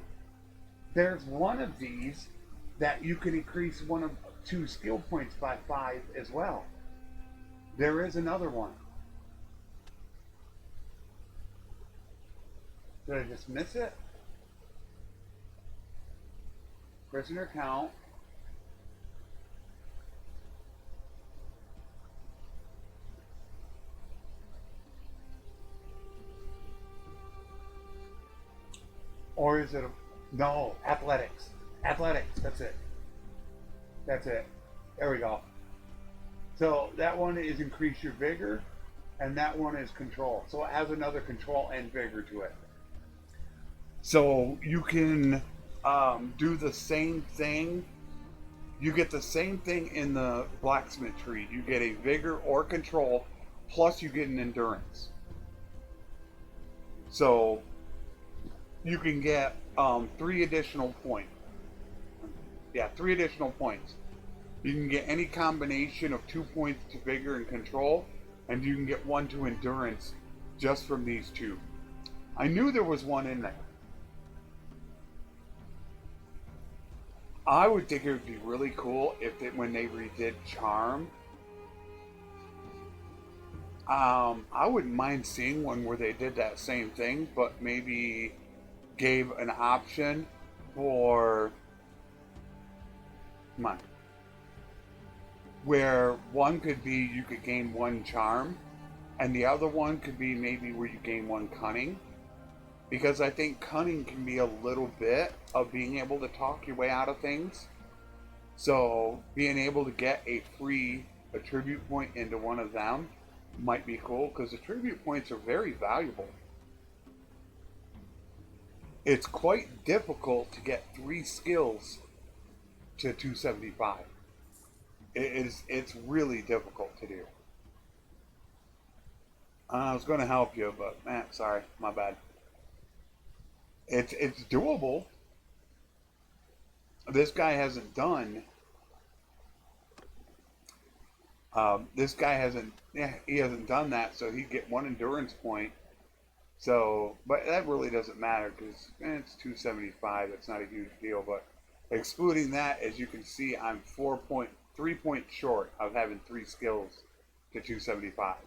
There's one of these that you can increase one of 2 skill points by 5 as well. There is another one. Did I just miss it? Prisoner count. Or is it a, no, athletics. Athletics, that's it. That's it. There we go. So that one is increase your vigor, and that one is control. So it has another control and vigor to it. So you can do the same thing. You get the same thing in the blacksmith tree. You get a vigor or control, plus you get an endurance. So you can get 3 additional points. Yeah, 3 additional points. You can get any combination of 2 points to vigor and control, and you can get 1 to endurance just from these 2. I knew there was one in there. I would think it would be really cool if when they redid Charm. I wouldn't mind seeing one where they did that same thing, but maybe gave an option for, come on, where one could be you could gain 1 charm, and the other one could be maybe where you gain 1 cunning, because I think cunning can be a little bit of being able to talk your way out of things. So being able to get a free attribute point into one of them might be cool, because attribute points are very valuable. It's quite difficult to get 3 skills to 275. It's really difficult to do. I was going to help you, but sorry, my bad. It's doable. This guy hasn't done. This guy hasn't. Yeah, he hasn't done that, so he'd get 1 endurance point. So, but that really doesn't matter because it's 275. It's not a huge deal. But excluding that, as you can see, I'm 3 points short of having 3 skills to 275.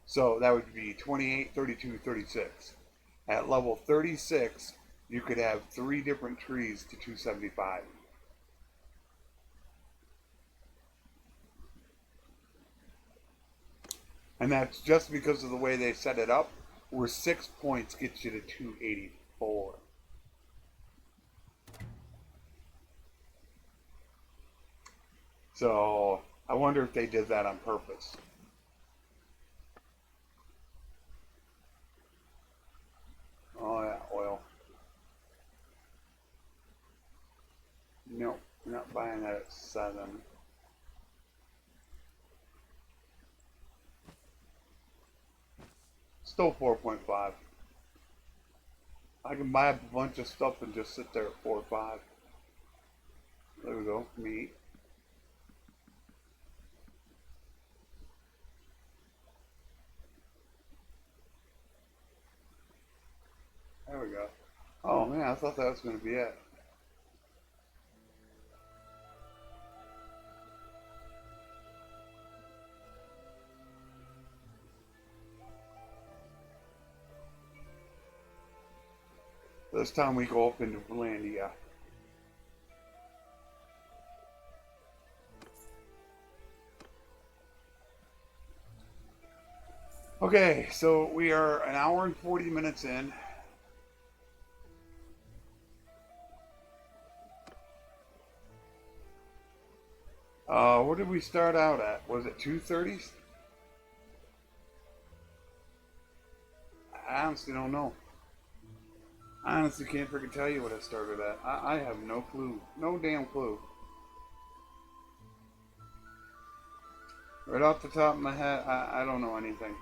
So that would be 28, 32, 36. At level 36, you could have 3 different trees to 275. And that's just because of the way they set it up, where 6 points gets you to 284. So I wonder if they did that on purpose. Oh yeah, oil. No, we're not buying that at 7. Still 4.5. I can buy a bunch of stuff and just sit there at 4 or 5. There we go, meat. There we go. Oh man, I thought that was going to be it. This time we go up into Vlandia. Okay, so we are an hour and 40 minutes in. What did we start out at? Was it 230s? I honestly don't know. I honestly can't freaking tell you what I started at. I have no clue. No damn clue. Right off the top of my head, I don't know anything.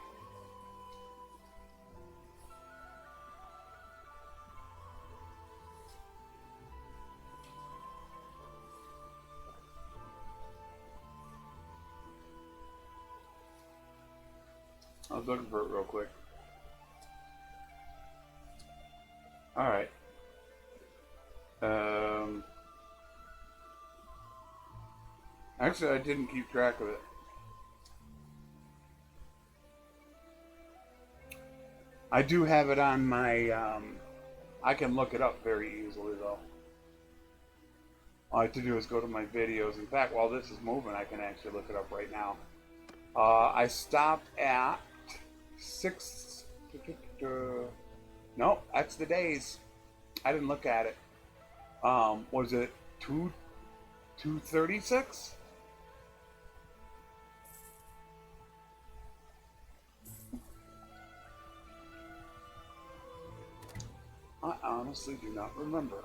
I was looking for it real quick. Alright. Actually, I didn't keep track of it. I do have it on my, I can look it up very easily though. All I have to do is go to my videos. In fact, while this is moving, I can actually look it up right now. I stopped at 6, no, that's the days. I didn't look at it. Was it 236? I honestly do not remember.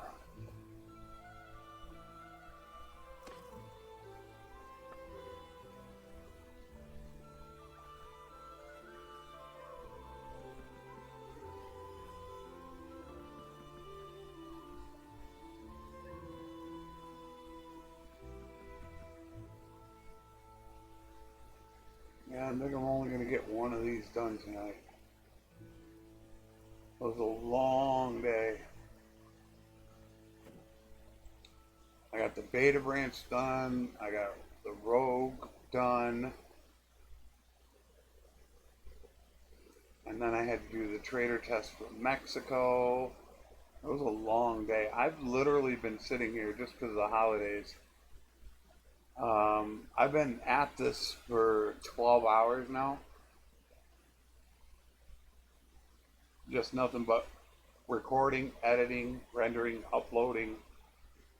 Yeah, I think I'm only going to get one of these done tonight. It was a long day. I got the beta branch done. I got the rogue done. And then I had to do the trader test for Mexico. It was a long day. I've literally been sitting here just because of the holidays. I've been at this for 12 hours now. Just nothing but recording, editing, rendering, uploading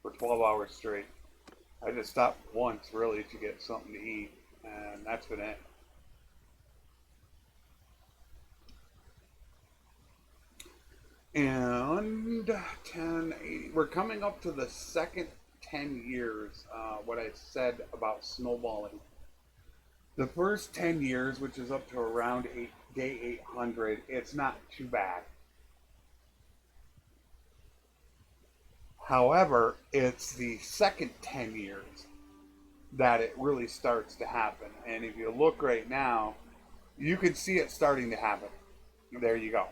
for 12 hours straight. I just stopped once really to get something to eat, and that's been it. And 1080. We're coming up to the second 10 years, what I said about snowballing. The first 10 years, which is up to around day 800, it's not too bad. However, it's the second 10 years that it really starts to happen. And if you look right now, you can see it starting to happen. There you go.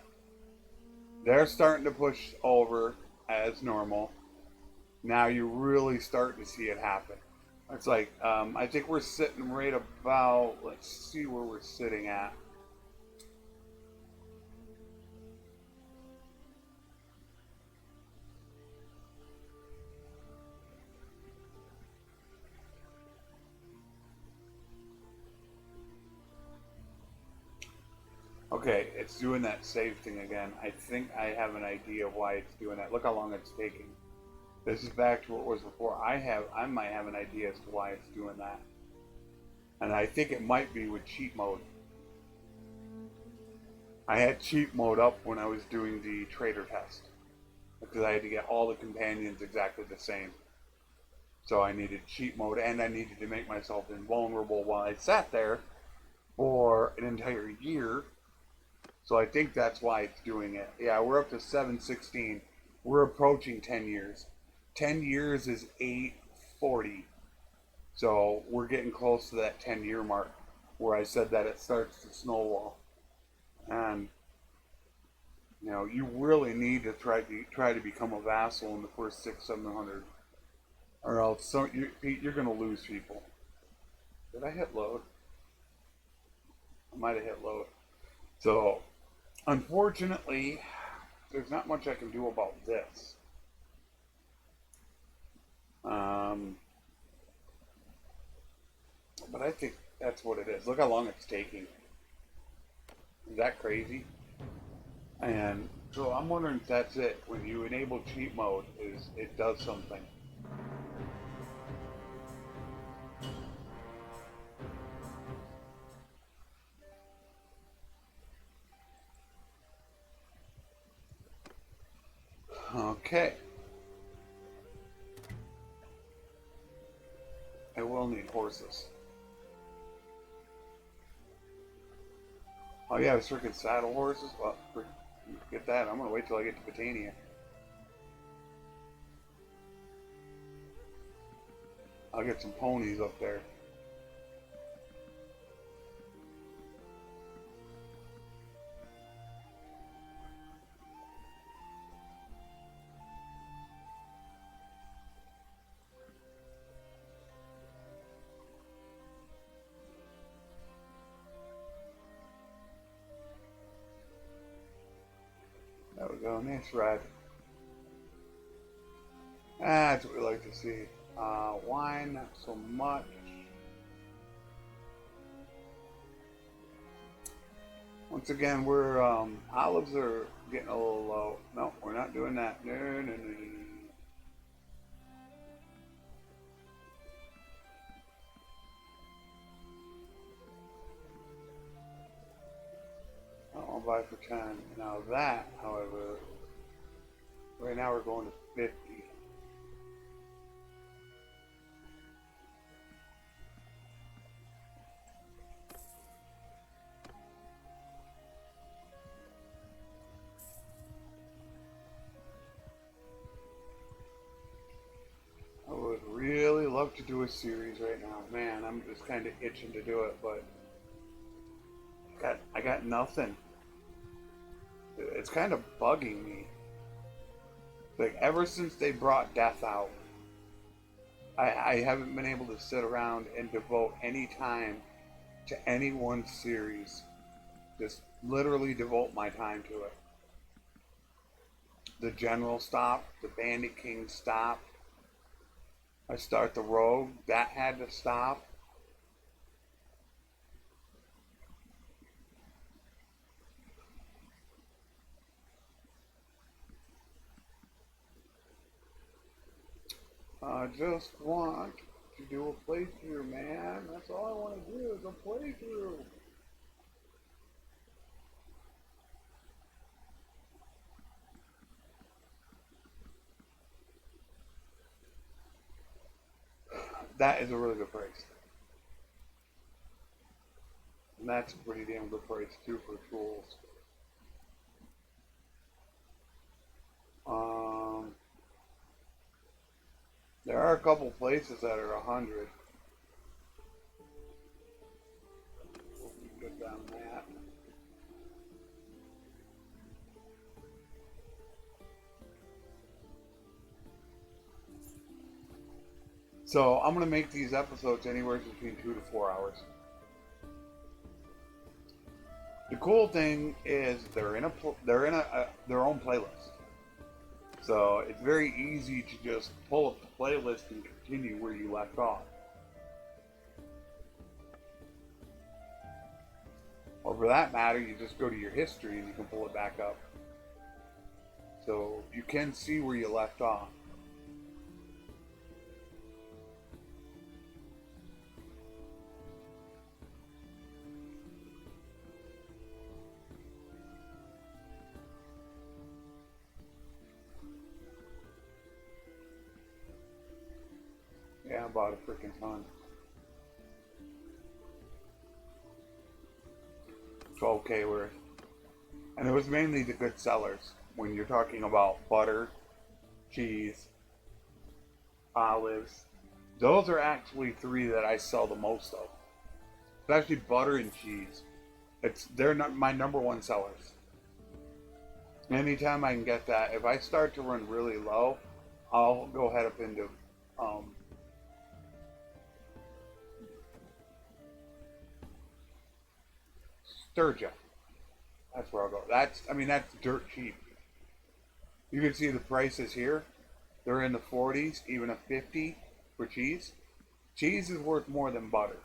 They're starting to push over as normal. Now you're really starting to see it happen. It's like, I think we're sitting right about, let's see where we're sitting at. Okay, it's doing that save thing again. I think I have an idea of why it's doing that. Look how long it's taking. This is back to what it was before. I might have an idea as to why it's doing that. And I think it might be with cheat mode. I had cheat mode up when I was doing the trader test because I had to get all the companions exactly the same. So I needed cheat mode and I needed to make myself invulnerable while I sat there for an entire year. So I think that's why it's doing it. Yeah, we're up to 716. We're approaching 10 years. 10 years is 840. So we're getting close to that 10-year mark where I said that it starts to snowball. And you know, you really need to try to become a vassal in the first 600-700, or else you're going to lose people. Did I hit load? I might have hit load. So, unfortunately, there's not much I can do about this. But I think that's what it is. Look how long it's taking. Is that crazy? And so I'm wondering if that's it. When you enable cheat mode, it does something. Okay. I will need horses. Oh yeah, freaking saddle horses. Well, get that. I'm gonna wait till I get to Botania. I'll get some ponies up there. There we go. Nice ride. That's what we like to see. Wine, not so much. Once again, we're olives are getting a little low. No, we're not doing that. No, no, no, no. I'll buy for 10. Now that, however, right now we're going to 50. I would really love to do a series right now. Man, I'm just kind of itching to do it, but I got nothing. It's kind of bugging me. Like, ever since they brought Death out, I haven't been able to sit around and devote any time to any one series. Just literally devote my time to it. The General stopped. The Bandit King stopped. I start the Rogue. That had to stop. I just want to do a playthrough, man. That's all I want to do is a playthrough. That is a really good price. And that's a pretty damn good price too for tools. There are a couple places that are 100. Get down that. So I'm gonna make these episodes anywhere between 2 to 4 hours. The cool thing is they're in their own playlist. So it's very easy to just pull up the playlist and continue where you left off. Or for that matter, you just go to your history and you can pull it back up. So you can see where you left off. I bought a freaking ton. 12K worth. And it was mainly the good sellers. When you're talking about butter, cheese, olives, those are actually three that I sell the most of. Especially butter and cheese. They're not my number one sellers. Anytime I can get that, if I start to run really low, I'll go ahead up into Sturgeon. That's where I'll go. That's dirt cheap. You can see the prices here. They're in the 40s, even a 50 for cheese. Cheese is worth more than butter.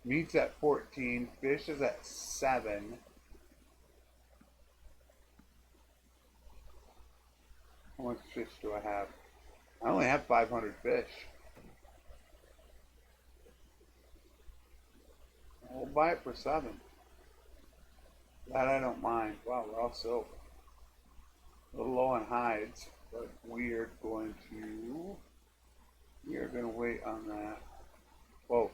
Meat's at 14, fish is at 7. How much fish do I have? I only have 500 fish. We'll buy it for 7. That I don't mind. Wow, raw silk. A little low on hides, but we are going to wait on that. Whoa.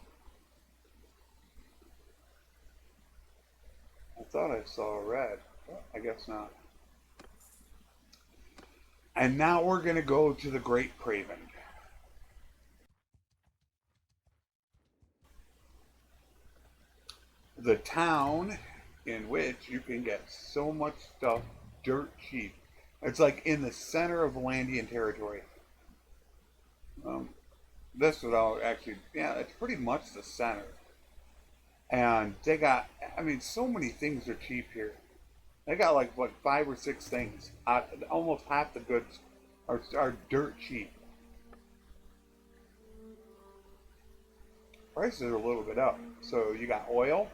I thought I saw red, but I guess not. And now we're going to go to the Great Craven. The town in which you can get so much stuff dirt cheap. It's like in the center of Landian territory. This would all actually, yeah, it's pretty much the center. And they got, so many things are cheap here. They got like, what, 5 or 6 things. Almost half the goods are dirt cheap. Prices are a little bit up. So you got oil,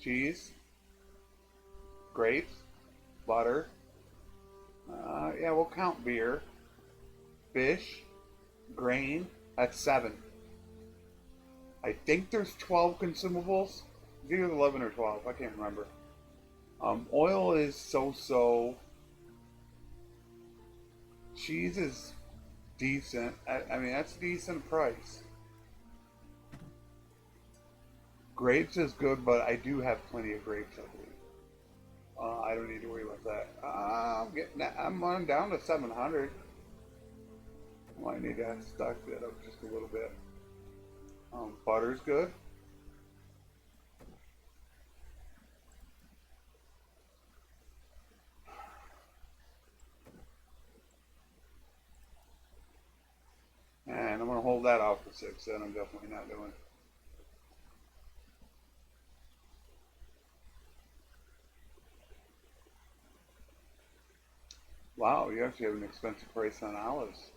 cheese, grapes, butter. Yeah, we'll count beer, fish, grain. That's 7. I think there's 12 consumables. It's either 11 or 12. I can't remember. Oil is so-so. Cheese is decent. That's a decent price. Grapes is good, but I do have plenty of grapes, I believe. I don't need to worry about that. I'm on down to 700. Might need to stock that up just a little bit. Butter's good. And I'm going to hold that off for 6, that I'm definitely not doing. Wow, you actually have an expensive price on olives.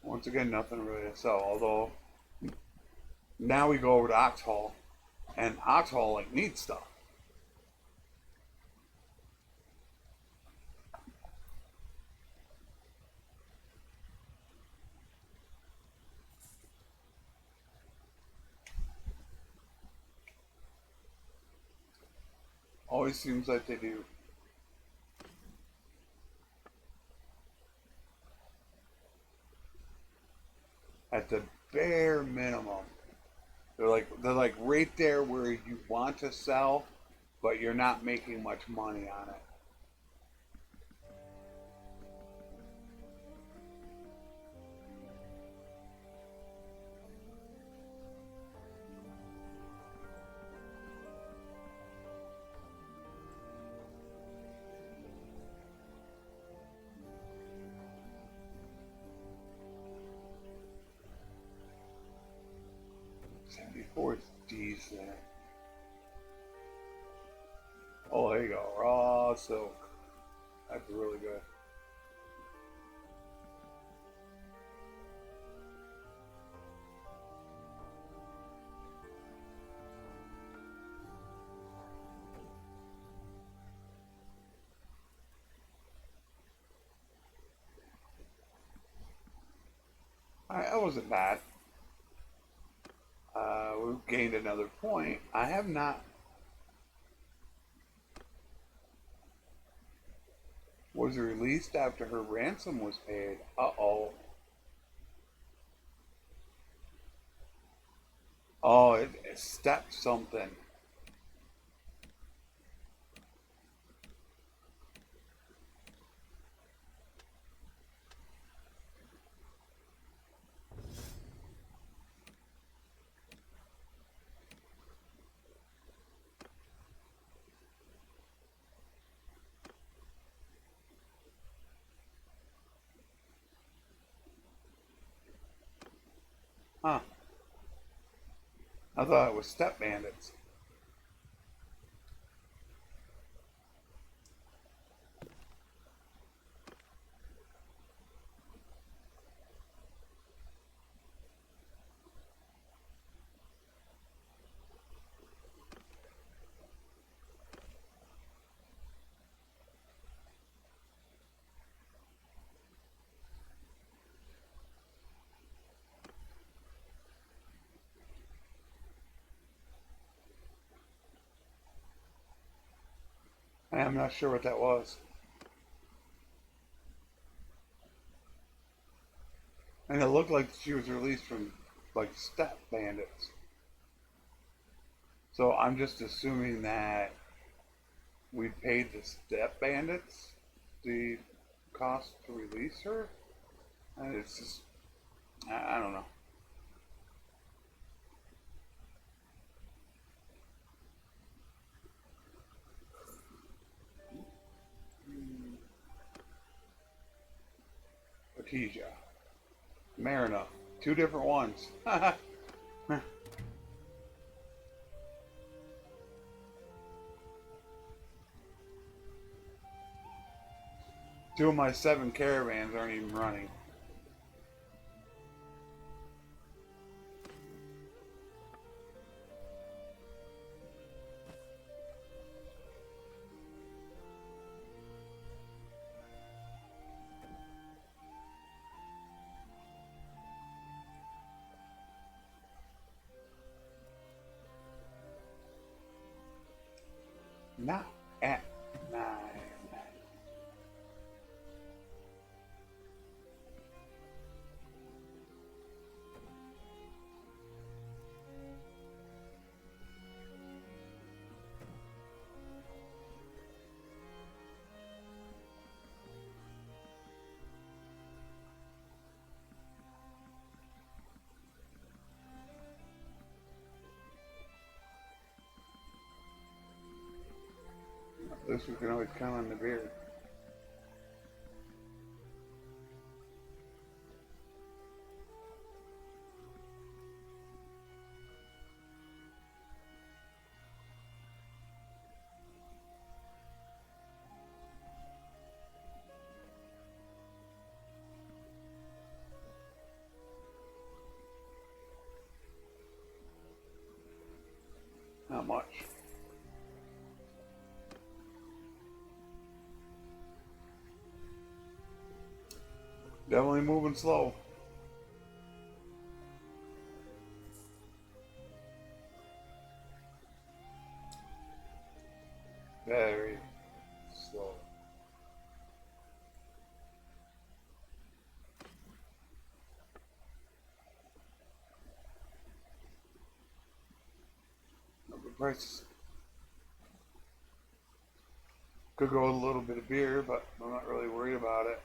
Once again, nothing really to sell, although now we go over to Oxhall, and Oxhall needs stuff. Always seems like they do. At the bare minimum, they're like right there where you want to sell, but you're not making much money on it. Before it's decent. Oh, there you go. Raw silk. That's really good. That wasn't bad. We've gained another point. I have not. Was released after her ransom was paid. Uh-oh. Oh, it stepped something. Huh. I thought it was step bandits. I'm not sure what that was. And it looked like she was released from like step bandits. So I'm just assuming that we paid the step bandits the cost to release her. And it's just, I don't know. Artesia. Marina. Two different ones. Two of my 7 caravans aren't even running. Not at 9. At least we can always count on the beer. Not much. Definitely moving slow. Very slow. The prices could go with a little bit of beer, but I'm not really worried about it.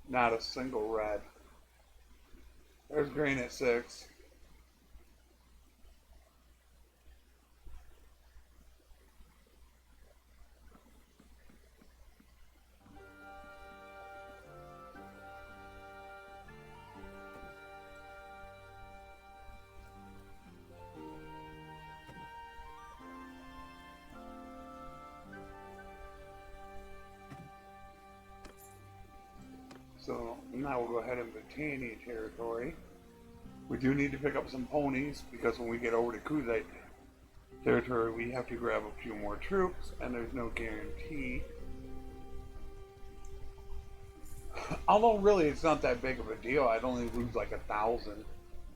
Not a single red. There's green at 6. So now we'll go ahead and Britannia territory. We do need to pick up some ponies because when we get over to Kuzite territory, we have to grab a few more troops, and there's no guarantee Although really it's not that big of a deal. I'd only lose like 1,000.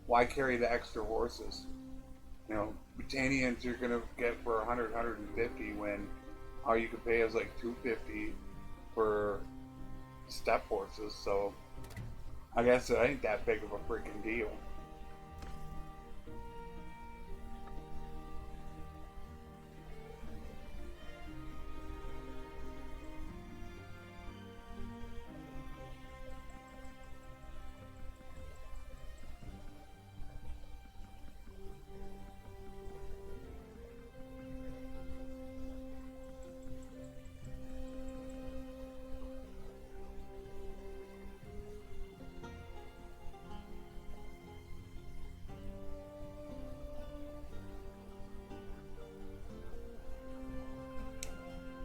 Why carry the extra horses? You know, Britannians you're gonna get for 100, 150 when all you can pay is like 250 for step horses. So I guess it ain't that big of a freaking deal.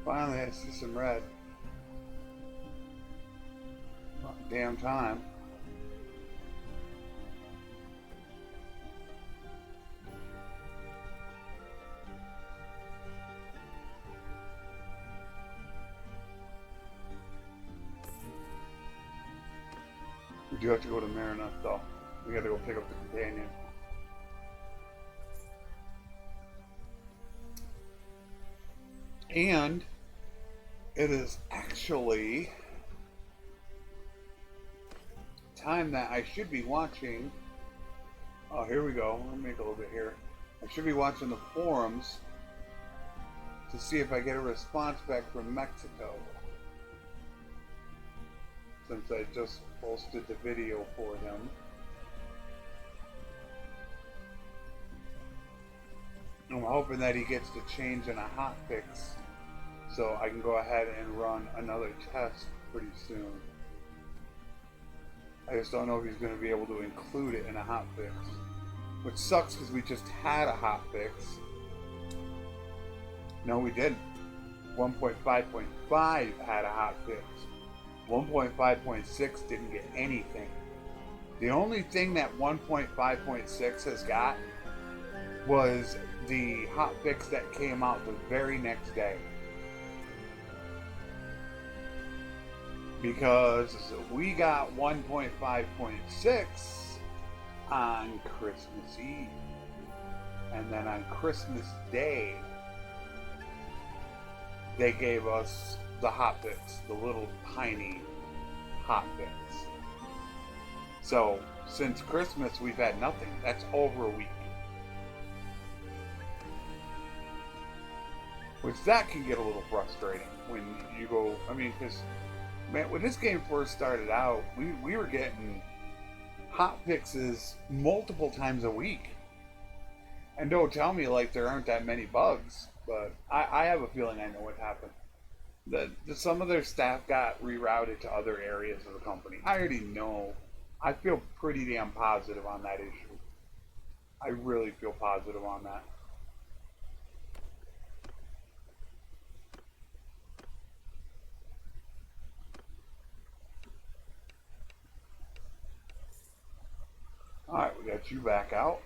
Finally, I see some red. About damn time. We do have to go to Marinette, though. We gotta go pick up the companion. And it is actually time that I should be watching. Oh, here we go. Let me make a little bit here. I should be watching the forums to see if I get a response back from Mexico, since I just posted the video for him. I'm hoping that he gets to change in a hotfix so I can go ahead and run another test pretty soon. I just don't know if he's going to be able to include it in a hotfix, which sucks because we just had a hotfix. No, we didn't. 1.5.5 had a hotfix. 1.5.6 didn't get anything. The only thing that 1.5.6 has got was the hotfix that came out the very next day. Because we got 1.5.6 on Christmas Eve. And then on Christmas Day, they gave us the hotfix, the little tiny hotfix. So, since Christmas, we've had nothing. That's over a week. Which that can get a little frustrating when you go, I mean, because, man, when this game first started out, we were getting hot fixes multiple times a week. And don't tell me like there aren't that many bugs, but I have a feeling I know what happened. That some of their staff got rerouted to other areas of the company. I already know. I feel pretty damn positive on that issue. I really feel positive on that. Alright, we got you back out.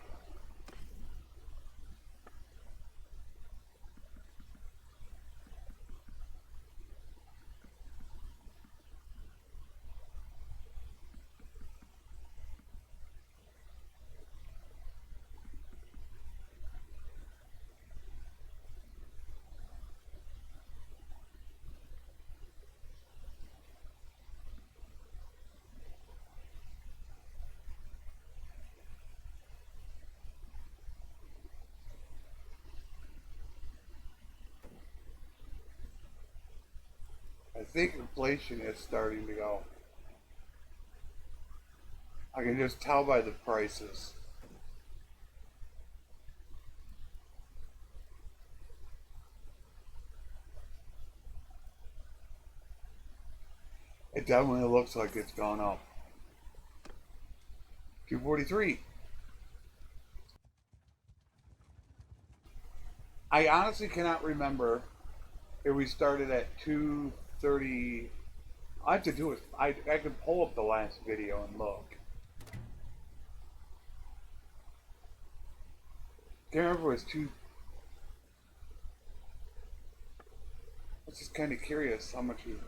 I think inflation is starting to go. I can just tell by the prices. It definitely looks like it's gone up. 243. I honestly cannot remember if we started at 230. I have to do it. I can pull up the last video and look. Can't remember if it was two. I was just kind of curious how much we've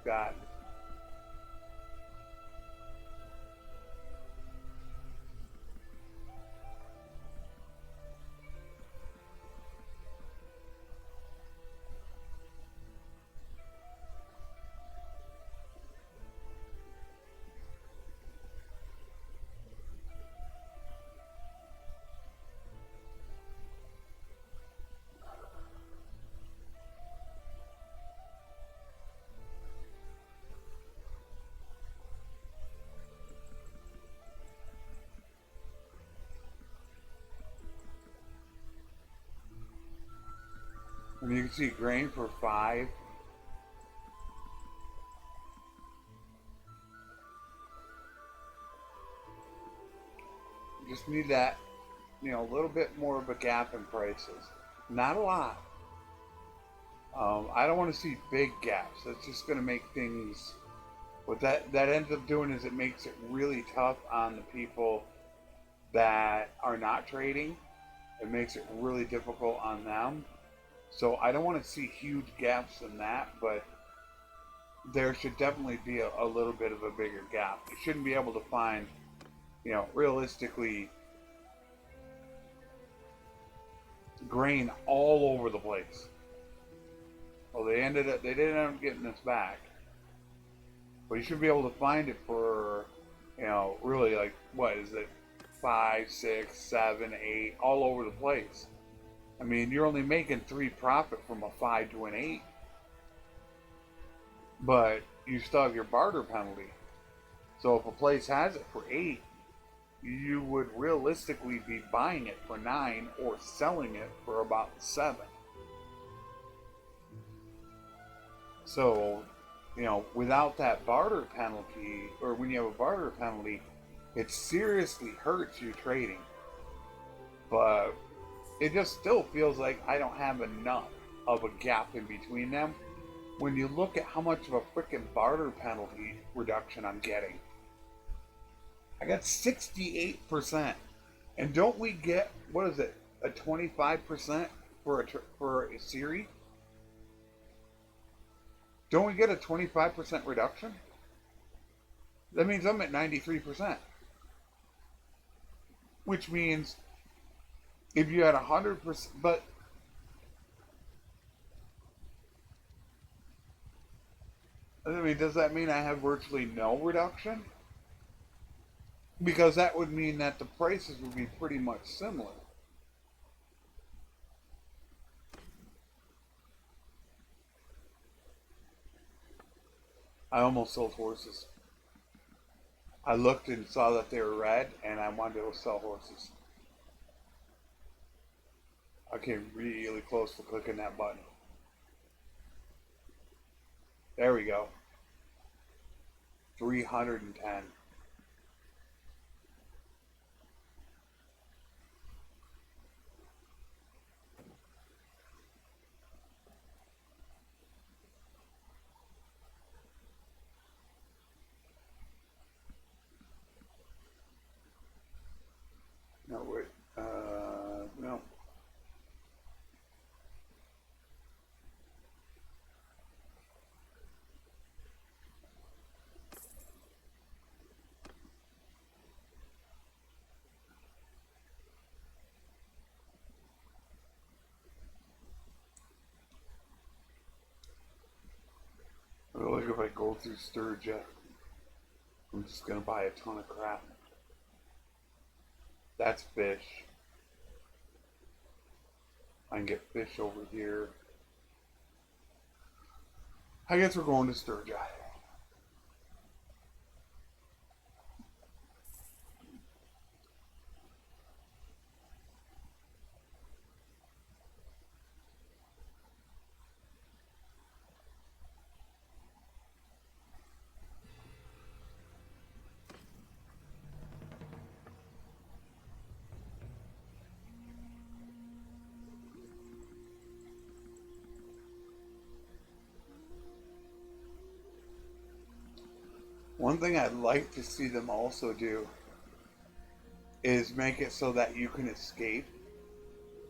got. And you can see grain for 5. You just need that, a little bit more of a gap in prices. Not a lot. I don't want to see big gaps. That's just going to make things. What that ends up doing is it makes it really tough on the people that are not trading. It makes it really difficult on them. So I don't want to see huge gaps in that, but there should definitely be a little bit of a bigger gap. You shouldn't be able to find, realistically, grain all over the place. Well, they didn't end up getting this back, but you should be able to find it for, really like, what is it, 5, 6, 7, 8, all over the place. I mean, you're only making 3 profit from a 5 to an 8, but you still have your barter penalty. So if a place has it for 8, you would realistically be buying it for 9 or selling it for about 7. So, without that barter penalty, or when you have a barter penalty, it seriously hurts you trading. But it just still feels like I don't have enough of a gap in between them when you look at how much of a freaking barter penalty reduction I'm getting. I got 68%. And don't we get, what is it, a 25% for a series? Don't we get a 25% reduction? That means I'm at 93%. Which means if you had 100%, but I mean, does that mean I have virtually no reduction? Because that would mean that the prices would be pretty much similar. I almost sold horses. I looked and saw that they were red, and I wanted to sell horses. I came really close to clicking that button. There we go. 310. No, wait. No. Look, if I go through Sturgia, I'm just gonna buy a ton of crap. That's fish. I can get fish over here. I guess we're going to Sturgia. One thing I'd like to see them also do is make it so that you can escape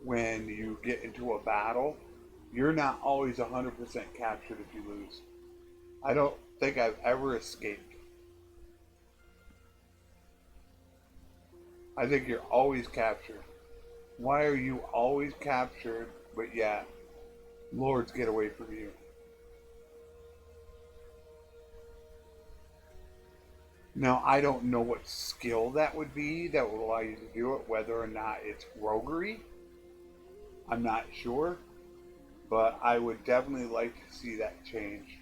when you get into a battle. You're not always 100% captured if you lose. I don't think I've ever escaped. I think you're always captured. Why are you always captured, but yet lords get away from you? Now, I don't know what skill that would be that would allow you to do it, whether or not it's roguery. I'm not sure, but I would definitely like to see that changed.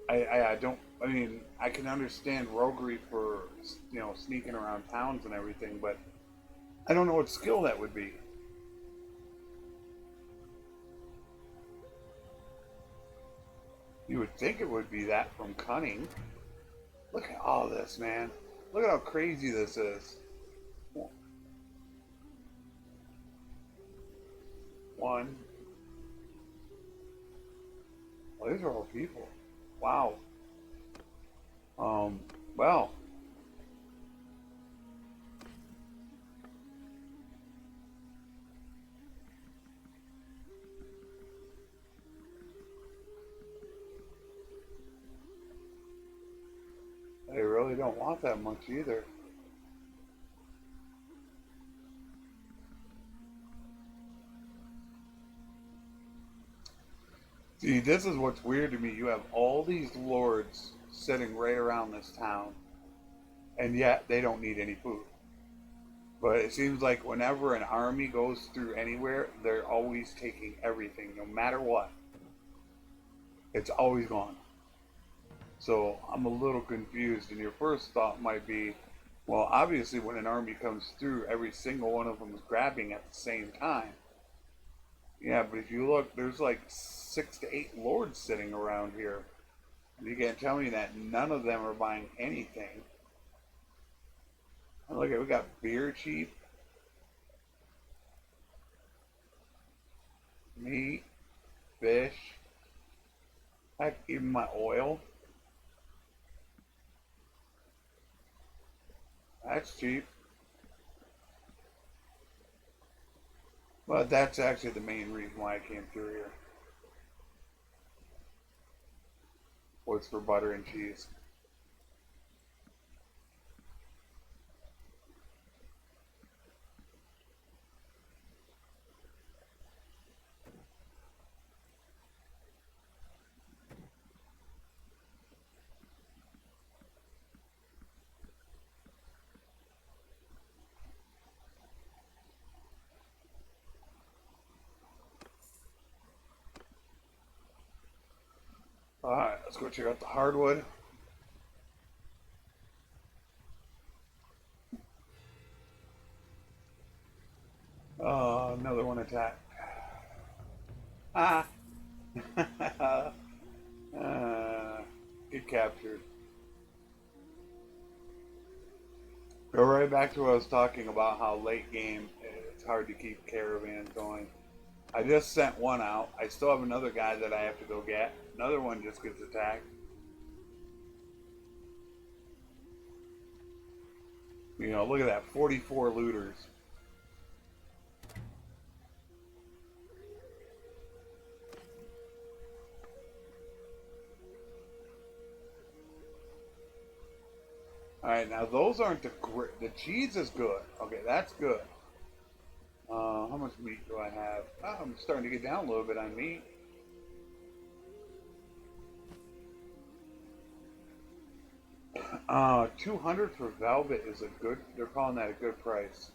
I don't, I mean, I can understand roguery for you know, sneaking around towns and everything, but I don't know what skill that would be. You would think it would be that from cunning. Look at all this, man. Look at how crazy this is. One. Well, these are all people. Wow. Well. They really don't want that much either. See, this is what's weird to me. You have all these lords sitting right around this town, and yet they don't need any food. But it seems like whenever an army goes through anywhere, they're always taking everything, no matter what. It's always gone. So I'm a little confused, and your first thought might be, well, obviously when an army comes through, every single one of them is grabbing at the same time. Yeah, but if you look, there's like 6 to 8 lords sitting around here. And you can't tell me that none of them are buying anything. And look at, we got beer cheap, meat, fish, heck, even my oil. That's cheap. But that's actually the main reason why I came through here. Was for butter and cheese. Alright, let's go check out the hardwood. Oh, another one attacked. Ah! Get captured. Go right back to what I was talking about, how late game it's hard to keep caravans going. I just sent one out. I still have another guy that I have to go get. Another one just gets attacked. You know, look at that, 44 looters. Alright, now those aren't the cheese is good. Okay, that's good. How much meat do I have? Oh, I'm starting to get down a little bit on meat. $200 for velvet is a good, they're calling that a good price.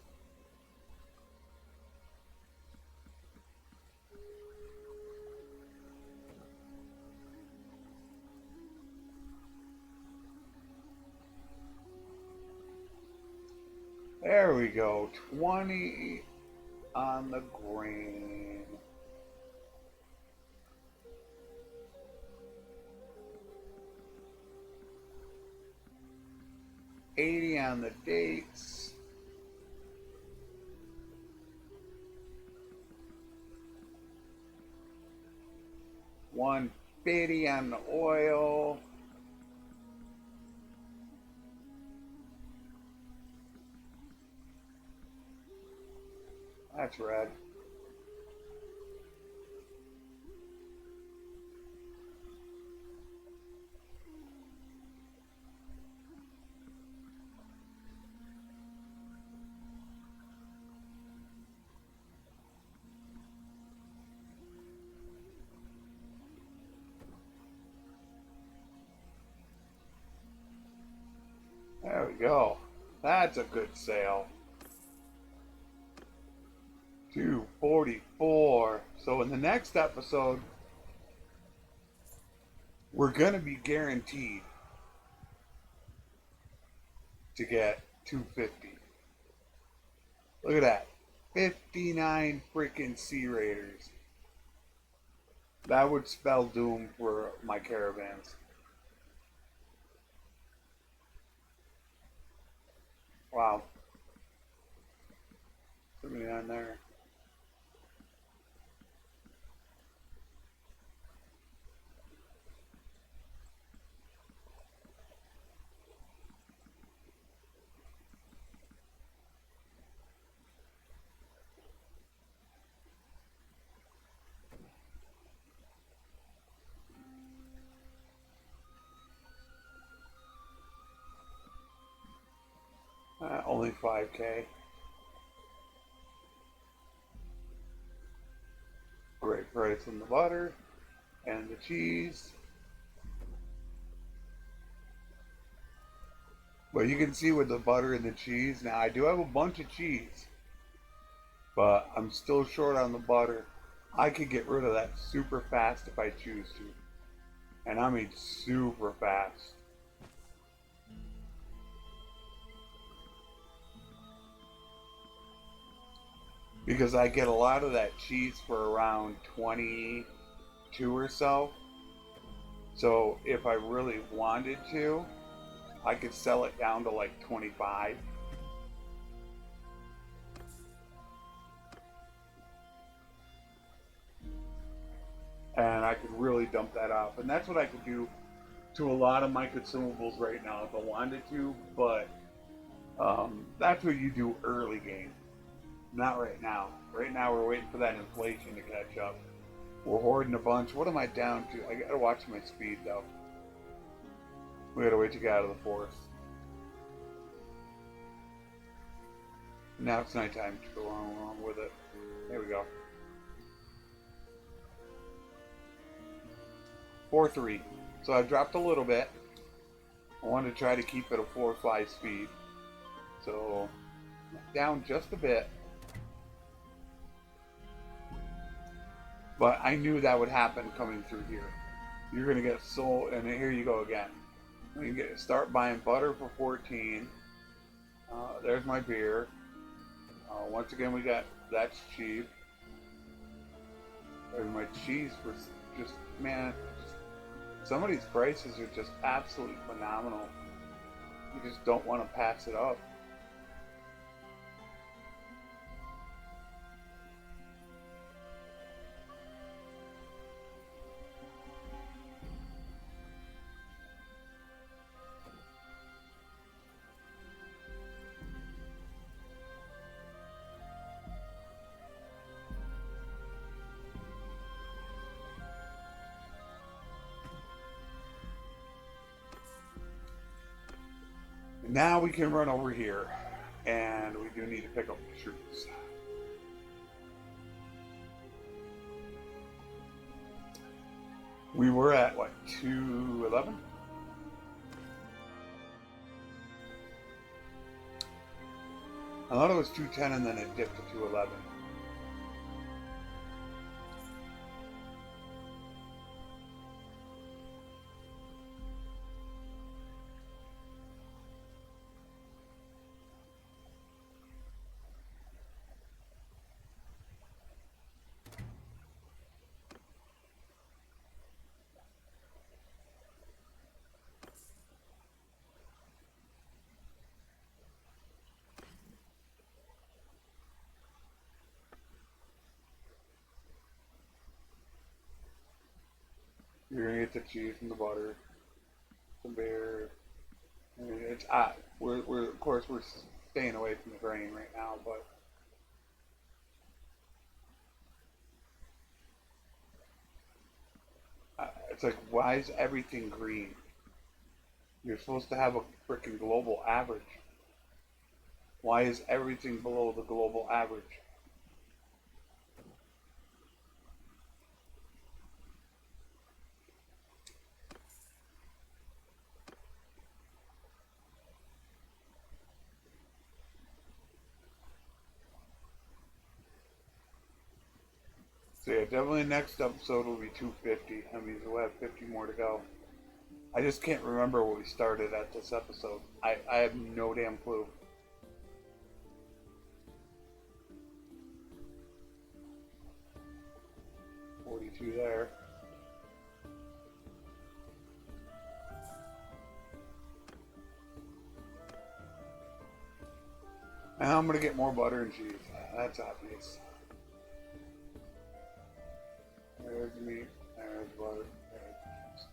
There we go, 20 on the grain. $80 on the dates. $150 on the oil. That's red. There we go. That's a good sale. 244. So in the next episode, we're going to be guaranteed to get 250. Look at that. 59 freaking Sea Raiders. That would spell doom for my caravans. Wow. Somebody on there. Only 5K. Great price on the butter and the cheese. But you can see with the butter and the cheese, now I do have a bunch of cheese, but I'm still short on the butter. I could get rid of that super fast if I choose to. And I mean super fast. Because I get a lot of that cheese for around 22 or so. So if I really wanted to, I could sell it down to like 25. And I could really dump that off. And that's what I could do to a lot of my consumables right now if I wanted to. But that's what you do early game. Not right now. Right now we're waiting for that inflation to catch up. We're hoarding a bunch. What am I down to? I gotta watch my speed though. We gotta wait to get out of the forest. Now it's nighttime to go along with it. There we go. 4.3. So I've dropped a little bit. I want to try to keep it a 4.5 speed. So down just a bit. But I knew that would happen coming through here. You're gonna get so, and here you go again. You can start buying butter for 14. There's my beer. Once again, we got that's cheap. There's my cheese for just man. Some of these prices are just absolutely phenomenal. You just don't want to pass it up. Now we can run over here, and we do need to pick up the troops. We were at what, 211? I thought it was 210 and then it dipped to 211. You're gonna get the cheese and the butter, the beer. I mean, it's we're of course we're staying away from the grain right now, but it's like, why is everything green? You're supposed to have a freaking global average. Why is everything below the global average? So yeah, definitely next episode will be 250. That means we'll have 50 more to go. I just can't remember what we started at this episode. I have no damn clue. $42 there. Now I'm gonna get more butter and cheese. That's obvious. There's meat. There's butter. There's cheese.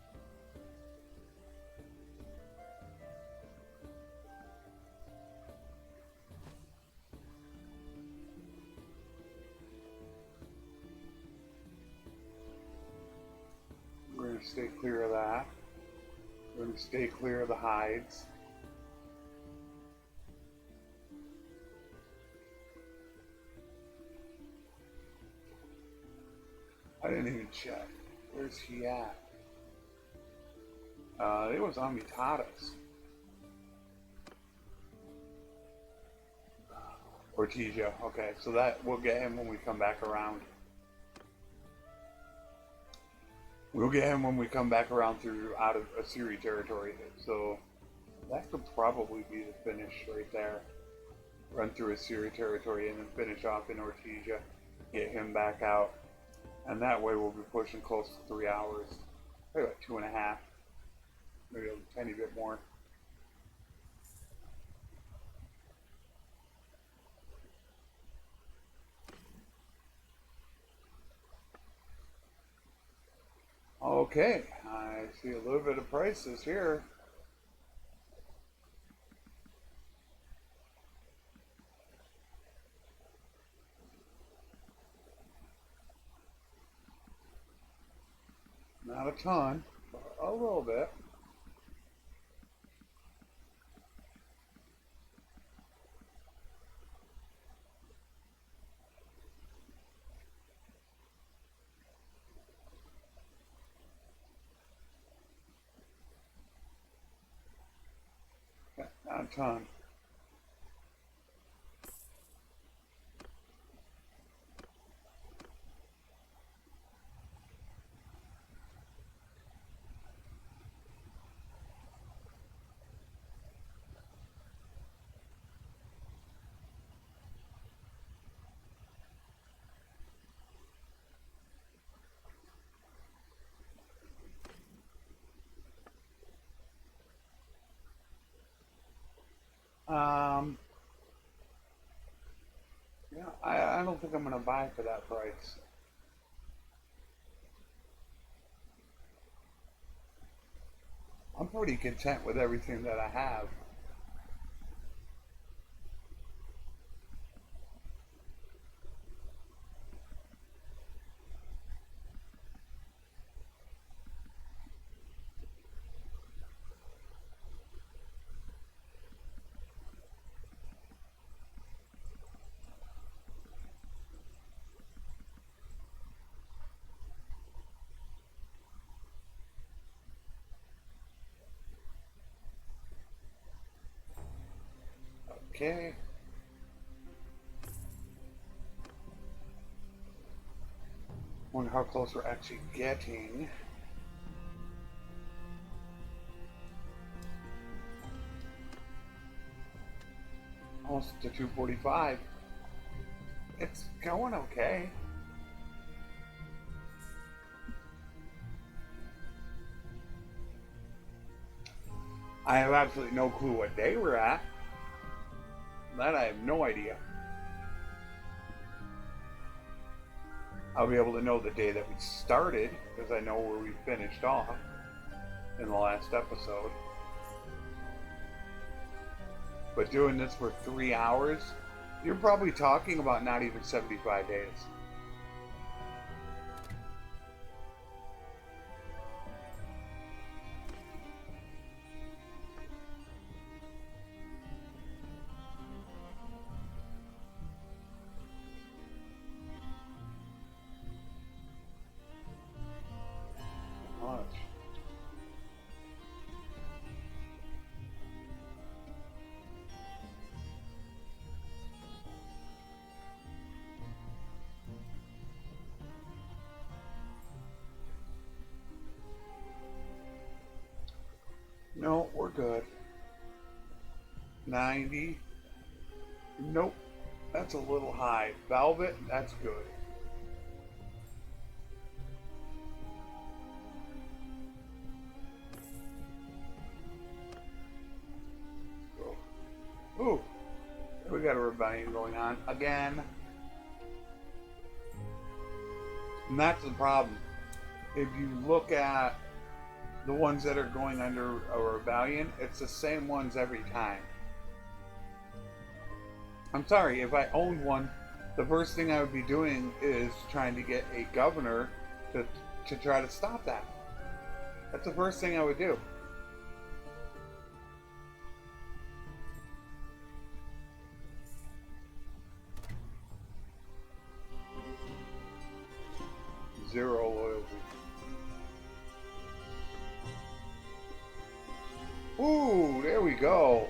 We're gonna stay clear of that. We're gonna stay clear of the hides. I didn't even check. Where's he at? It was uneditadas. Ortesia. Okay, so that we'll get him when we come back around. We'll get him when we come back around through out of Assyri territory. So that could probably be the finish right there. Run through Assyri territory and then finish off in Ortesia. Get him back out. And that way we'll be pushing close to 3 hours. Maybe about 2.5. Maybe a tiny bit more. Okay, I see a little bit of prices here. Not a ton, but a little bit. Not a ton. Yeah, I don't think I'm going to buy for that price. I'm pretty content with everything that I have. Okay. Wonder how close we're actually getting. Almost to 245. It's going okay. I have absolutely no clue what day we're at. That I have no idea. I'll be able to know the day that we started because I know where we finished off in the last episode. But doing this for 3 hours, you're probably talking about not even 75 days. good. 90. Nope. That's a little high. Velvet, that's good. Ooh. We got a rebellion going on again. And that's the problem. If you look at the ones that are going under a rebellion, it's the same ones every time. I'm sorry, if I owned one, the first thing I would be doing is trying to get a governor to try to stop that. That's the first thing I would do. Zero loyalty. Ooh, there we go.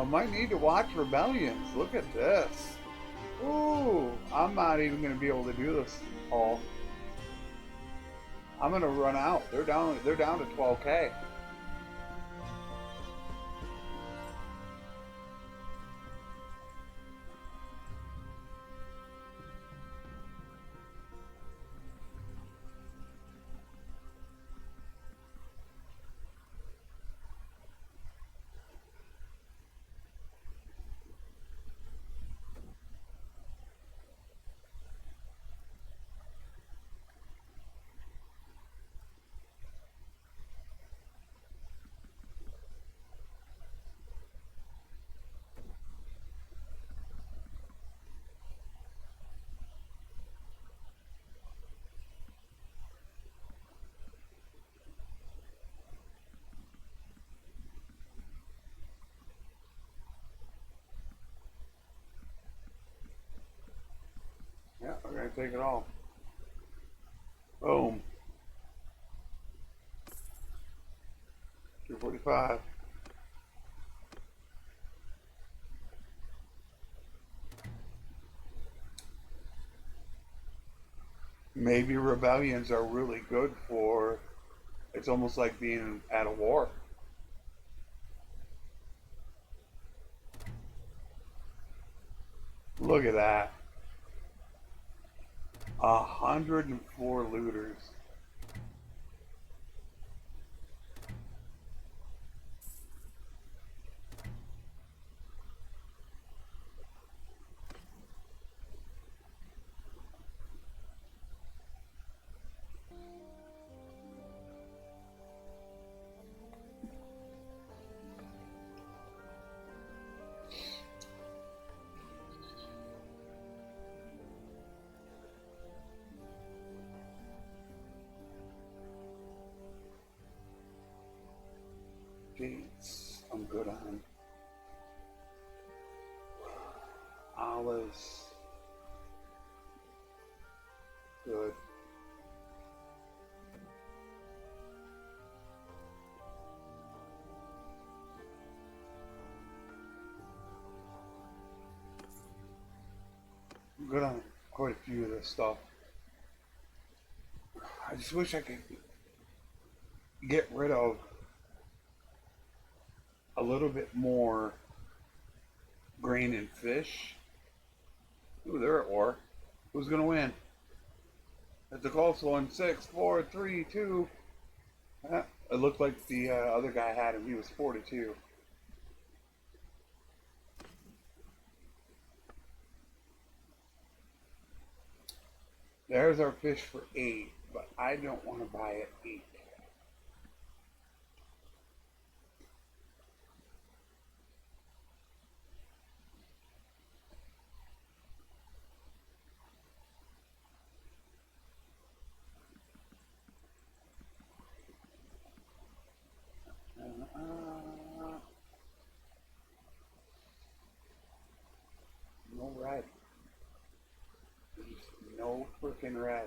Might need to watch rebellions. Look at this. Ooh, I'm not even going to be able to do this all. I'm going to run out. They're down to 12K. Yeah, we're going to take it all. Boom. 245. Maybe rebellions are really good for, it's almost like being at a war. Look at that. 104 looters. Gates, I'm good on. Olives, good. I'm good on quite a few of this stuff. I just wish I could get rid of a little bit more grain and fish. Ooh, they're at war. Who's gonna win? It's a close one. 6, 4, 3, 2. It looked like the other guy had him. He was 42. There's our fish for 8, but I don't want to buy at 8. No red. No freaking red.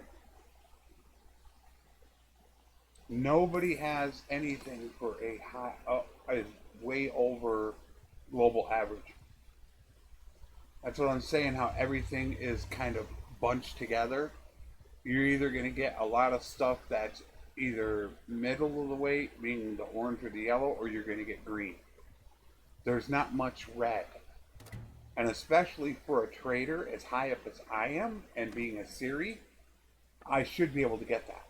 Nobody has anything for a high, is way over global average. That's what I'm saying, how everything is kind of bunched together. You're either going to get a lot of stuff that's either middle of the weight, being the orange or the yellow, or you're going to get green. There's not much red. And especially for a trader as high up as I am, and being a Siri, I should be able to get that.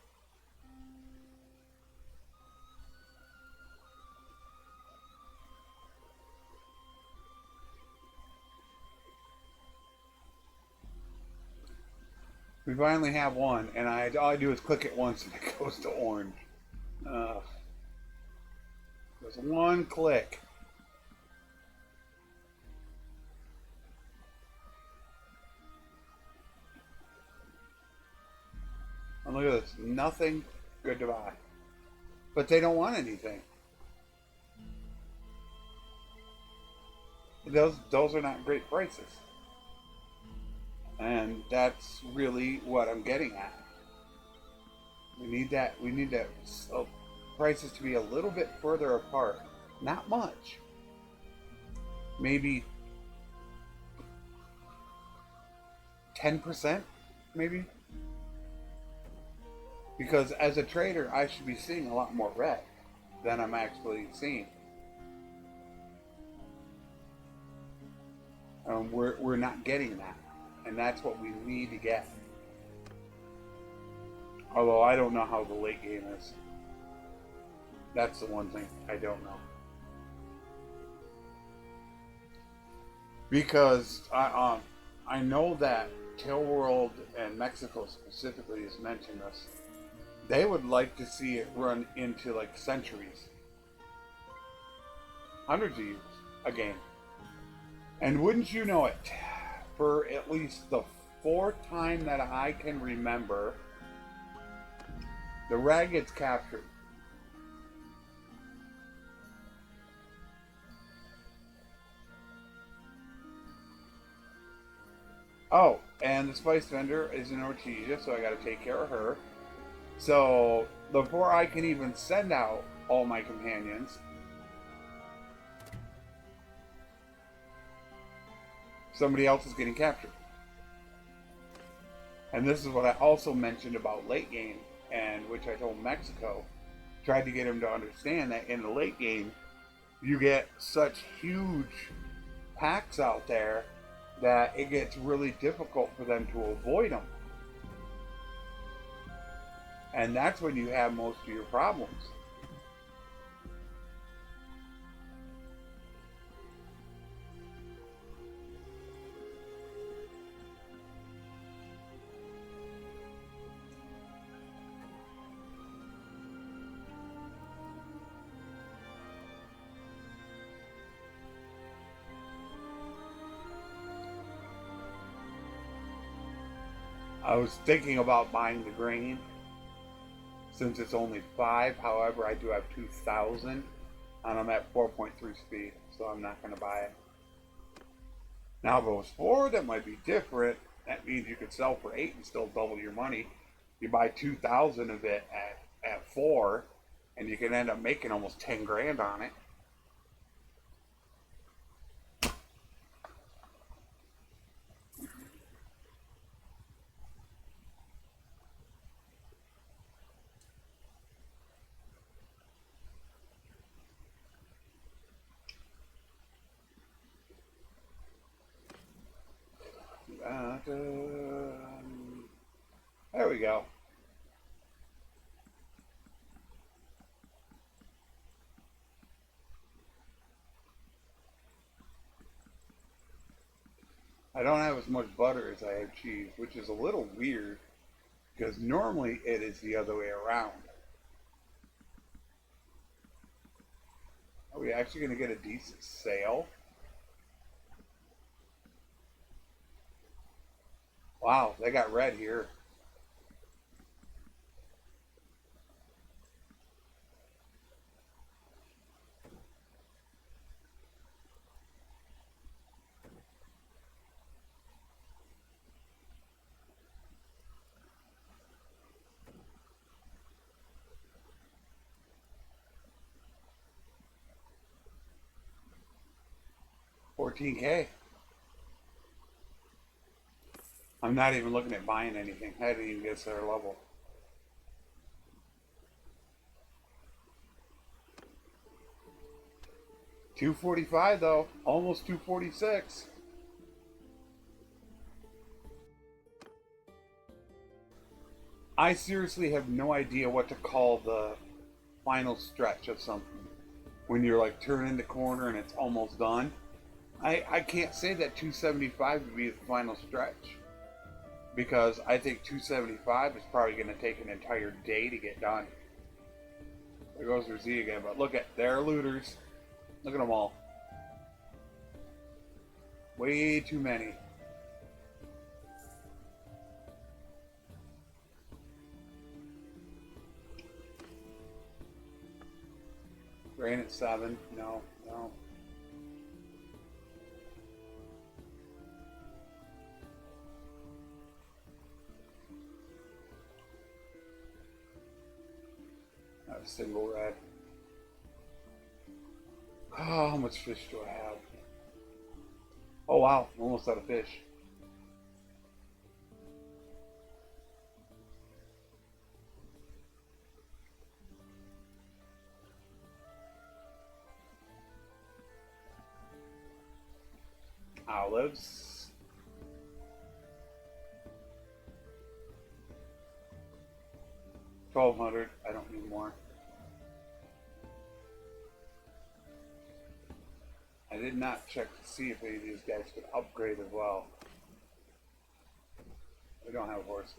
We finally have one, and all I do is click it once and it goes to orange. Just one click. And look at this, nothing good to buy. But they don't want anything. Those are not great prices. And that's really what I'm getting at. We need that prices to be a little bit further apart. Not much. Maybe 10%, maybe? Because as a trader, I should be seeing a lot more red than I'm actually seeing. We're not getting that. And that's what we need to get. Although I don't know how the late game is. That's the one thing I don't know. Because I know that Tail World and Mexico specifically has mentioned this. They would like to see it run into like centuries. Hundreds of years a game. And wouldn't you know it, for at least the fourth time that I can remember, the rag gets captured. Oh, and the spice vendor is in Ortesia, so I gotta take care of her. So, before I can even send out all my companions, somebody else is getting captured. And this is what I also mentioned about late game, and which I told Mexico, tried to get him to understand that in the late game, you get such huge packs out there that it gets really difficult for them to avoid them. And that's when you have most of your problems. I was thinking about buying the grain since it's only 5. However, I do have 2,000 and I'm at 4.3 speed, so I'm not going to buy it. Now, if it was 4, that might be different. That means you could sell for 8 and still double your money. You buy 2,000 of it at 4, and you can end up making almost 10 grand on it. There we go. I don't have as much butter as I have cheese, which is a little weird because normally it is the other way around. Are we actually going to get a decent sale? Wow, they got red here. $14K. I'm not even looking at buying anything. I didn't even get to their level. 245 though, almost 246. I seriously have no idea what to call the final stretch of something. When you're like turning the corner and it's almost done. I can't say that 275 would be the final stretch. Because I think 275 is probably going to take an entire day to get done. There goes their Z again, but look at their looters. Look at them all. Way too many. Rain at 7. No, no. Not a single red. Oh, how much fish do I have? Oh wow, I'm almost out of fish. Olives. $1,200. I don't need more. I did not check to see if any of these guys could upgrade as well. We don't have horses.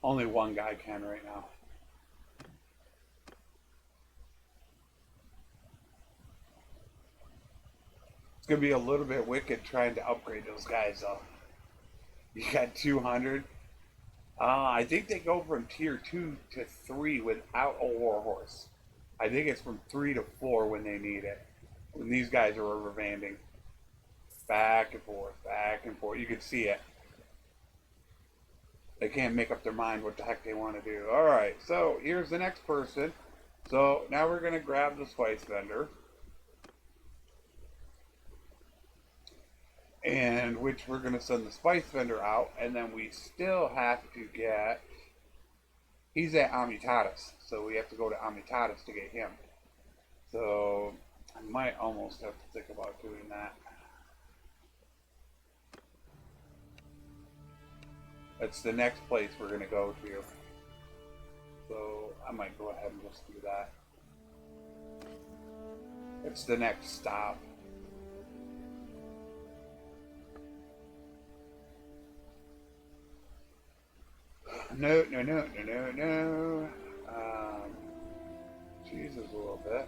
Only one guy can right now. It's going to be a little bit wicked trying to upgrade those guys though. You got 200. I think they go from tier 2 to 3 without a war horse. I think it's from 3 to 4 when they need it. When these guys are river banding. Back and forth, back and forth. You can see it. They can't make up their mind what the heck they want to do. Alright, so here's the next person. So now we're going to grab the spice vendor. And which we're going to send the spice vendor out. And then we still have to get... He's at Amitatis. So we have to go to Amitatis to get him. So I might almost have to think about doing that. That's the next place we're going to go to. So I might go ahead and just do that. It's the next stop. No. Jesus, a little bit.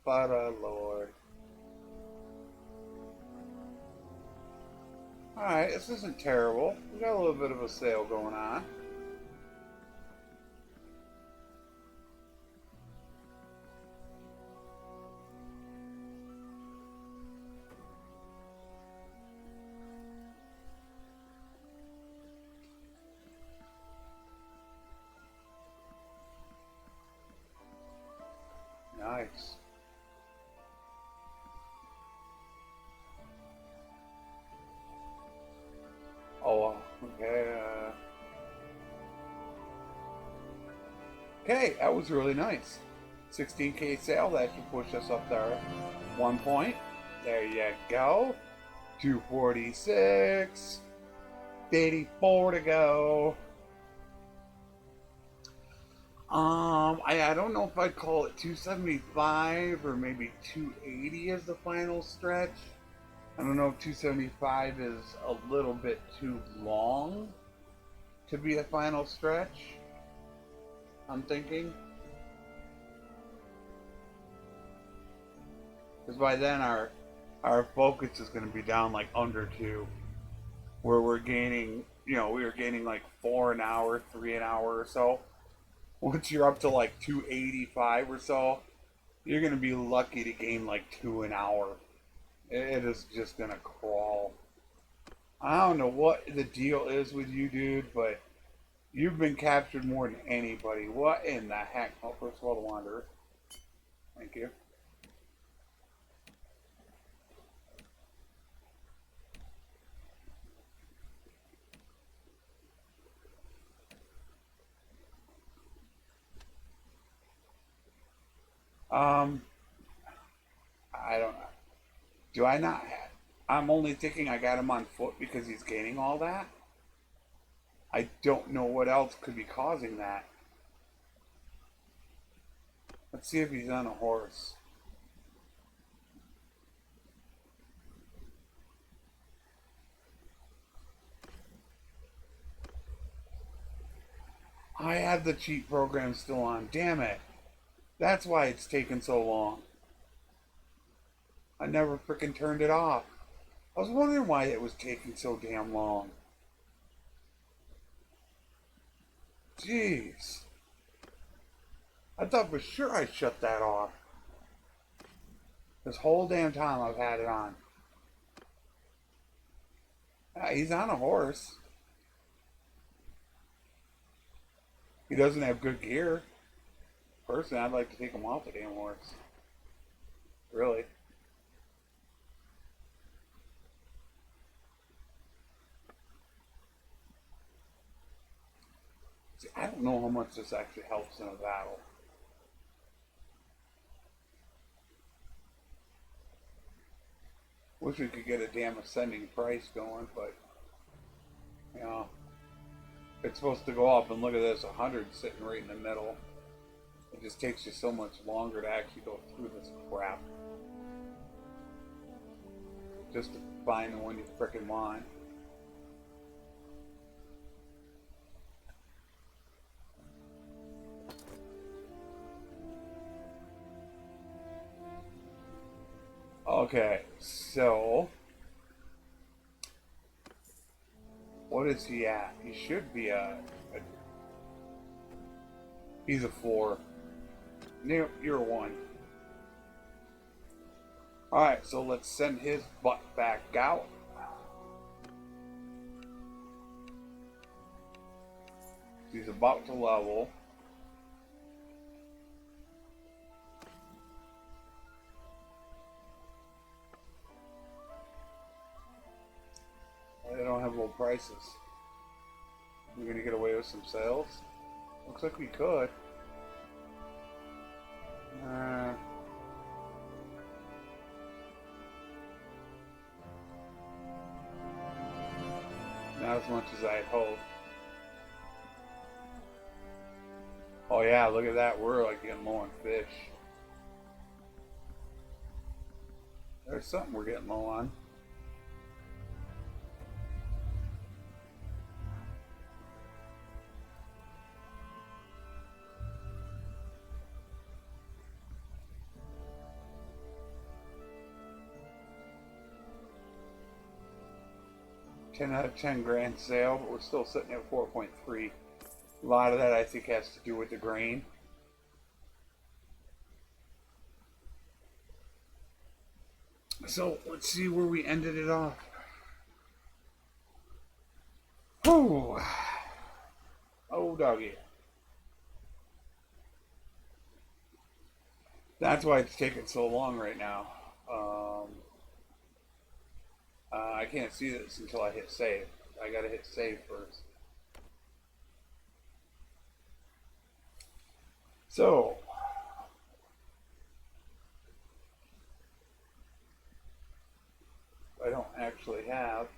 Bannerlord. Alright, this isn't terrible. We got a little bit of a sale going on. Nice. Oh, okay. Okay, that was really nice. 16K sale, that should push us up there 1 point. There you go. 246. 84 to go. I don't know if I'd call it 275 or maybe 280 as the final stretch. I don't know if 275 is a little bit too long to be a final stretch. I'm thinking. Because by then our focus is going to be down like under 2. Where we're gaining, we were gaining like 4 an hour, 3 an hour or so. Once you're up to like 285 or so, you're going to be lucky to gain like 2 an hour. It is just going to crawl. I don't know what the deal is with you, dude, but you've been captured more than anybody. What in the heck? Oh, first of all, the Wanderer. Thank you. Um, I don't know. Do I not have? I'm only thinking I got him on foot because he's gaining all that. I don't know what else could be causing that. Let's see if he's on a horse. I have the cheat program still on. Damn it. That's why it's taken so long. I never freaking turned it off. I was wondering why it was taking so damn long. Jeez. I thought for sure I shut that off. This whole damn time I've had it on. Yeah, he's on a horse. He doesn't have good gear. Personally, I'd like to take him off the damn horse. Really. See, I don't know how much this actually helps in a battle. Wish we could get a damn ascending price going, but you know, it's supposed to go up. And look at this, 100 sitting right in the middle. It just takes you so much longer to actually go through this crap, just to find the one you frickin' want. Okay, so what is he at? He should be he's a 4. You're a 1. Alright, so let's send his butt back out. He's about to level. They don't have low prices. We're gonna get away with some sales? Looks like we could. Not as much as I'd hoped. Oh yeah, look at that. We're like getting low on fish. There's something we're getting low on. $10 out of 10 grand sale, but we're still sitting at 4.3. A lot of that I think has to do with the grain. So let's see where we ended it off. Oh, oh doggy. That's why it's taking so long right now. I can't see this until I hit save. I gotta hit save first. So, I don't actually have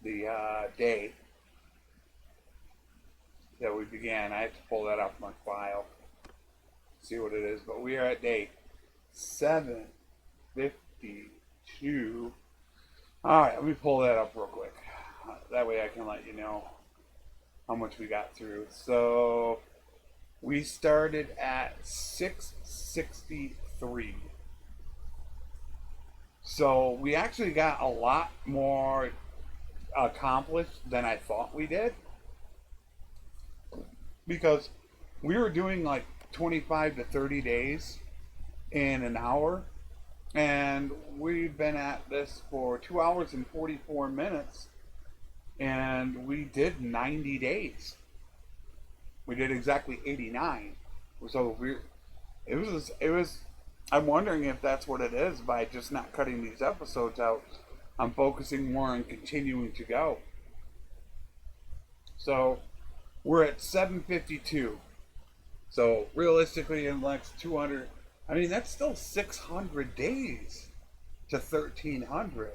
the date that we began. I have to pull that off my file, see what it is. But we are at day 752. All right, let me pull that up real quick. That way I can let you know how much we got through. So we started at 663. So we actually got a lot more accomplished than I thought we did, because we were doing like 25 to 30 days in an hour, and we've been at this for 2 hours and 44 minutes, and we did 90 days. We did exactly 89. So it was I'm wondering if that's what it is, by just not cutting these episodes out. I'm focusing more on continuing to go. So we're at 752. So realistically, in the next 200, I mean, that's still 600 days to 1300.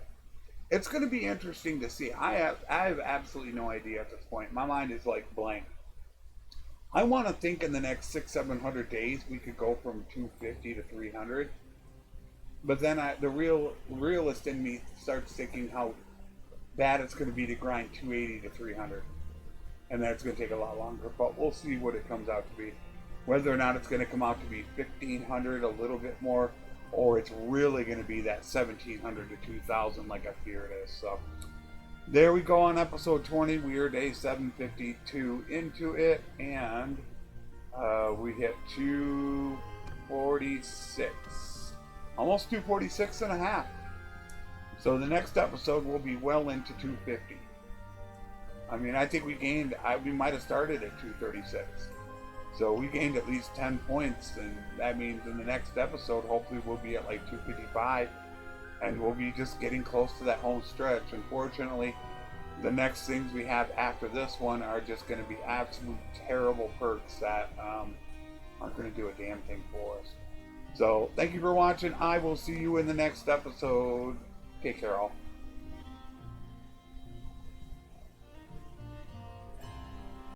It's going to be interesting to see. I have absolutely no idea at this point. My mind is like blank. I want to think in the next 700 days we could go from 250 to 300. But then the realist in me starts thinking how bad it's going to be to grind 280 to 300, and that's going to take a lot longer. But we'll see what it comes out to be. Whether or not it's going to come out to be 1500, a little bit more, or it's really going to be that 1700 to 2000 like I fear it is. So there we go on episode 20. We are day 752 into it, and we hit 246. Almost 246 and a half. So the next episode will be well into 250. I mean, I think we might have started at 236. So we gained at least 10 points, and that means in the next episode, hopefully we'll be at like 255, and we'll be just getting close to that home stretch. Unfortunately, the next things we have after this one are just going to be absolute terrible perks that aren't going to do a damn thing for us. So thank you for watching. I will see you in the next episode. Take care, all.